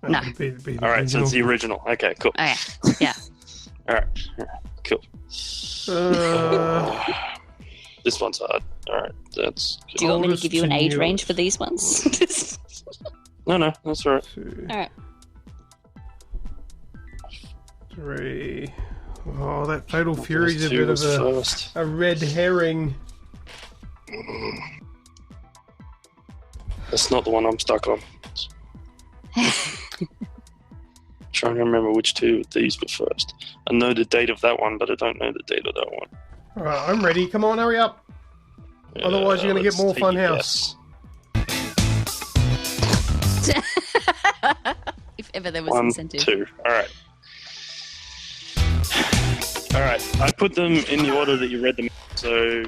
S2: No.
S1: It'd be the
S3: All right, so it's the original. Okay, cool.
S2: Okay. Yeah.
S3: All right, cool. This one's hard. All right, that's good.
S2: Do you want me to give you an age
S1: Oldest to
S2: range for these ones?
S3: No, that's all right.
S1: 2,
S2: All right.
S1: 3. Oh, that Fatal Fury's a
S3: Two
S1: bit of
S3: was
S1: a
S3: first.
S1: red herring.
S3: That's not the one I'm stuck on. Trying to remember which two of these were first. I know the date of that one, but I don't know the date of that one.
S1: All right, I'm ready. Come on, hurry up. Otherwise, you're going to get more
S3: let's take
S1: Fun
S3: a
S1: House.
S2: If ever there was
S3: 1,
S2: incentive.
S3: 2. All right. All right. I put them in the order that you read them. So,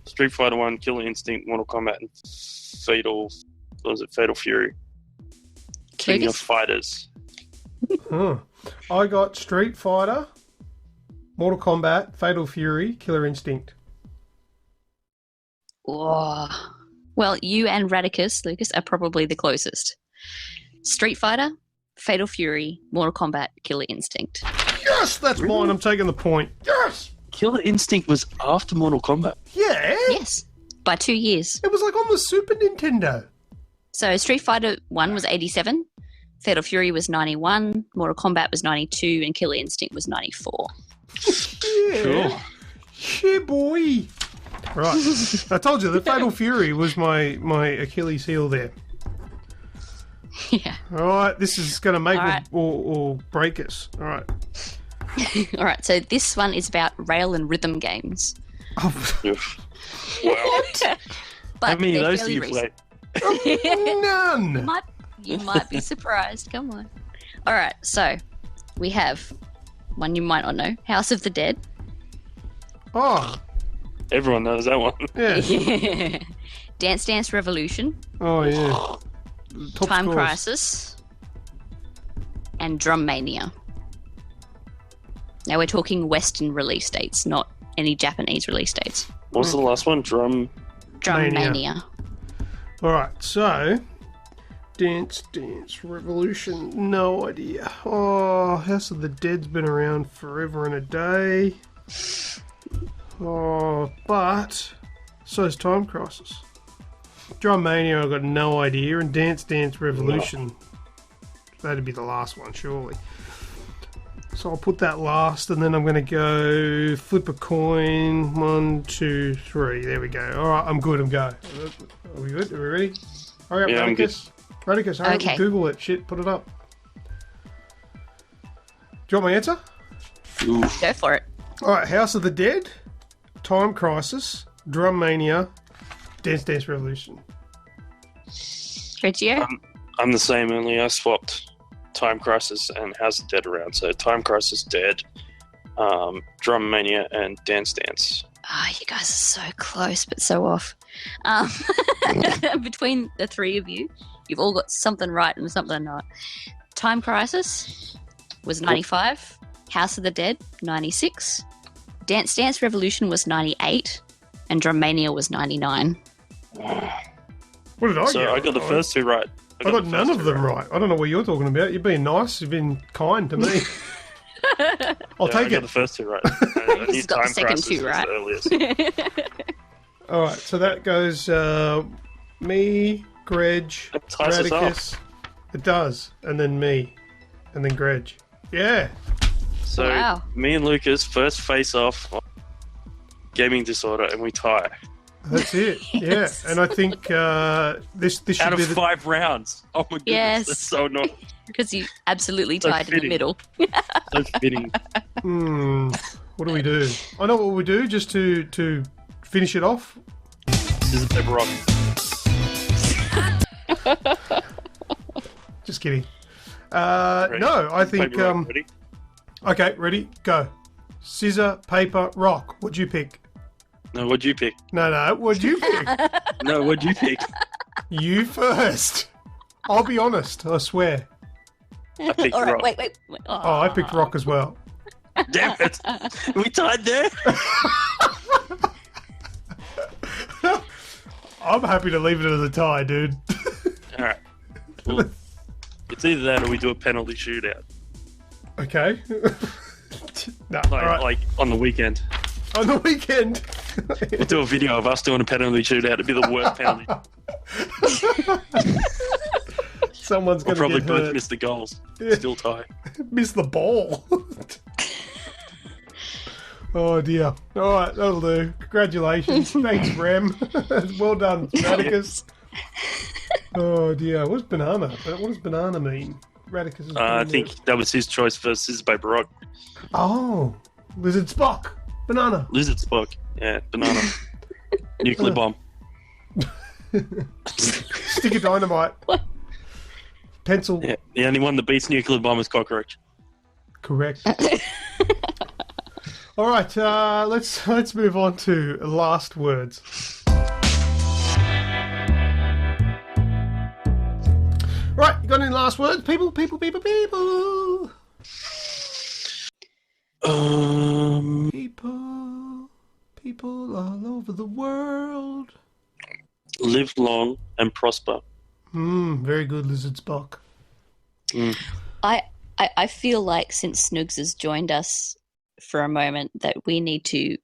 S3: Street Fighter 1, Killer Instinct, Mortal Kombat, and Fatal. What was it? Fatal Fury. King
S2: Lucas?
S3: of Fighters.
S1: Huh. I got Street Fighter, Mortal Kombat, Fatal Fury, Killer Instinct.
S2: Whoa. Well, you and Radicus, Lucas, are probably the closest. Street Fighter, Fatal Fury, Mortal Kombat, Killer Instinct.
S1: Yes, that's mine. I'm taking the point. Yes.
S3: Killer Instinct was after Mortal Kombat.
S1: Yeah.
S2: Yes, by 2 years.
S1: It was like on the Super Nintendo.
S2: So Street Fighter 1 was 87, Fatal Fury was 91, Mortal Kombat was 92, and Killer Instinct was 94.
S1: Yeah.
S3: Cool.
S1: Yeah, boy. Right. I told you that Fatal Fury was my Achilles heel there.
S2: Yeah.
S1: All right. This is going to make
S2: All right.
S1: or break us. All right.
S2: All right, so this one is about rail and rhythm games.
S1: Oh,
S3: Oof. Wow.
S2: But
S3: How many of
S2: they're
S3: those do
S2: fairly
S3: you
S2: recent.
S3: play?
S1: none.
S2: You might be surprised. Come on. All right, so we have one you might not know, House of the Dead.
S1: Oh,
S3: Everyone knows that one.
S1: yeah.
S2: Dance Dance Revolution,
S1: Oh, yeah. Top
S2: Time
S1: scores.
S2: Crisis, and Drum Mania. Now we're talking Western release dates, not any Japanese release dates.
S3: What was the last one? Drum.
S2: Drum
S1: Mania.
S2: Mania.
S1: All right, so Dance Dance Revolution, no idea. Oh, House of the Dead's been around forever and a day. Oh, but so's Time Crisis. Drum Mania, I've got no idea, and Dance Dance Revolution, that'd be the last one, surely. So I'll put that last, and then I'm going to go flip a coin. 1, 2, 3. There we go. All right, I'm good. I'm go. Are we good? Are we ready? Hurry up,
S3: Yeah, I'm good.
S1: Radicus. Radicus, hurry
S2: Okay.
S1: up. Google it. Shit, put it up. Do you want my answer?
S3: Oof.
S2: Go for it.
S1: All right, House of the Dead, Time Crisis, Drum Mania, Dance Dance Revolution.
S2: Grejio?
S3: I'm the same, only I swapped Time Crisis and House of the Dead around. So Time Crisis dead, Drum Mania, and Dance Dance.
S2: Oh, you guys are so close, but so off. Between the three of you, you've all got something right and something not. Time Crisis was 95. House of the Dead, 96. Dance Dance Revolution was 98. And Drum Mania was 99.
S1: What did I
S3: So
S1: get?
S3: I got the first two right.
S1: I got none of them right. I don't know what you're talking about. You're being nice. You've been kind to me. I'll
S3: I
S1: take
S3: got
S1: it.
S3: the first two right. I knew
S2: He's got the
S3: Time
S2: second
S3: Crisis
S2: two
S3: was
S2: right.
S3: the earliest.
S1: All right, so that goes me, Greg,
S3: That ties us
S1: Radicus. It does, and then me, and then Greg. Yeah.
S3: So
S2: Wow.
S3: me and Lucas first face off on gaming disorder, and we tie.
S1: That's it.
S2: Yes.
S1: Yeah, and I think this should
S3: Out
S1: be
S3: of 5 rounds. Oh my goodness,
S2: Yes.
S3: that's so annoying.
S2: Because you absolutely
S3: So
S2: tied in the
S3: fitting.
S2: middle.
S3: So fitting.
S1: What do we do? I know what we do just to finish it off.
S3: Scissors, paper, rock.
S1: Just kidding.
S3: Ready?
S1: No, I think.
S3: Paper, rock, ready?
S1: Okay, ready? Go. Scissor, paper, rock. What'd you pick?
S3: No, what'd you pick?
S1: No. What'd you pick?
S3: No, what'd you pick?
S1: You first. I'll be honest. I swear.
S3: I picked
S2: All right,
S3: rock.
S2: wait.
S1: Oh, I picked rock as well.
S3: Damn it. We tied there.
S1: I'm happy to leave it as a tie, dude.
S3: All right. Well, it's either that or we do a penalty shootout.
S1: Okay. No,
S3: Like,
S1: all right.
S3: like on the weekend.
S1: On the weekend.
S3: We'll do a video of us doing a penalty shootout. It'd be the worst penalty.
S1: Someone's
S3: We'll
S1: going to
S3: probably
S1: get
S3: both
S1: hurt.
S3: miss the goals.
S1: Yeah.
S3: Still tie.
S1: Miss the ball. Oh dear. All right, that'll do. Congratulations. Thanks, Rem. Well done, Radicus. Oh dear. What's banana? What does banana mean? Radicus is
S3: I think that was his choice for Scissors Paper Rock.
S1: Oh, Lizard Spock. Banana.
S3: Lizard Spock. Yeah, banana. Nuclear bomb.
S1: Stick of dynamite. Pencil.
S3: Yeah, the only one that beats nuclear bomb is cockroach.
S1: Correct. All right, let's move on to last words. Right, you got any last words? People. People all over the world.
S3: Live long and prosper.
S1: Very good, Lizard Spock.
S2: I feel like since Snoogs has joined us for a moment that we need to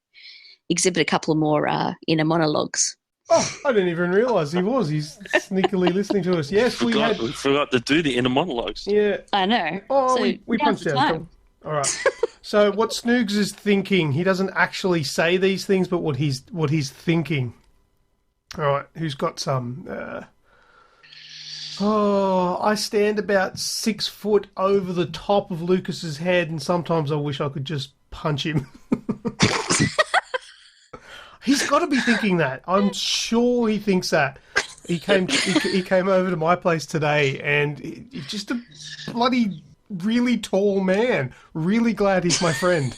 S2: exhibit a couple more inner monologues.
S1: Oh, I didn't even realise he was. He's sneakily listening to us. Yes, we
S3: forgot to do the inner monologues.
S1: Yeah.
S2: I know.
S1: Oh,
S2: So
S1: we
S2: now's
S1: punched
S2: the
S1: out.
S2: time.
S1: All right. So what Snoogs is thinking, he doesn't actually say these things, but what he's thinking. All right. Who's got some? I stand about 6 foot over the top of Lucas's head, and sometimes I wish I could just punch him. He's got to be thinking that. I'm sure he thinks that. He came over to my place today, and he's just a bloody really tall man. Really glad he's my friend.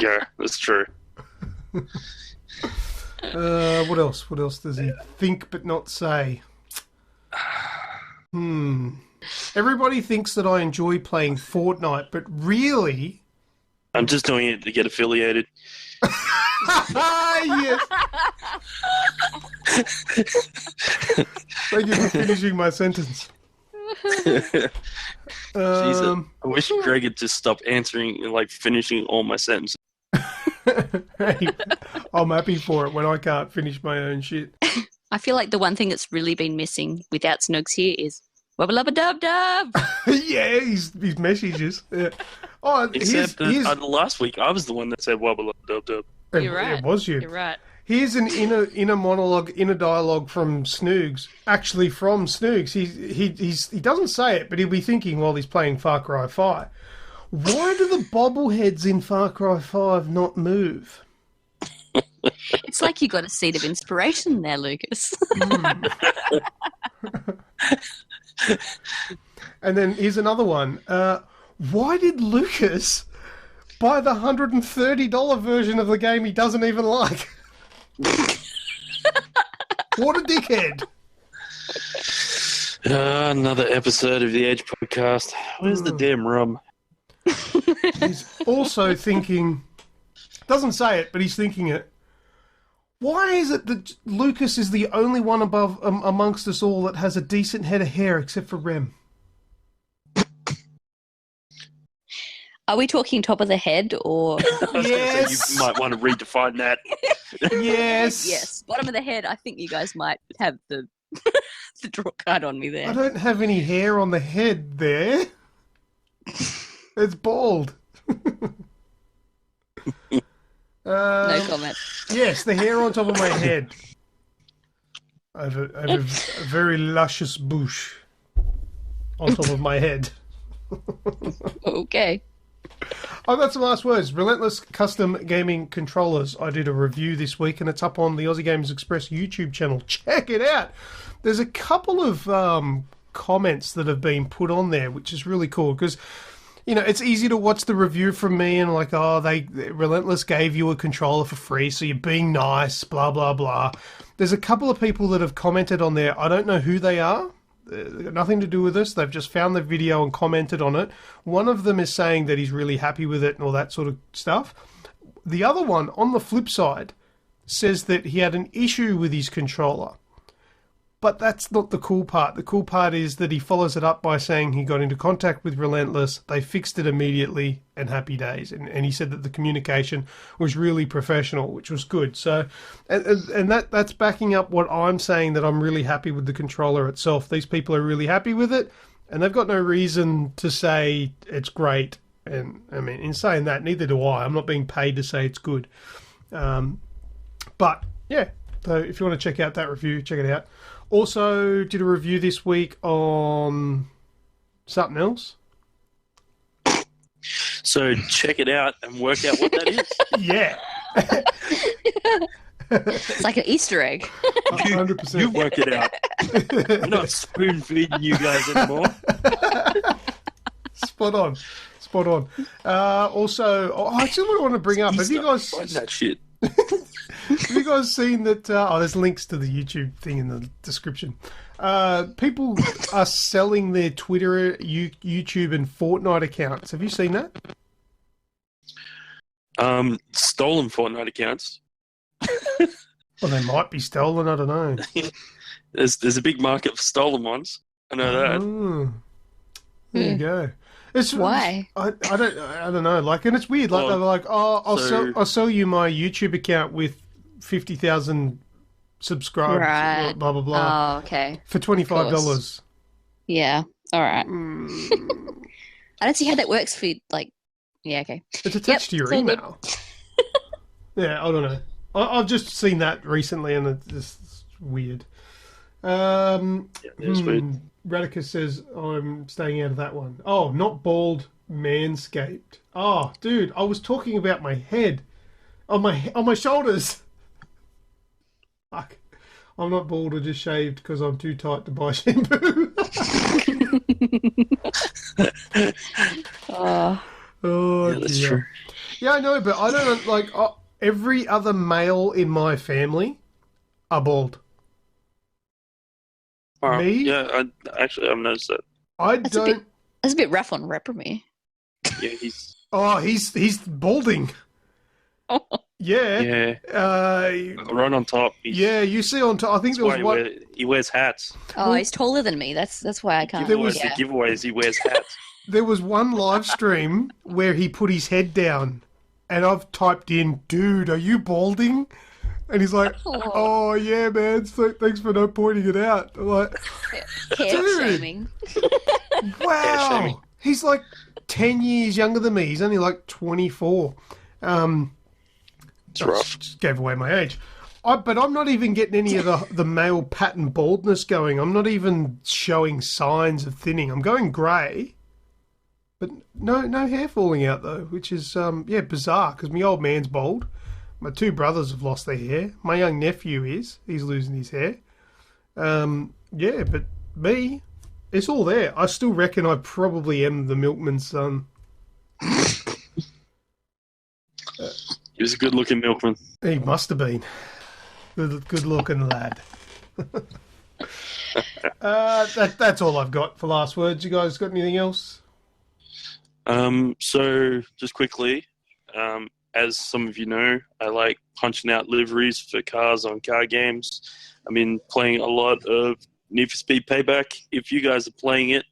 S3: Yeah, that's true.
S1: What else? What else does he think but not say? Everybody thinks that I enjoy playing Fortnite, but really...
S3: I'm just doing it to get affiliated.
S1: Yes. Thank you for finishing my sentence.
S3: Jesus. I wish Greg had just stopped answering and finishing all my sentences.
S1: Hey, I'm happy for it when I can't finish my own shit.
S2: I feel like the one thing that's really been missing without Snoogs here is wubba-lubba-dub-dub.
S1: Yeah, his messages. Yeah. Oh,
S3: Except that last week I was the one that said wubba dub dub.
S2: You're right.
S1: It was you.
S2: You're right.
S1: Here's an inner monologue, inner dialogue from Snoogs. Actually, from Snoogs. He doesn't say it, but he'll be thinking while he's playing Far Cry 5. Why do the bobbleheads in Far Cry 5 not move?
S2: It's like you got a seed of inspiration there, Lucas.
S1: And then here's another one. Why did Lucas buy the $130 version of the game he doesn't even like? What a dickhead.
S3: Another episode of the Edge podcast. Where's the damn rum?
S1: He's also thinking, doesn't say it, but he's thinking it. Why is it that Lucas is the only one amongst us all that has a decent head of hair except for Rem?
S2: Are we talking top of the head or...
S1: Yes.
S3: You might want to redefine that.
S1: Yes.
S2: Yes, bottom of the head. I think you guys might have the the draw card on me there.
S1: I don't have any hair on the head there. It's bald.
S2: No comment.
S1: Yes, the hair on top of my head. I have a very luscious bush on top of my head.
S2: Okay.
S1: I've got some last words. Relentless Custom Gaming Controllers. I did a review this week and it's up on the Aussie Gamers Express YouTube channel. Check it out. There's a couple of comments that have been put on there, which is really cool because, you know, it's easy to watch the review from me and like, oh, Relentless gave you a controller for free, so you're being nice, blah, blah, blah. There's a couple of people that have commented on there. I don't know who they are. They've got nothing to do with us. They've just found the video and commented on it. One of them is saying that he's really happy with it and all that sort of stuff. The other one, on the flip side, says that he had an issue with his controller. But that's not the cool part. The cool part is that he follows it up by saying he got into contact with Relentless, they fixed it immediately, and happy days. And he said that the communication was really professional, which was good. So, and that's backing up what I'm saying, that I'm really happy with the controller itself. These people are really happy with it, and they've got no reason to say it's great. And, I mean, in saying that, neither do I. I'm not being paid to say it's good. But, yeah. So if you want to check out that review, check it out. Also, did a review this week on something else.
S3: So check it out and work out what that is.
S1: Yeah.
S2: It's like an Easter egg.
S1: 100%.
S3: You work it out. I'm not spoon feeding you guys anymore.
S1: Spot on. Spot on. Also, I still want to bring up. Have you guys
S3: find that shit?
S1: Have you guys seen that? There's links to the YouTube thing in the description. People are selling their Twitter, YouTube, and Fortnite accounts. Have you seen that?
S3: Stolen Fortnite accounts.
S1: Well, they might be stolen. I don't know.
S3: There's a big market for stolen ones. I know that.
S1: Oh, there you go. It's,
S2: Why?
S1: I don't know. Like, and it's weird. Like,
S3: Well,
S1: they were like, I'll sell you my YouTube account with 50,000 subscribers.
S2: Right.
S1: Blah blah blah.
S2: Oh, okay.
S1: For $25.
S2: Yeah. All right.
S1: Mm.
S2: I don't see how that works for, like, yeah, okay.
S1: It's attached to your
S2: it's all good.
S1: email. Yeah, I don't know. I've just seen that recently, and it's just weird.
S3: It's weird.
S1: Radicus says I'm staying out of that one. Oh, not bald, manscaped. Oh, dude, I was talking about my head, on my shoulders. Fuck, I'm not bald. I just shaved because I'm too tight to buy shampoo. Oh,
S3: Yeah, that's
S1: dear.
S3: true.
S1: Yeah, I know, but I don't like every other male in my family are bald. Me?
S3: Yeah, I've noticed that.
S2: That's a bit rough on Reprimie.
S3: Yeah, he's.
S1: Oh, he's balding. Yeah.
S3: Right on top.
S1: Yeah, you see on top. I think there was one.
S3: He wears hats.
S2: Oh, he's taller than me. That's why I can't.
S1: There was-
S3: The giveaways, he wears hats.
S1: There was one live stream where he put his head down, and I've typed in, "Dude, are you balding?" And he's like, "Oh yeah, man. So thanks for not pointing it out." I'm like,
S2: hair
S1: Dude.
S2: shaming.
S1: wow,
S3: shaming.
S1: he's like 10 years younger than me. He's only like 24.
S3: It's rough.
S1: Just gave away my age. But I'm not even getting any of the male pattern baldness going. I'm not even showing signs of thinning. I'm going grey, but no hair falling out though, which is bizarre because my old man's bald. My two brothers have lost their hair. My young nephew he's losing his hair. But me, it's all there. I still reckon I probably am the milkman's son.
S3: He was a good-looking milkman.
S1: He must have been. Good looking lad. That's all I've got for last words. You guys got anything else?
S3: So, just quickly, as some of you know, I like punching out liveries for cars on car games. I've been playing a lot of Need for Speed Payback. If you guys are playing it,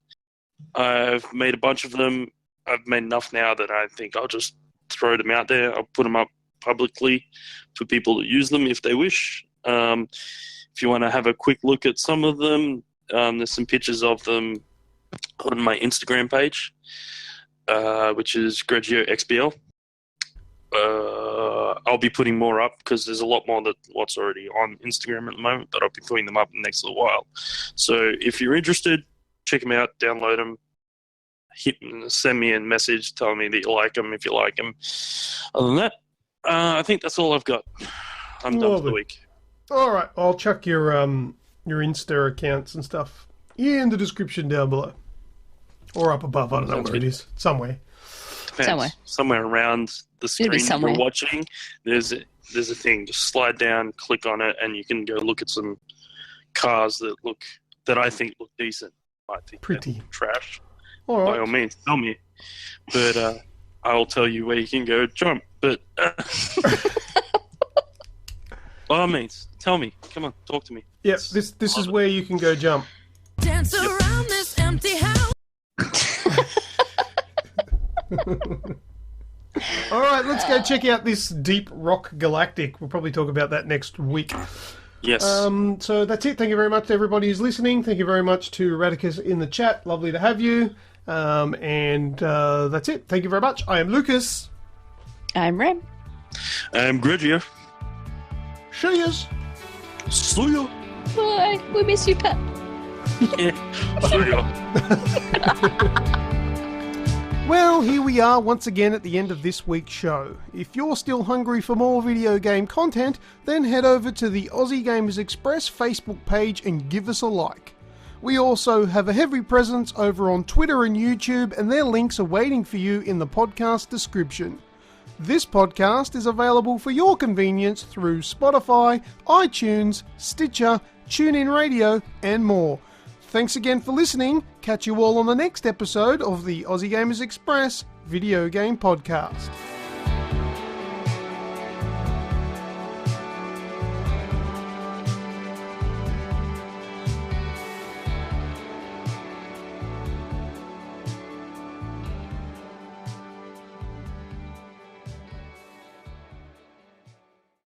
S3: I've made a bunch of them. I've made enough now that I think I'll just throw them out there. I'll put them up publicly for people to use them if they wish. If you want to have a quick look at some of them, there's some pictures of them on my Instagram page, which is Grejio XBL. I'll be putting more up because there's a lot more than what's already on Instagram at the moment, but I'll be putting them up in the next little while. So if you're interested, check them out, download them, send me a message, tell me that you like them if you like them. Other than that, I think that's all I've got. I'm done for the week.
S1: All right, I'll chuck your Insta accounts and stuff in the description down below. Or up above, I don't know where it is. Somewhere.
S3: Depends. Somewhere around the screen you're watching, there's a thing. Just slide down, click on it, and you can go look at some cars that I think look decent. I think
S1: pretty
S3: trash.
S1: All right.
S3: By all means, tell me. But I'll tell you where you can go jump. But By all means, tell me. Come on, talk to me.
S1: Yep, this is where you can go jump.
S4: Dance around this empty house.
S1: All right, let's go check out this Deep Rock Galactic. We'll probably talk about that next week.
S3: Yes.
S1: So that's it. Thank you very much to everybody who's listening. Thank you very much to Radicus in the chat. Lovely to have you. And that's it. Thank you very much. I am Lucas.
S2: I'm Rem.
S3: I'm Grejio.
S1: Cheers.
S3: See ya.
S2: Bye. We miss you, Pat.
S3: Yeah. See ya.
S1: Well, here we are once again at the end of this week's show. If you're still hungry for more video game content, then head over to the Aussie Gamers Express Facebook page and give us a like. We also have a heavy presence over on Twitter and YouTube, and their links are waiting for you in the podcast description. This podcast is available for your convenience through Spotify, iTunes, Stitcher, TuneIn Radio, and more. Thanks again for listening. Catch you all on the next episode of the Aussie Gamers Express Video Game Podcast.